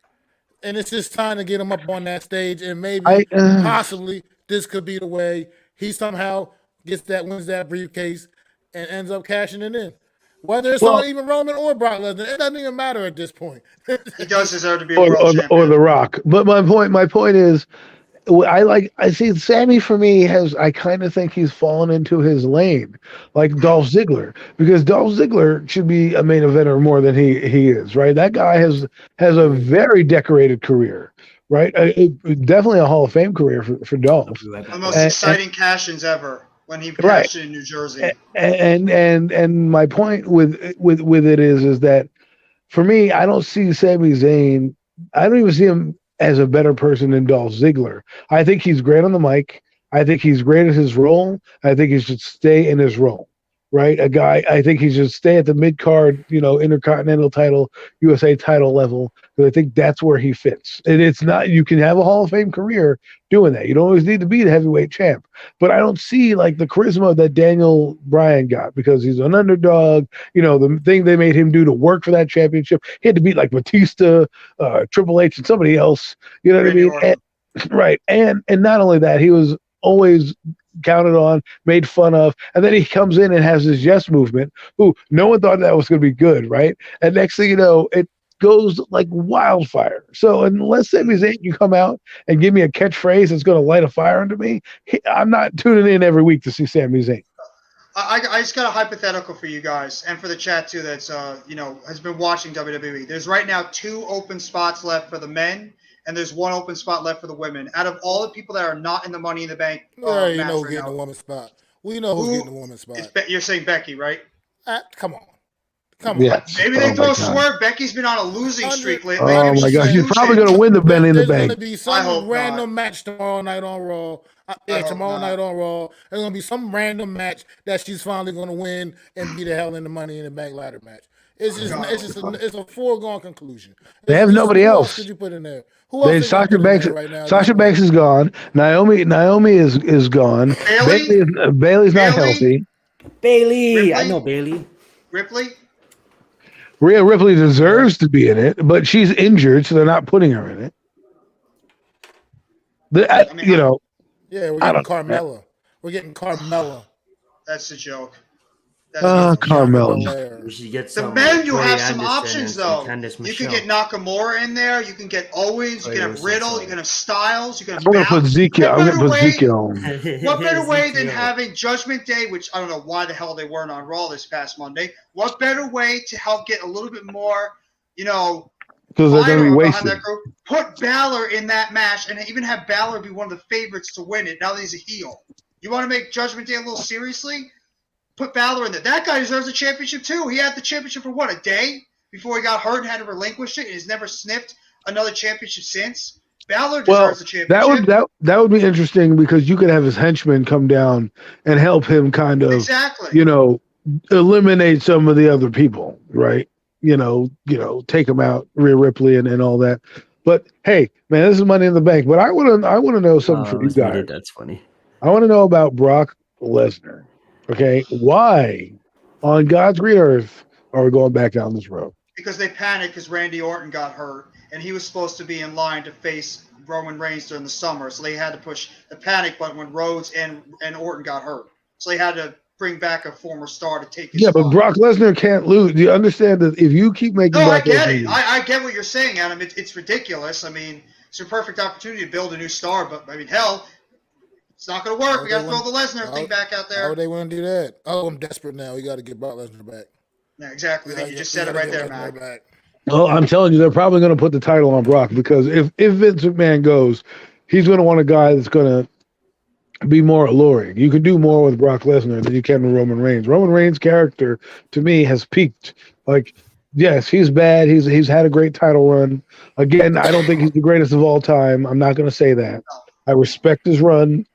and it's just time to get him up on that stage, and maybe possibly this could be the way he somehow wins that briefcase and ends up cashing it in. Whether it's on even Roman or Brock Lesnar, it doesn't even matter at this point. He does deserve to be a world champion. Or The Rock. But my point is, I see Sammy for me I kind of think he's fallen into his lane, like Dolph Ziggler, because Dolph Ziggler should be a main eventer more than he is, right? That guy has a very decorated career, right? Definitely a Hall of Fame career for Dolph. The most exciting cash-ins ever when he cashed in New Jersey. And my point with it is that for me, I don't see Sami Zayn. I don't even see him as a better person than Dolph Ziggler. I think he's great on the mic. I think he's great at his role. I think he should stay in his role, right? I think he should stay at the mid-card, Intercontinental title, USA title level, because I think that's where he fits. And it's not, you can have a Hall of Fame career doing that. You don't always need to be the heavyweight champ. But I don't see like the charisma that Daniel Bryan got because he's an underdog. The thing they made him do to work for that championship, he had to beat like Batista, Triple H, and somebody else. You know what I mean? Right. And not only that, he was always counted on, made fun of, and then he comes in and has this yes movement. Ooh, no one thought that was going to be good, right? And next thing you know, it goes like wildfire. So unless Sami Zayn can come out and give me a catchphrase that's going to light a fire under me, I'm not tuning in every week to see Sami Zayn. I just got a hypothetical for you guys and for the chat too that's has been watching WWE. There's right now 2 open spots left for the men, and there's 1 open spot left for the women. Out of all the people that are not in the Money in the Bank, you know who's getting the women's spot. We know who's getting the women's spot. You're saying Becky, right? Come on. Yes. Maybe they throw a swerve. Becky's been on a losing streak lately. Oh my gosh, she's probably going to win the Money in the Bank. There's going to be some random match tomorrow night on Raw. Tomorrow night on Raw. There's going to be some random match that she's finally going to win and be the hell in the Money in the Bank ladder match. It's a foregone conclusion. They have nobody else. Could you put in there? Who else? Sasha Banks. Right now? Sasha Banks is gone. Naomi is gone. Bailey's not healthy. Bailey, I know Bailey. Ripley. Rhea Ripley deserves to be in it, but she's injured, so they're not putting her in it. Yeah, we're getting Carmella. We're getting Carmella. That's a joke. Carmella. We should get some. The men, you have some options though. You can get Nakamura in there. You can get Owens. You can have Riddle. You can have Styles. You can have. I'm gonna put Zeke. What better way than having Judgment Day, which I don't know why the hell they weren't on Raw this past Monday. What better way to help get a little bit more, because they're gonna be wasted. Put Balor in that match, and even have Balor be one of the favorites to win it. Now that he's a heel, you want to make Judgment Day a little seriously? Put Balor in there. That guy deserves a championship too. He had the championship for a day before he got hurt and had to relinquish it, and he's never sniffed another championship since. Balor deserves a championship. That would be interesting because you could have his henchmen come down and help him kind of eliminate some of the other people, right? Take them out, Rhea Ripley and all that. But hey, man, this is Money in the Bank. But I want to know something from you guys. That's funny. I want to know about Brock Lesnar. Okay, why on God's green earth are we going back down this road? Because they panicked because Randy Orton got hurt, and he was supposed to be in line to face Roman Reigns during the summer, so they had to push the panic button when Rhodes and Orton got hurt. So they had to bring back a former star to take his spot. But Brock Lesnar can't lose. Do you understand that if you keep making I get it. I get what you're saying, Adam. It's ridiculous. I mean, it's a perfect opportunity to build a new star, but, I mean, hell, it's not going to work. We got to throw the Lesnar thing back out there. How would they want to do that? Oh, I'm desperate now. We got to get Brock Lesnar back. Yeah, exactly. You just said it right there, Mac. Well, I'm telling you, they're probably going to put the title on Brock because if Vince McMahon goes, he's going to want a guy that's going to be more alluring. You can do more with Brock Lesnar than you can with Roman Reigns. Roman Reigns' character, to me, has peaked. Like, yes, he's bad. He's had a great title run. Again, I don't think he's the greatest of all time. I'm not going to say that. I respect his run.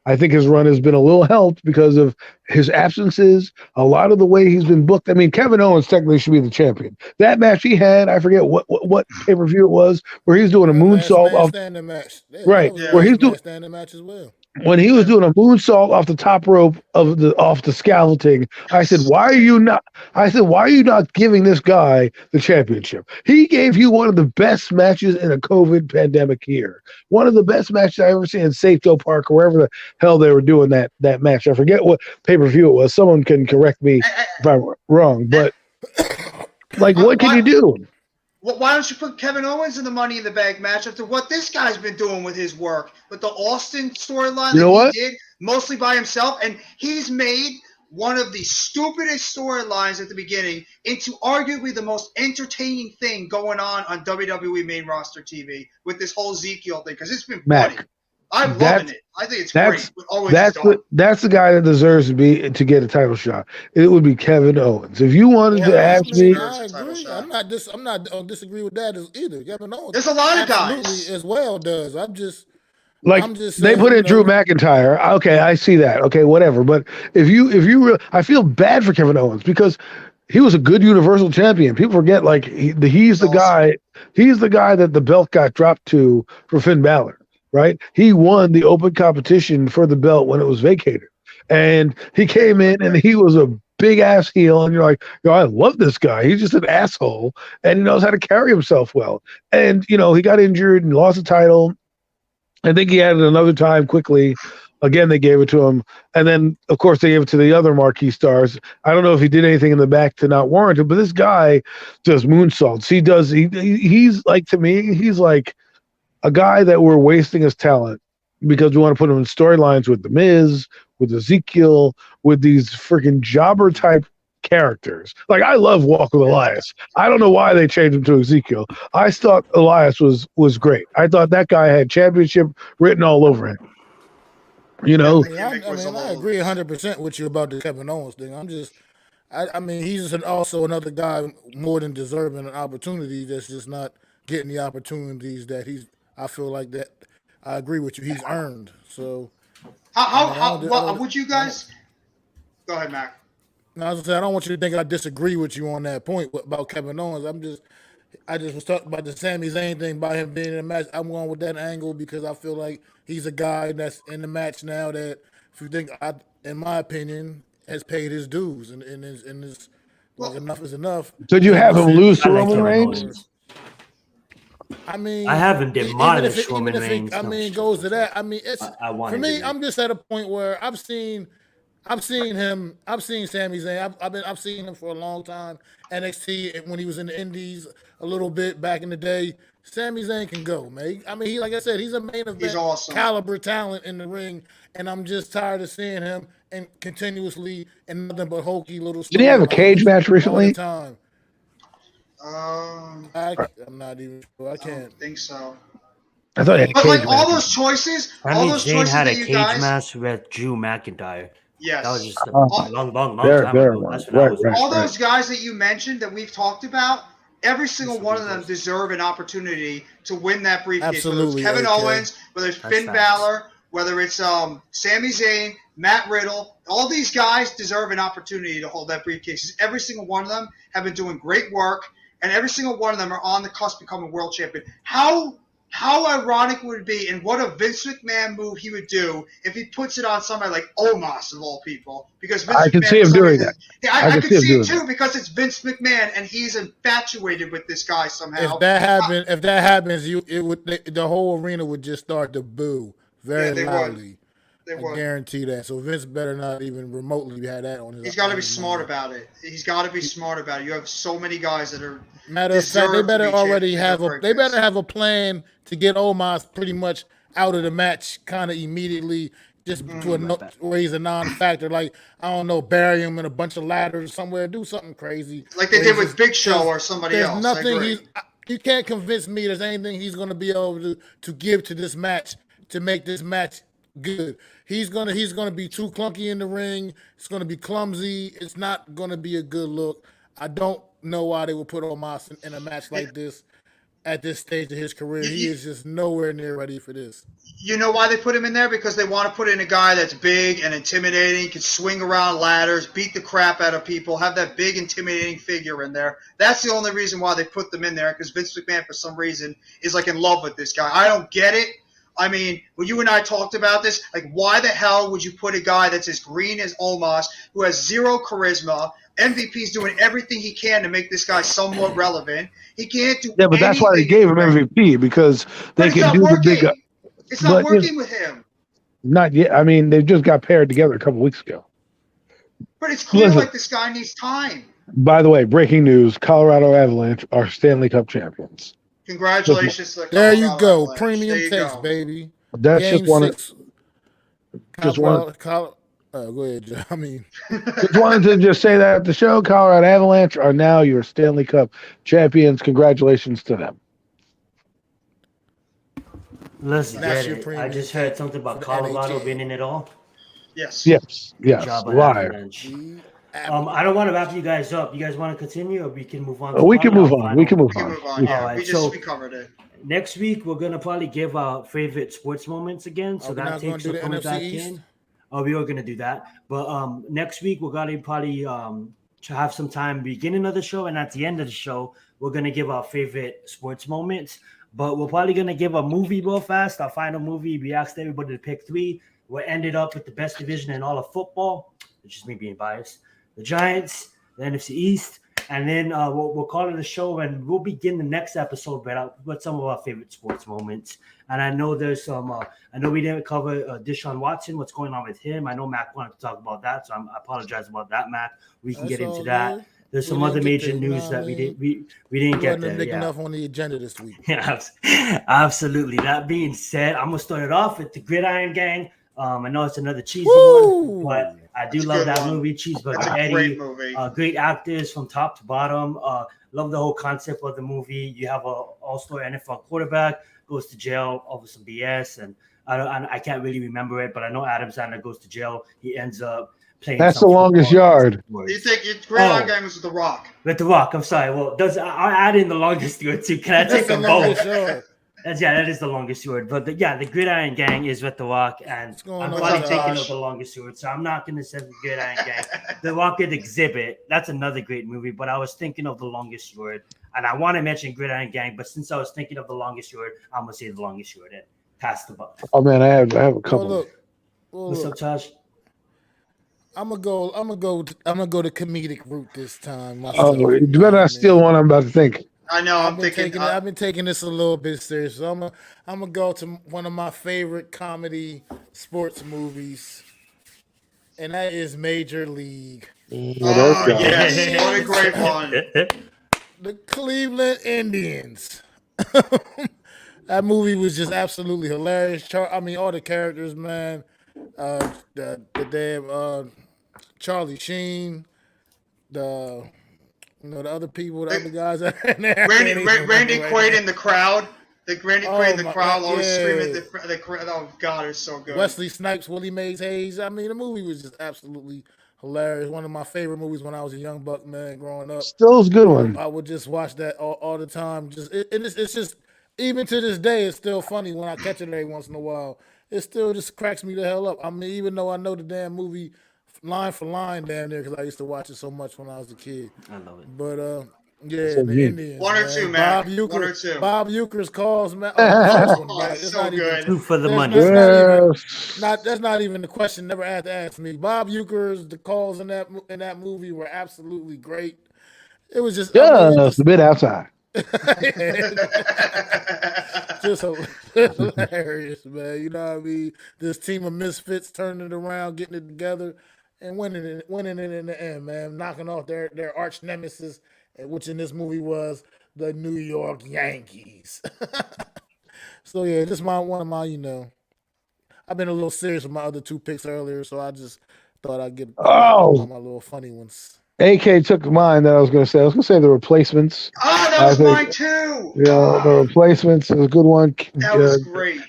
I think his run has been a little helped because of his absences, a lot of the way he's been booked. I mean, Kevin Owens technically should be the champion. That match he had, I forget what pay-per-view it was, where he's doing a moonsault off. Match. Right. Where he's doing standing match as well. when he was doing a moonsault off the top rope off the scaffolding, I said, "Why are you not?" I said, "Why are you not giving this guy the championship? He gave you one of the best matches in a COVID pandemic year. One of the best matches I ever seen in Safeco Park or wherever the hell they were doing that match. I forget what pay-per-view it was. Someone can correct me if I'm wrong, but like, what can you do?" Well, why don't you put Kevin Owens in the Money in the Bank match after what this guy's been doing with his work, with the Austin storyline that he did mostly by himself, and he's made one of the stupidest storylines at the beginning into arguably the most entertaining thing going on WWE main roster TV with this whole Ezekiel thing, because it's been funny. I'm loving it. I think it's great. That's the guy that deserves to get a title shot. It would be Kevin Owens. If you wanted to ask me, I agree. I'm not disagree with that either. Kevin Owens. There's a lot of guys absolutely as well does. I'm just they saying, put in Drew McIntyre. Okay, I see that. Okay, whatever. But if you I feel bad for Kevin Owens because he was a good Universal Champion. People forget he's the guy. He's the guy that the belt got dropped to for Finn Balor. Right? He won the open competition for the belt when it was vacated. And he came in and he was a big ass heel. And you're like, I love this guy. He's just an asshole. And he knows how to carry himself well. And, he got injured and lost the title. I think he had it another time quickly. Again, they gave it to him. And then, of course, they gave it to the other marquee stars. I don't know if he did anything in the back to not warrant it, but this guy does moonsaults. He's like, to me, he's like a guy that we're wasting his talent because we want to put him in storylines with The Miz, with Ezekiel, with these freaking jobber type characters. Like, I love Walk with Elias. I don't know why they changed him to Ezekiel. I thought Elias was great. I thought that guy had championship written all over him. I agree 100% with you about the Kevin Owens thing. He's also another guy more than deserving an opportunity that's just not getting the opportunities that I feel like that I agree with you. He's earned. So, would you guys go ahead, Mac? No, I was saying I don't want you to think I disagree with you on that point about Kevin Owens. I just was talking about the Sami Zayn thing about him being in the match. I'm going with that angle because I feel like he's a guy that's in the match now that, if you think, in my opinion, has paid his dues and is enough is enough. Did you have him lose to Roman Reigns? I haven't demolished Roman Reigns. It goes to that. For me, I'm just at a point where I've seen Sami Zayn. I've seen him for a long time. NXT when he was in the Indies a little bit back in the day. Sami Zayn can go, man. Like I said, he's a main event caliber talent in the ring, and I'm just tired of seeing him and continuously and nothing but hokey little. Did he have a cage match recently? I'm not even sure. I can't think so. I thought he had a cage match. All those choices, Zayn had a cage match with Drew McIntyre. Yes. That was just a long time ago. All those guys that you mentioned that we've talked about, every single one of them deserve an opportunity to win that briefcase. Absolutely. Whether it's Kevin Owens, whether it's Finn Balor, whether it's Sami Zayn, Matt Riddle, all these guys deserve an opportunity to hold that briefcase. Every single one of them have been doing great work, and every single one of them are on the cusp of becoming world champion. How ironic would it be, and what a Vince McMahon move he would do if he puts it on somebody like Omos of all people? Because Vince I can see him doing that. I can see it too because it's Vince McMahon and he's infatuated with this guy somehow. If that happens, the whole arena would just start to boo very loudly. I guarantee that. So Vince better not even remotely have that on his. He's got to be smart about it. You have so many guys that are. Matter of fact, they better already have a plan to get Omos pretty much out of the match kind of immediately, just to raise a non-factor. Like, I don't know, bury him in a bunch of ladders somewhere, do something crazy. Like they did with Big Show or somebody else. There's nothing you can't convince me there's anything he's going to be able to give to this match to make this match good. He's gonna be too clunky in the ring. It's gonna be clumsy. It's not gonna be a good look. I don't know why they would put Omos in a match like this at this stage of his career. He is just nowhere near ready for this. You know why they put him in there? Because they want to put in a guy that's big and intimidating, can swing around ladders, beat the crap out of people, have that big intimidating figure in there. That's the only reason why they put them in there, because Vince McMahon, for some reason, is like in love with this guy. I don't get it. I mean, when you and I talked about this, like, why the hell would you put a guy that's as green as Omos, who has zero charisma? MVP's doing everything he can to make this guy somewhat relevant. He can't do Yeah, but that's why they anything gave him right. MVP, because they But it's can not do the working. big. It's not But, working with him. Not yet. I mean, they just got paired together a couple weeks ago. But it's clear Listen. like this guy needs time. By the way, breaking news: Colorado Avalanche are Stanley Cup champions. Congratulations to the There you Colorado go. Avalanche. Premium There you takes, go. baby. That's Game just one. 6. Just one. Go ahead, Joe. I mean, Just wanted to just say that at the show. Colorado Avalanche are now your Stanley Cup champions. Congratulations to them. Let's That's get your it. I premium just heard something about for the Colorado NHL. winning it all. Yes. Yes. Good job on Live. Avalanche. I don't want to wrap you guys up. You guys want to continue, or we can move on? We can move on. We can move We can on. move on. Yeah. All right, We covered it. Next week we're gonna probably give our favorite sports moments again. So Are we that not gonna takes do us the coming NFC back East? in. Oh, we are gonna do that. But next week we're gonna probably to have some time beginning of the show and at the end of the show we're gonna give our favorite sports moments. But we're probably gonna give a movie real fast. Our final movie. We asked everybody to pick 3. We ended up with the best division in all of football, which is me being biased. The Giants, the NFC East, and then we'll call it a show, and we'll begin the next episode with some of our favorite sports moments. And I know there's some. I know we didn't cover Deshaun Watson. What's going on with him? I know Mac wanted to talk about that, so I apologize about that, Mac. We can That's get into all that. good. There's We some didn't other get major there, you know news what that I we mean? didn't we didn't get wasn't there. big enough on the agenda this week. Yeah, absolutely. That being said, I'm gonna start it off with the Gridiron Gang. I know it's another cheesy one, but I do That's a love good that one. movie, Cheeseburger That's a Eddie. great movie. Great actors from top to bottom. Love the whole concept of the movie. You have a all-star NFL quarterback goes to jail over some BS, and I can't really remember it, but I know Adam Sandler goes to jail. He ends up playing. That's the longest yard. You think your Gridiron Gang was with The Rock? With The Rock. I'm sorry. Well, I'll add in the longest yard too. Can I take them both? That is the longest word. But the Gridiron Gang is with The Rock, and I'm probably thinking of the longest word, so I'm not going to say the Gridiron Gang. The Rock did Exhibit. That's another great movie, but I was thinking of the longest word, and I want to mention Gridiron Gang, but since I was thinking of the longest word, I'm going to say the longest word and pass the buck. Oh man, I have a couple. What's up, Josh? I'm gonna go the comedic route this time. You better not steal one I'm about to think. I know. I've been taking this a little bit serious. So I'm gonna go to one of my favorite comedy sports movies, and that is Major League. Yes, what a great one. The Cleveland Indians. That movie was just absolutely hilarious. I mean, all the characters, man. The damn Charlie Sheen, the other people, the other guys. Randy Quaid in the crowd. Randy Quaid in the crowd always screaming at the crowd. Oh God, it's so good. Wesley Snipes, Willie Mays Hayes. I mean, the movie was just absolutely hilarious. One of my favorite movies when I was a young buck, man, growing up. Still a good one. I would just watch that all the time. It's just, even to this day, it's still funny when I catch it every once in a while. It still just cracks me the hell up. I mean, even though I know the damn movie line for line down there because I used to watch it so much when I was a kid. I love it. But the Indians. One or two, man. One or two. Bob Euchre's calls, man. It's so good. 2 for the money. That's not even the question. Never had to ask me. Bob Euchre's the calls in that movie were absolutely great. It was just a bit outside. Just hilarious, man. You know what I mean? This team of misfits turning it around, getting it together, and winning it in the end, man. Knocking off their arch nemesis, which in this movie was the New York Yankees. So yeah, just one of my, I've been a little serious with my other 2 picks earlier, so I just thought I'd get one of my little funny ones. AK took mine that I was going to say. I was going to say The Replacements. Oh, that was mine too. The Replacements is a good one. That was great.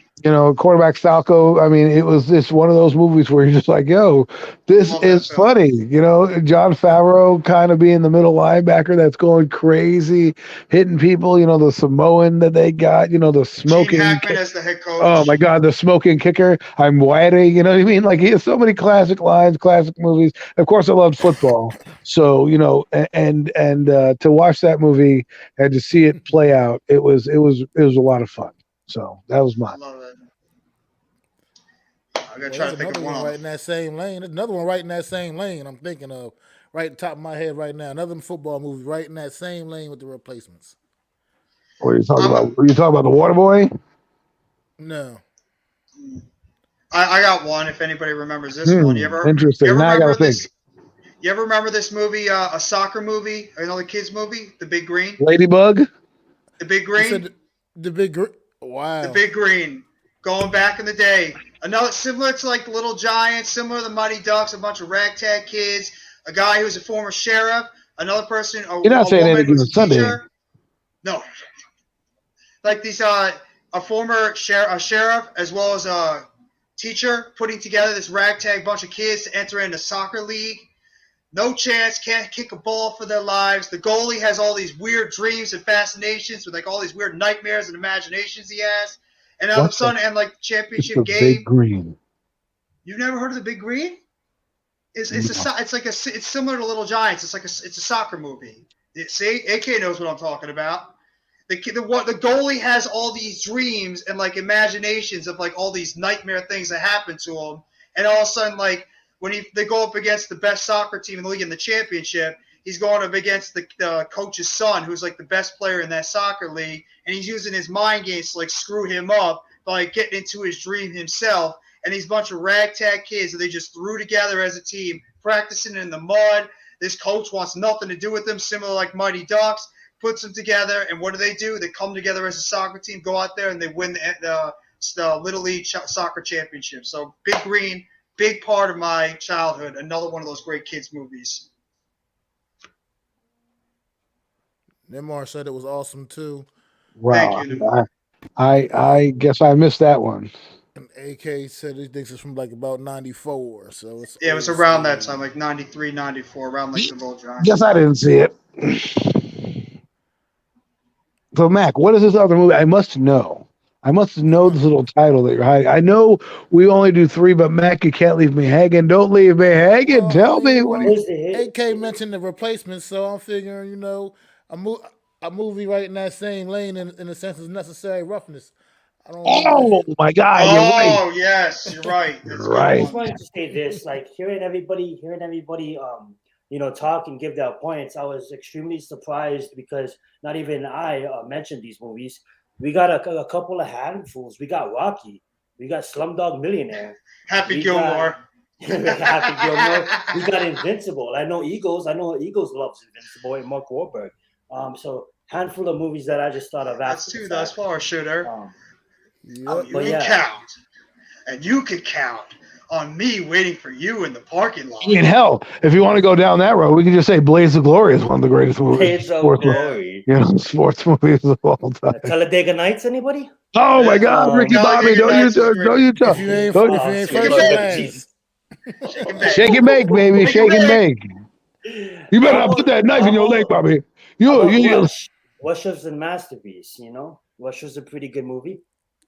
Quarterback Falco. I mean, it's one of those movies where you're just like, yo, this is funny. John Favreau kind of being the middle linebacker that's going crazy, hitting people. The Samoan that they got. The smoking. Gene Hackman as the head coach. Oh my God, the smoking kicker. I'm whitey. You know what I mean? Like, he has so many classic lines, classic movies. Of course, I loved football. So and to watch that movie and to see it play out, it was a lot of fun. So that was mine. I love it. I gotta Well, try there's to think another of one one right off. in that same lane. There's another one right in that same lane I'm thinking of, right at the top of my head right now. Another football movie right in that same lane with the replacements. What are you talking I'm a, about? Were you talking about the Water Boy? No. I got one. If anybody remembers this one, you Interesting. ever Now I gotta remember think. this? You ever remember this movie, a soccer movie, another kids movie, The Big Green? Ladybug? The Big You Green? said the big The wow. Big Green. Going back in the day. Another similar to like the Little Giants, similar to the Mighty Ducks, a bunch of ragtag kids, a guy who's a former sheriff, another person, You're not a saying woman Any who's Given a Sunday. teacher. No. Like these a former sheriff as well as a teacher putting together this ragtag bunch of kids to enter into soccer league. No chance, can't kick a ball for their lives. The goalie has all these weird dreams and fascinations with like all these weird nightmares and imaginations he has. And all of a What sudden, and like It's championship the Big game, Green. you've never heard of the Big Green? It's No. it's similar to Little Giants. It's a soccer movie. See, AK knows what I'm talking about. The goalie has all these dreams and like imaginations of like all these nightmare things that happen to him, and all of a sudden, like when they go up against the best soccer team in the league in the championship, he's going up against the coach's son, who's like the best player in that soccer league, and he's using his mind games to like screw him up by like getting into his dream himself. And these bunch of ragtag kids that they just threw together as a team, practicing in the mud. This coach wants nothing to do with them, similar like Mighty Ducks. Puts them together, and what do? They come together as a soccer team, go out there, and they win the Little League soccer championship. So Big Green, big part of my childhood. Another one of those great kids movies. Nemar said it was awesome too. Wow. Thank you, Nimar. I guess I missed that one. And AK said he thinks it's from like about 94. So it's Yeah, it was old around that school. time, like 93, 94, around like the Little Giants. Guess I didn't see it. So Mac, what is this other movie? I must know. I must know this little title that you're hiding. I know we only do 3, but Mac, you can't leave me hanging. Don't leave me hanging. Well, Tell me what. Here's the hit. AK mentioned the replacements, so I'm figuring, a, a movie right in that same lane in the sense of necessary roughness. I don't know. Oh my God, you're right. Oh, yes, you're right. That's You're a good I right. just one. wanted to say this, like hearing everybody, talk and give their points. I was extremely surprised because not even I mentioned these movies. We got a couple of handfuls. We got Rocky. We got Slumdog Millionaire. Happy We Gilmore. Happy Gilmore. We got Invincible. I know Eagles loves Invincible and Mark Wahlberg. So handful of movies that I just thought of That's after two the thus fact. far, shooter. Yep. You But can yeah. count. And you can count on me waiting for you in the parking lot. I mean, hell, if you want to go down that road, we can just say Blaze of Glory is one of the greatest movies. Blades of Glory. Sports movies of all time. Talladega Nights, anybody? Oh my God, Ricky Bobby, Talladega Nights is don't you If you ain't, don't- if you ain't Shake first, and you bake. last. Shake and bake. shake and bake, baby, shake and bake. You better not put that knife in your leg, Bobby. Rush was a masterpiece, Rush was a pretty good movie.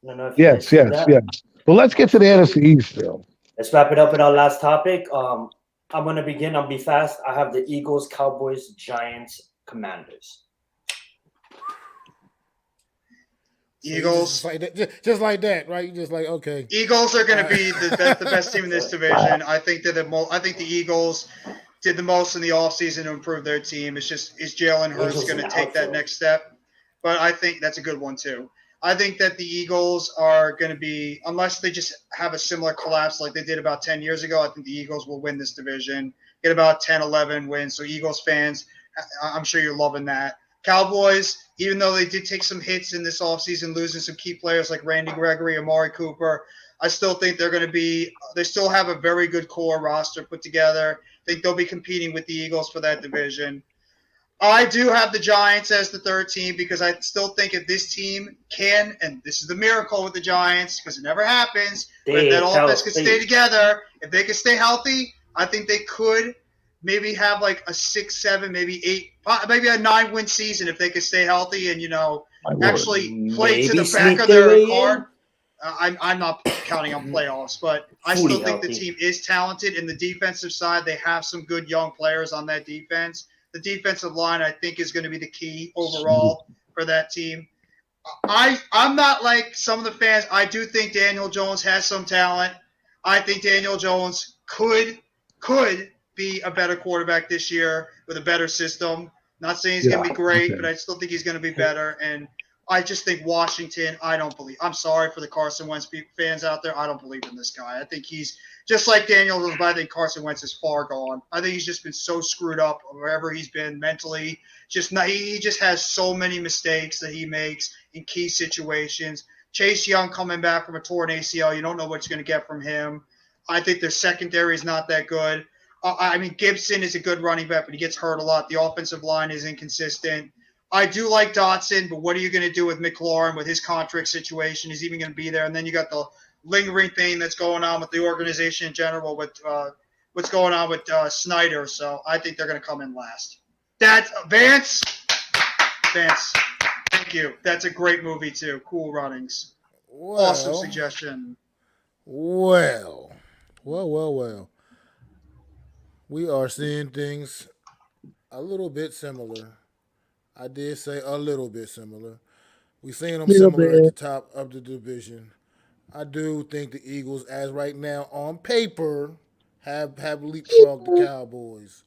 I don't know if you guys Yes. see that. Well, let's get to the NFC East, Phil. Let's wrap it up with our last topic. I'm gonna begin. I'll be fast. I have the Eagles, Cowboys, Giants, Commanders. Eagles. Just like that, right? You just like, okay. Eagles are going to be the best team in this division. I think I think the Eagles did the most in the offseason to improve their team. It's just, is Jalen Hurts going to take that next step? But I think that's a good one too. I think that the Eagles are going to be, unless they just have a similar collapse like they did about 10 years ago, I think the Eagles will win this division, get about 10, 11 wins. So Eagles fans, I'm sure you're loving that. Cowboys, even though they did take some hits in this offseason, losing some key players like Randy Gregory, Amari Cooper, I still think they still have a very good core roster put together. I think they'll be competing with the Eagles for that division. I do have the Giants as the third team because I still think if this team can, and this is the miracle with the Giants because it never happens, but if that offense could stay together, if they could stay healthy, I think they could maybe have like a 6, 7, maybe 8, maybe a 9-win season if they could stay healthy and, actually play to the back of their card. I'm not counting on playoffs, but I still think the team is talented. In the defensive side, they have some good young players on that defense. The defensive line, I think, is going to be the key overall for that team. I'm not like some of the fans. I do think Daniel Jones has some talent. I think Daniel Jones could be a better quarterback this year with a better system. Not saying he's going to be great, but I still think he's going to be better. And I just think Washington, I'm sorry for the Carson Wentz fans out there. I don't believe in this guy. I think he's just like Daniel Jones, but I think Carson Wentz is far gone. I think he's just been so screwed up wherever he's been mentally. He just has so many mistakes that he makes in key situations. Chase Young coming back from a torn ACL, you don't know what you're going to get from him. I think their secondary is not that good. Gibson is a good running back, but he gets hurt a lot. The offensive line is inconsistent. I do like Dotson, but what are you going to do with McLaurin with his contract situation? He's even going to be there. And then you got the lingering thing that's going on with the organization in general with what's going on with Snyder. So I think they're going to come in last. That's Vance. Thank you. That's a great movie, too. Cool Runnings. Awesome suggestion. Well. We are seeing things a little bit similar. I did say a little bit similar. We're seeing them similar at the top of the division. I do think the Eagles, as right now on paper, have leapfrogged the Cowboys.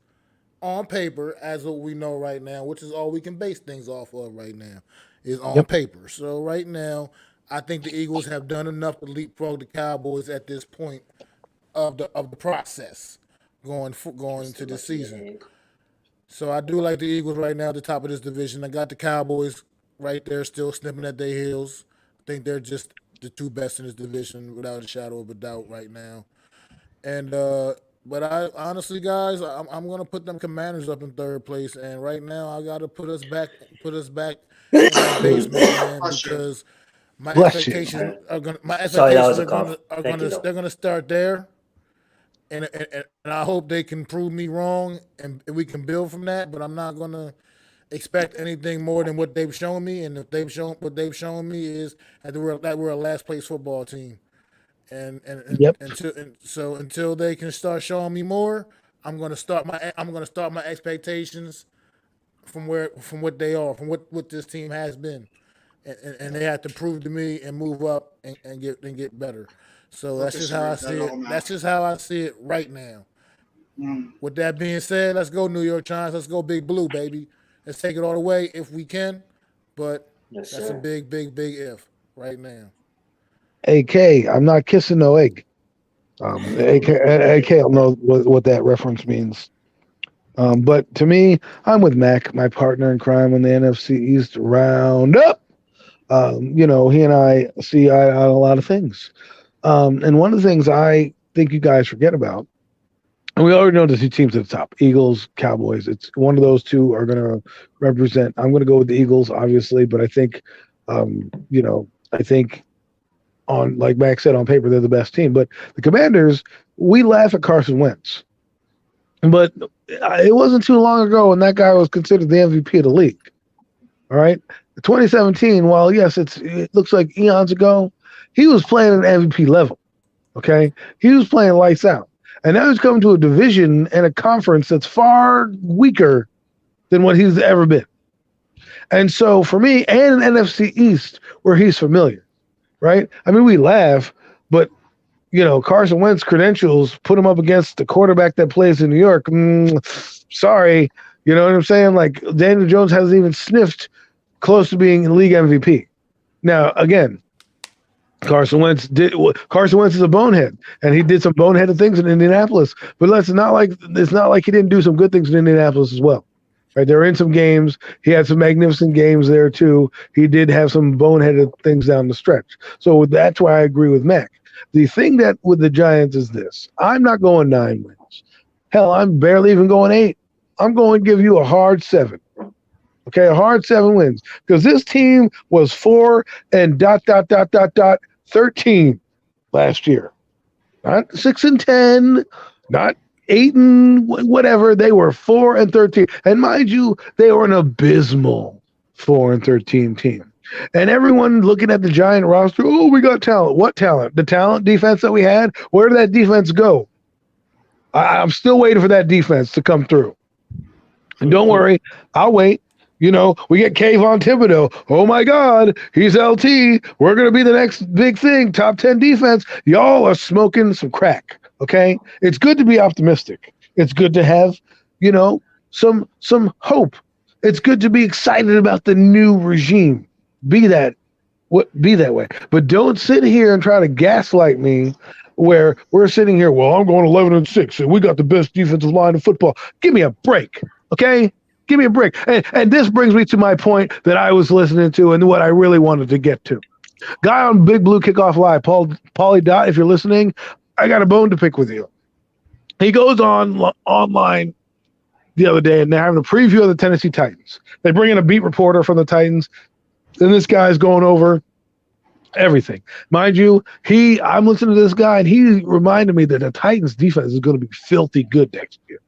On paper, as what we know right now, which is all we can base things off of right now, is on paper. So right now, I think the Eagles have done enough to leapfrog the Cowboys at this point of the process going into the season. So I do like the Eagles right now at the top of this division. I got the Cowboys right there still snipping at their heels. I think they're just the two best in this division without a shadow of a doubt right now. And but I honestly, guys, I'm gonna put them Commanders up in third place. And right now, I gotta put us back in that basement, man, because my expectations are gonna start there. And I hope they can prove me wrong and we can build from that. But I'm not gonna expect anything more than what they've shown me. And if what they've shown me is that we're a last place football team. So until they can start showing me more, I'm gonna start my expectations from what they are, from what this team has been, and they have to prove to me and move up and get better. So that's just how I see it. That's just how I see it right now. With that being said, let's go New York Giants. Let's go Big Blue, baby. Let's take it all the way if we can. But that's a big if right now. AK, I'm not kissing no egg. AK, I don't know what that reference means. But to me, I'm with Mac, my partner in crime in the NFC East roundup. He and I see eye on a lot of things. And one of the things I think you guys forget about, and we already know the two teams at the top, Eagles, Cowboys. It's one of those two are going to represent. I'm going to go with the Eagles, obviously, but I think, on, like Max said, on paper, they're the best team. But the Commanders, we laugh at Carson Wentz. But it wasn't too long ago when that guy was considered the MVP of the league. All right? 2017, while, yes, it looks like eons ago, he was playing at an MVP level. Okay? He was playing lights out. And now he's coming to a division and a conference that's far weaker than what he's ever been. And so for me, and an NFC East where he's familiar. Right? I mean, we laugh, but, Carson Wentz credentials put him up against the quarterback that plays in New York. Sorry. You know what I'm saying? Like, Daniel Jones hasn't even sniffed close to being league MVP. Now, again, Carson Wentz is a bonehead, and he did some boneheaded things in Indianapolis. But it's not like he didn't do some good things in Indianapolis as well. Right, they were in some games. He had some magnificent games there too. He did have some boneheaded things down the stretch. So that's why I agree with Mac. The thing that with the Giants is this: I'm not going 9 wins. Hell, I'm barely even going 8. I'm going to give you a hard 7. Okay, a hard 7 wins because this team was 4 and ... 13 last year, not 6 and 10, not 8 and whatever. They were 4 and 13. And mind you, they were an abysmal 4 and 13 team. And everyone looking at the Giant roster, oh, we got talent. What talent? The talent defense that we had? Where did that defense go? I'm still waiting for that defense to come through. And don't worry, I'll wait. You know, we get Kayvon Thibodeau. Oh my God, he's LT. We're gonna be the next big thing. Top 10 defense. Y'all are smoking some crack. Okay, it's good to be optimistic. It's good to have, you know, some hope. It's good to be excited about the new regime. Be that way. But don't sit here and try to gaslight me where we're sitting here, well, I'm going 11-6 and we got the best defensive line in football. Give me a break, okay? Give me a break. And this brings me to my point that I was listening to and what I really wanted to get to. Guy on Big Blue Kickoff Live, Paulie Dot, if you're listening, I got a bone to pick with you. He goes online the other day, and they're having a preview of the Tennessee Titans. They bring in a beat reporter from the Titans, and this guy's going over everything. Mind you, I'm listening to this guy, and he reminded me that the Titans defense is going to be filthy good next year.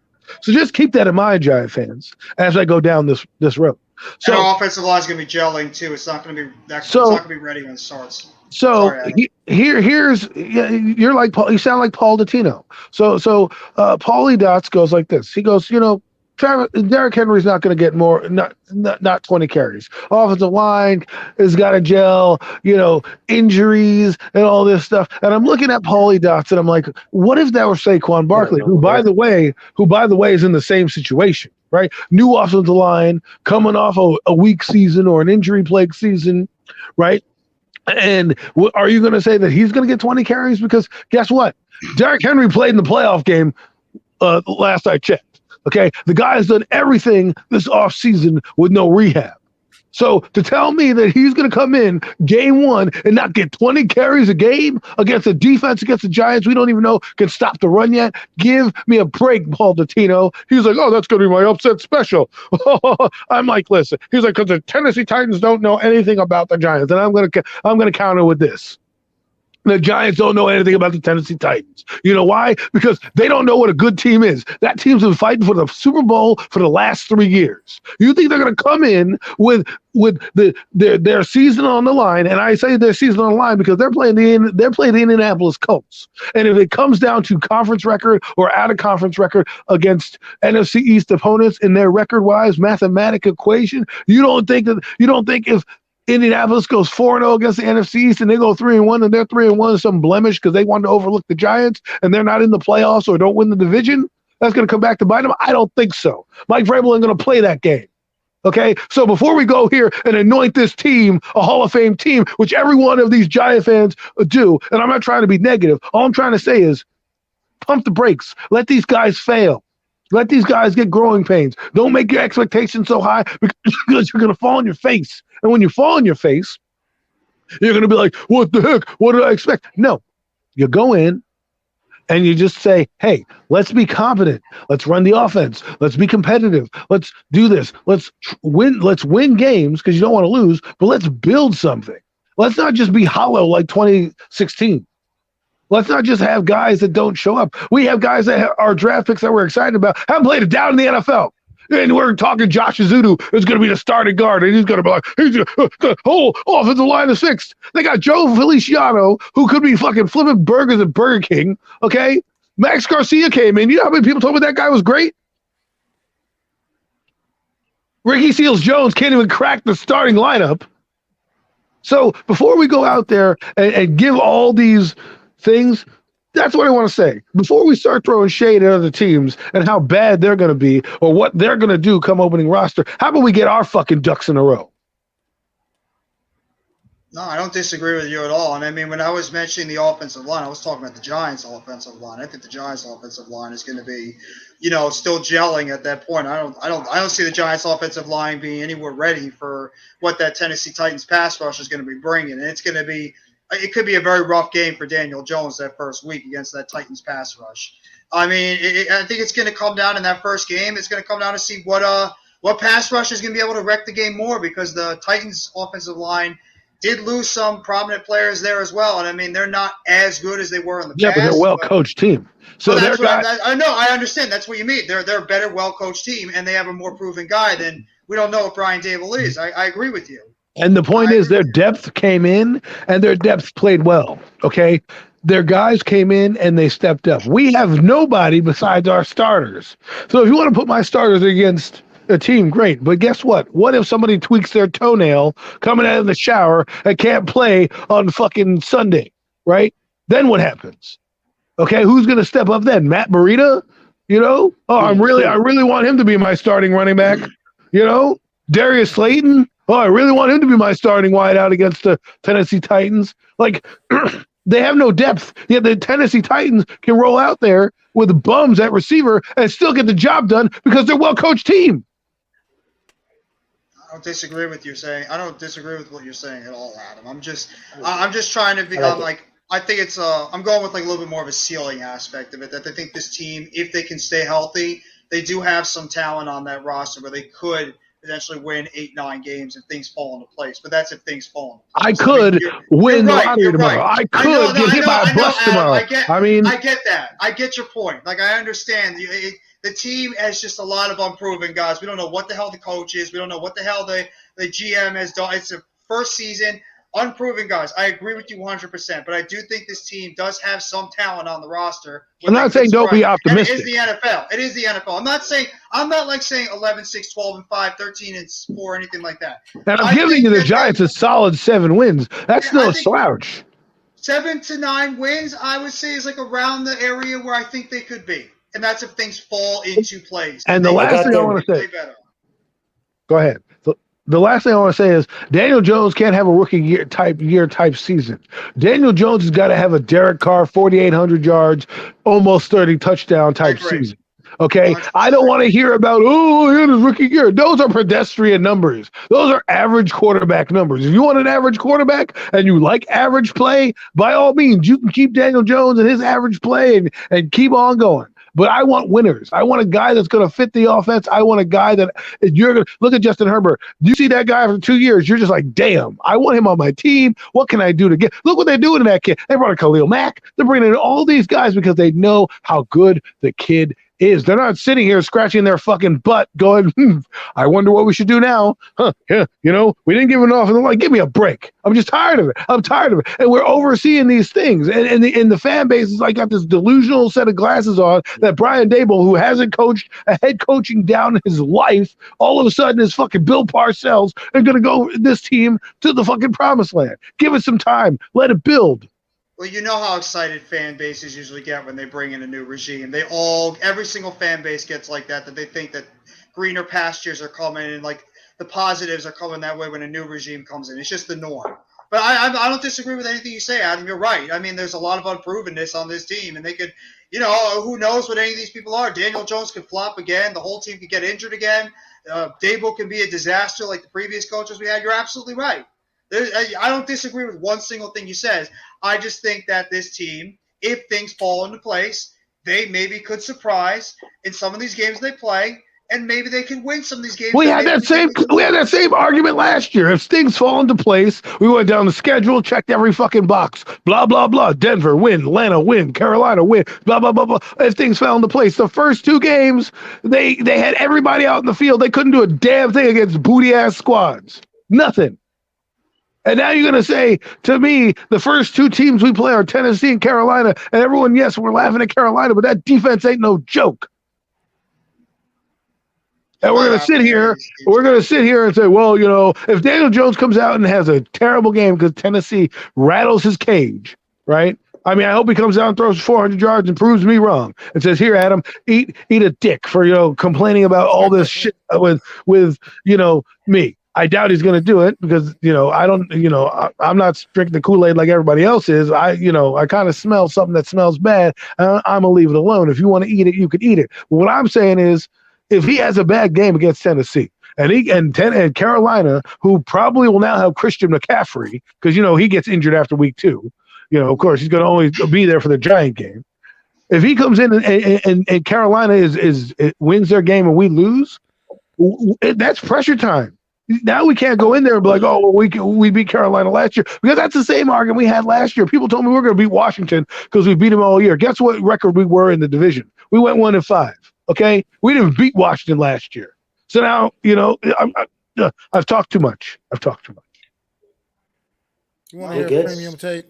So just keep that in mind, Giant fans, as I go down this road. So our offensive line is going to be gelling too. It's not going to be it's not going to be ready when it starts. So here's you're like Paul. You sound like Paul Dottino. So Paulie Dots goes like this. He goes, you know, Derrick Henry's not going to get more, not 20 carries. Offensive line has got to gel, you know, injuries and all this stuff. And I'm looking at Paulie Dots and I'm like, what if that were Saquon Barkley, who by the way is in the same situation, right? New offensive line coming off a weak season or an injury-plagued season, right? And are you going to say that he's going to get 20 carries? Because guess what? Derrick Henry played in the playoff game last I checked. Okay, the guy has done everything this offseason with no rehab. So to tell me that he's going to come in game one and not get 20 carries a game against a defense against the Giants we don't even know can stop the run yet, give me a break, Paul Dottino. He's like, oh, that's going to be my upset special. I'm like, listen. He's like, because the Tennessee Titans don't know anything about the Giants, and I'm going to counter with this. The Giants don't know anything about the Tennessee Titans. You know why? Because they don't know what a good team is. That team's been fighting for the Super Bowl for the last 3 years. You think they're going to come in with their season on the line? And I say their season on the line because they're playing the Indianapolis Colts. And if it comes down to conference record or out of conference record against NFC East opponents in their record-wise mathematic equation, you don't think if Indianapolis goes 4-0 against the NFC East and they go 3-1 and they're 3-1 is some blemish because they wanted to overlook the Giants and they're not in the playoffs or don't win the division? That's going to come back to bite them? I don't think so. Mike Vrabel ain't going to play that game. Okay? So before we go here and anoint this team a Hall of Fame team, which every one of these Giant fans do, and I'm not trying to be negative, all I'm trying to say is pump the brakes. Let these guys fail. Let these guys get growing pains. Don't make your expectations so high because you're going to fall on your face. And when you fall on your face, you're going to be like, what the heck? What did I expect? No. You go in and you just say, hey, let's be competent. Let's run the offense. Let's be competitive. Let's do this. Let's win games because you don't want to lose, but let's build something. Let's not just be hollow like 2016. Let's not just have guys that don't show up. We have guys that are draft picks that we're excited about, haven't played it down in the NFL. And we're talking Josh Azudu is going to be the starting guard, and he's going to be like, the whole offensive line is fixed. They got Joe Feliciano, who could be fucking flipping burgers at Burger King, okay? Max Garcia came in. You know how many people told me that guy was great? Ricky Seals-Jones can't even crack the starting lineup. So before we go out there and give all these things, that's what I want to say. Before we start throwing shade at other teams and how bad they're going to be or what they're going to do come opening roster, how about we get our fucking ducks in a row? No, I don't disagree with you at all. And I mean, when I was mentioning the offensive line, I was talking about the Giants' offensive line. I think the Giants' offensive line is going to be, still gelling at that point. I don't see the Giants' offensive line being anywhere ready for what that Tennessee Titans pass rush is going to be bringing. And it could be a very rough game for Daniel Jones that first week against that Titans pass rush. I mean, I think it's going to come down in that first game. It's going to come down to see what pass rush is going to be able to wreck the game more, because the Titans' offensive line did lose some prominent players there as well. And I mean, they're not as good as they were in the past. Yeah, but they're a well-coached team. So that's what I know. I understand. That's what you mean. They're a better, well-coached team, and they have a more proven guy than we don't know if Brian Dable is. I agree with you. And the point is their depth came in and their depth played well, okay? Their guys came in and they stepped up. We have nobody besides our starters. So if you want to put my starters against a team, great. But guess what? What if somebody tweaks their toenail coming out of the shower and can't play on fucking Sunday, right? Then what happens? Okay, who's going to step up then? Matt Burita? Oh, I really want him to be my starting running back. Darius Slayton. Oh, I really want him to be my starting wideout against the Tennessee Titans. Like, they have no depth. Yet the Tennessee Titans can roll out there with bums at receiver and still get the job done because they're a well-coached team. I don't disagree with you saying. I don't disagree with what you're saying at all, Adam. I'm just trying to be. I think it's. I'm going with like a little bit more of a ceiling aspect of it. That I think this team, if they can stay healthy, they do have some talent on that roster where they could potentially win 8-9 games if things fall into place. But that's if things fall into place. I could win the lottery tomorrow. Right. I could get hit by a bus tomorrow. I get that. I get your point. Like, I understand. The team has just a lot of unproven guys. We don't know what the hell the coach is. We don't know what the hell the GM has done. It's a first season. Unproven guys. I agree with you 100%, but I do think this team does have some talent on the roster. I'm not saying don't be optimistic. And it is the NFL. It is the NFL. I'm not saying 11, 6, 12, and 5, 13, and 4, anything like that. And I'm giving you the Giants a solid 7 wins. That's no slouch. 7 to 9 wins, I would say, is like around the area where I think they could be. And that's if things fall into place. And the last thing I want to say. Go ahead. The last thing I want to say is Daniel Jones can't have a rookie year type season. Daniel Jones has got to have a Derek Carr 4,800 yards, almost 30 touchdown type season. Okay, I don't want to hear about his rookie year. Those are pedestrian numbers. Those are average quarterback numbers. If you want an average quarterback and you like average play, by all means, you can keep Daniel Jones and his average play and keep on going. But I want winners. I want a guy that's going to fit the offense. I want a guy that you're going to look at. Justin Herbert. You see that guy for 2 years. You're just like, damn, I want him on my team. What can I do to get? Look what they're doing to that kid. They brought in Khalil Mack. They're bringing in all these guys because they know how good the kid is. They're not sitting here scratching their fucking butt going, I wonder what we should do now. Yeah, we didn't give enough. And they're like, give me a break. I'm just tired of it. And we're overseeing these things. And the fan base is like got this delusional set of glasses on that Brian Daboll, who hasn't coached a head coaching down in his life, all of a sudden is fucking Bill Parcells and going to go this team to the fucking promised land. Give it some time. Let it build. Well, you know how excited fan bases usually get when they bring in a new regime. Every single fan base gets like that they think that greener pastures are coming and like the positives are coming that way when a new regime comes in. It's just the norm. But I don't disagree with anything you say, Adam. You're right. I mean, there's a lot of unprovenness on this team, and they could, who knows what any of these people are. Daniel Jones could flop again. The whole team could get injured again. Daboll can be a disaster like the previous coaches we had. You're absolutely right. I don't disagree with one single thing you said. I just think that this team, if things fall into place, they maybe could surprise in some of these games they play, and maybe they can win some of these games. We had that same argument last year. If things fall into place, we went down the schedule, checked every fucking box. Blah blah blah. Denver win, Atlanta win, Carolina win. Blah blah blah blah. If things fell into place, the first 2 games they had everybody out in the field. They couldn't do a damn thing against booty ass squads. Nothing. And now you're going to say to me, the first 2 teams we play are Tennessee and Carolina, and everyone, yes, we're laughing at Carolina, but that defense ain't no joke. And we're going to sit here and say, well, if Daniel Jones comes out and has a terrible game because Tennessee rattles his cage, right? I mean, I hope he comes out and throws 400 yards and proves me wrong and says, here, Adam, eat a dick for, complaining about all this shit with me. I doubt he's going to do it because, I'm not drinking the Kool-Aid like everybody else is. I kind of smell something that smells bad. I'm going to leave it alone. If you want to eat it, you can eat it. But what I'm saying is if he has a bad game against Tennessee and Carolina, who probably will now have Christian McCaffrey because, he gets injured after week 2. Of course, he's going to only be there for the Giant game. If he comes in and Carolina wins their game and we lose, that's pressure time. Now we can't go in there and be like, we beat Carolina last year, because that's the same argument we had last year. People told me we're going to beat Washington because we beat them all year. Guess what record we were in the division? We went 1-5. Okay, we didn't beat Washington last year. So now I've talked too much. You want to hear a premium take?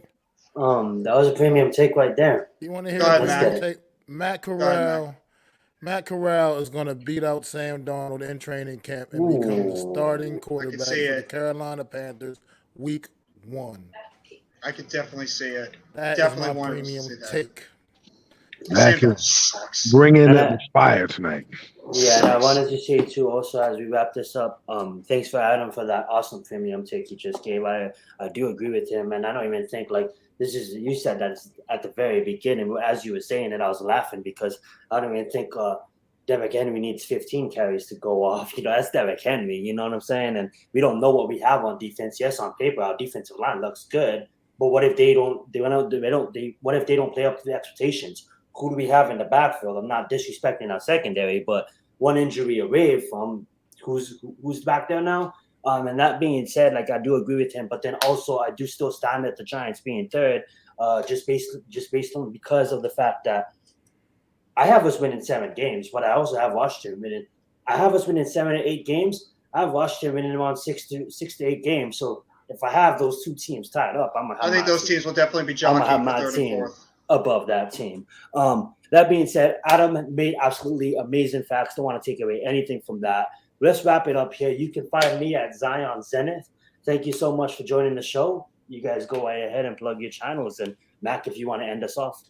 That was a premium take right there. You want to hear a premium take? Matt Corral Matt Corral is going to beat out Sam Darnold in training camp and become the starting quarterback see for the it. Carolina Panthers week 1. I could definitely see it. That Definitely is my wanted to premium see that. take. Mac Sam is sucks. bringing And the fire tonight. Yeah, and I wanted to say too, also as we wrap this up, thanks for Adam for that awesome premium take he just gave. I do agree with him, and I don't even think like this is you said that at the very beginning as you were saying it, I was laughing because I don't even think Derrick Henry needs 15 carries to go off. You know, that's Derrick Henry. You know what I'm saying? And we don't know what we have on defense. Yes, on paper our defensive line looks good, but what if they don't? What if they don't play up to the expectations? Who do we have in the backfield? I'm not disrespecting our secondary, but one injury away from who's back there now. And that being said, like I do agree with him, but then also I do still stand at the Giants being third, just based on because of the fact that I have us winning 7 games, but I also have Washington winning. I have us winning 7 or 8 games. I've Washington winning around 6 to 8 games. So if I have those 2 teams tied up, I think those teams will definitely be I'm gonna jockeying have for my third team and fourth. above that team. That being said, Adam made absolutely amazing facts. Don't want to take away anything from that. Let's wrap it up here. You can find me at Zion Zenith. Thank you so much for joining the show. You guys go right ahead and plug your channels. And Mac, if you want to end us off.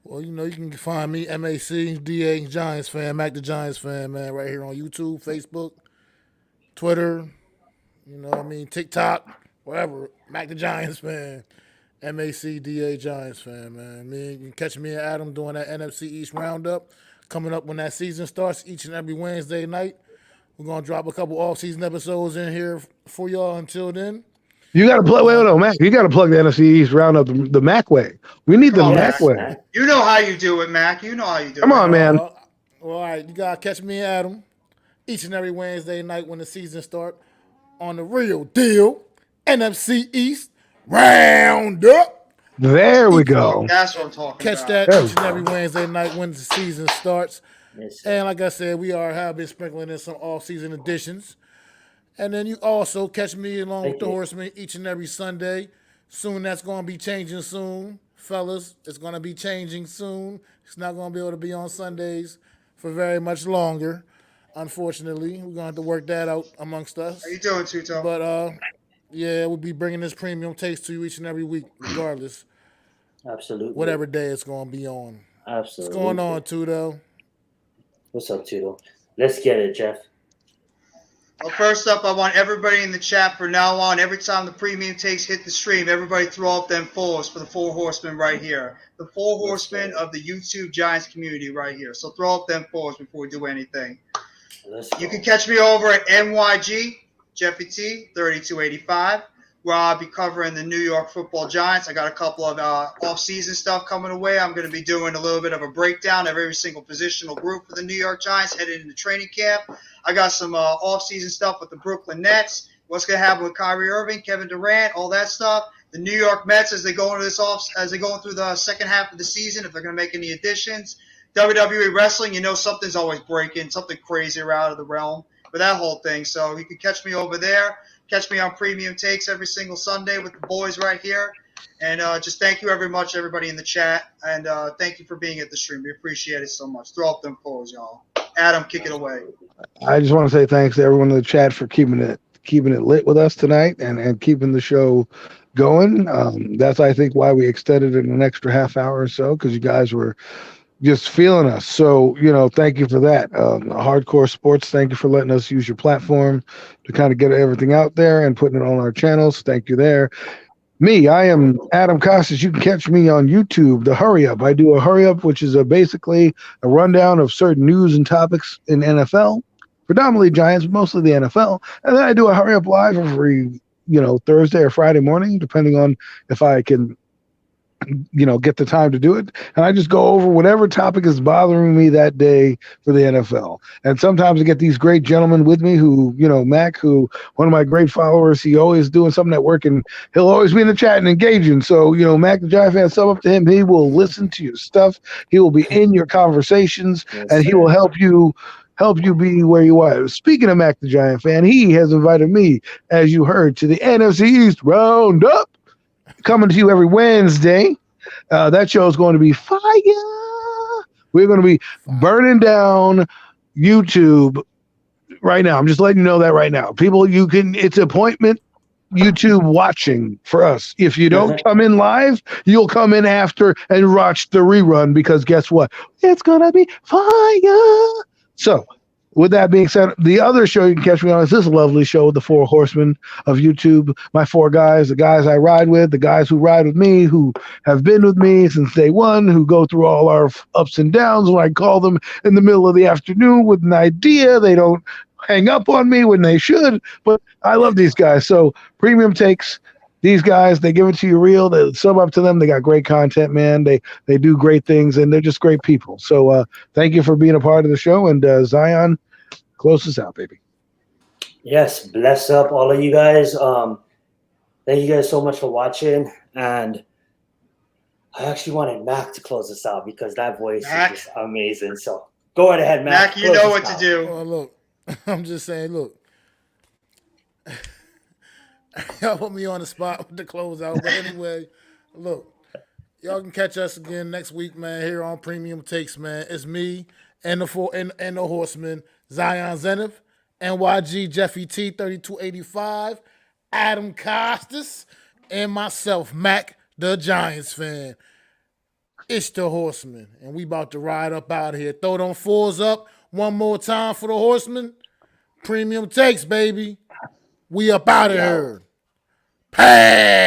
Well, you know, you can find me, MAC, Giants fan, Mac the Giants fan, man, right here on YouTube, Facebook, Twitter, you know what I mean, TikTok, wherever. Mac the Giants fan, MAC, Giants fan, man. You can catch me and Adam doing that NFC East roundup coming up when that season starts each and every Wednesday night. We're going to drop a couple off-season episodes in here for y'all until then. You got to plug. Wait, no, Mac. You got to plug the NFC East roundup the Mac way. We need the Come on, Mac Mac. way. Mac. You know how you do it, Mac. You know how you do Come it. on, man. Well, all right, you got to catch me and Adam each and every Wednesday night when the season starts on the real deal NFC East roundup. There we go. That's what I'm talking Catch about. that There we each and every Wednesday night when the season starts. Yes, And like I said, we have been sprinkling in some off-season additions. And then you also catch me along with the Horsemen each and every Sunday. Soon that's going to be changing soon. Fellas, it's going to be changing soon. It's not going to be able to be on Sundays for very much longer. Unfortunately, we're going to have to work that out amongst us. How you doing, Tuto? But, yeah, we'll be bringing this premium taste to you each and every week, regardless. absolutely. Whatever day it's going to be on. Absolutely. What's going on, Tudo? What's up, Tudo? Let's get it, Jeff. Well, first up, I want everybody in the chat from now on, every time the premium takes hit the stream, everybody throw up them fours for the 4 horsemen right here. The 4 horsemen of the YouTube Giants community right here. So throw up them fours before we do anything. You can catch me over at NYGJeffyT3285, where I'll be covering the New York Football Giants. I got a couple of off-season stuff coming away. I'm going to be doing a little bit of a breakdown of every single positional group for the New York Giants headed into training camp. I got some off-season stuff with the Brooklyn Nets. What's going to happen with Kyrie Irving, Kevin Durant, all that stuff. The New York Mets as they go into as they go through the second half of the season, if they're going to make any additions. WWE wrestling, you know something's always breaking, something crazy or out of the realm for that whole thing. So you can catch me over there. Catch me on Premium Takes every single Sunday with the boys right here. And just thank you very much, everybody in the chat. And thank you for being at the stream. We appreciate it so much. Throw up them fours, y'all. Adam, kick it away. I just want to say thanks to everyone in the chat for keeping it lit with us tonight and keeping the show going. That's, I think, why we extended it an extra half hour or so, because you guys were just feeling us. So, thank you for that. Hardcore Sports, thank you for letting us use your platform to kind of get everything out there and putting it on our channels. Thank you there. I am Adam Costas. You can catch me on YouTube, The Hurry Up. I do a Hurry Up, which is basically a rundown of certain news and topics in NFL, predominantly Giants, but mostly the NFL. And then I do a Hurry Up Live every, Thursday or Friday morning, depending on if I can get the time to do it. And I just go over whatever topic is bothering me that day for the NFL. And sometimes I get these great gentlemen with me who, Mac, who one of my great followers, he always doing something at work and he'll always be in the chat and engaging. So, Mac the Giant Fan, sum up to him. He will listen to your stuff. He will be in your conversations, and he will help you be where you are. Speaking of Mac the Giant Fan, he has invited me, as you heard, to the NFC East Roundup, coming to you every Wednesday. That show is going to be fire. We're going to be burning down YouTube right now. I'm just letting you know that right now. People, it's appointment YouTube watching for us. If you don't come in live, you'll come in after and watch the rerun, because guess what? It's going to be fire. So, with that being said, the other show you can catch me on is this lovely show, The Four Horsemen of YouTube. My four guys, the guys I ride with, the guys who ride with me, who have been with me since day one, who go through all our ups and downs when I call them in the middle of the afternoon with an idea. They don't hang up on me when they should, but I love these guys. So Premium Takes, these guys, they give it to you real. They sub up to them. They got great content, man. They do great things, and they're just great people. So thank you for being a part of the show. And Zion, close us out, baby. Yes, bless up all of you guys. Thank you guys so much for watching. And I actually wanted Mac to close us out because that voice is just amazing. So go right ahead, Mac. Mac, you know what to do. Oh, look, I'm just saying, look. Y'all put me on the spot with the closeout. But anyway, look, y'all can catch us again next week, man, here on Premium Takes, man. It's me and the Horseman, Zion Zenith, NYGJeffyT3285, Adam Costas, and myself, Mac the Giants fan. It's the Horseman, and we about to ride up out of here. Throw them fours up one more time for the Horseman. Premium Takes, baby. We up out of here. Pass.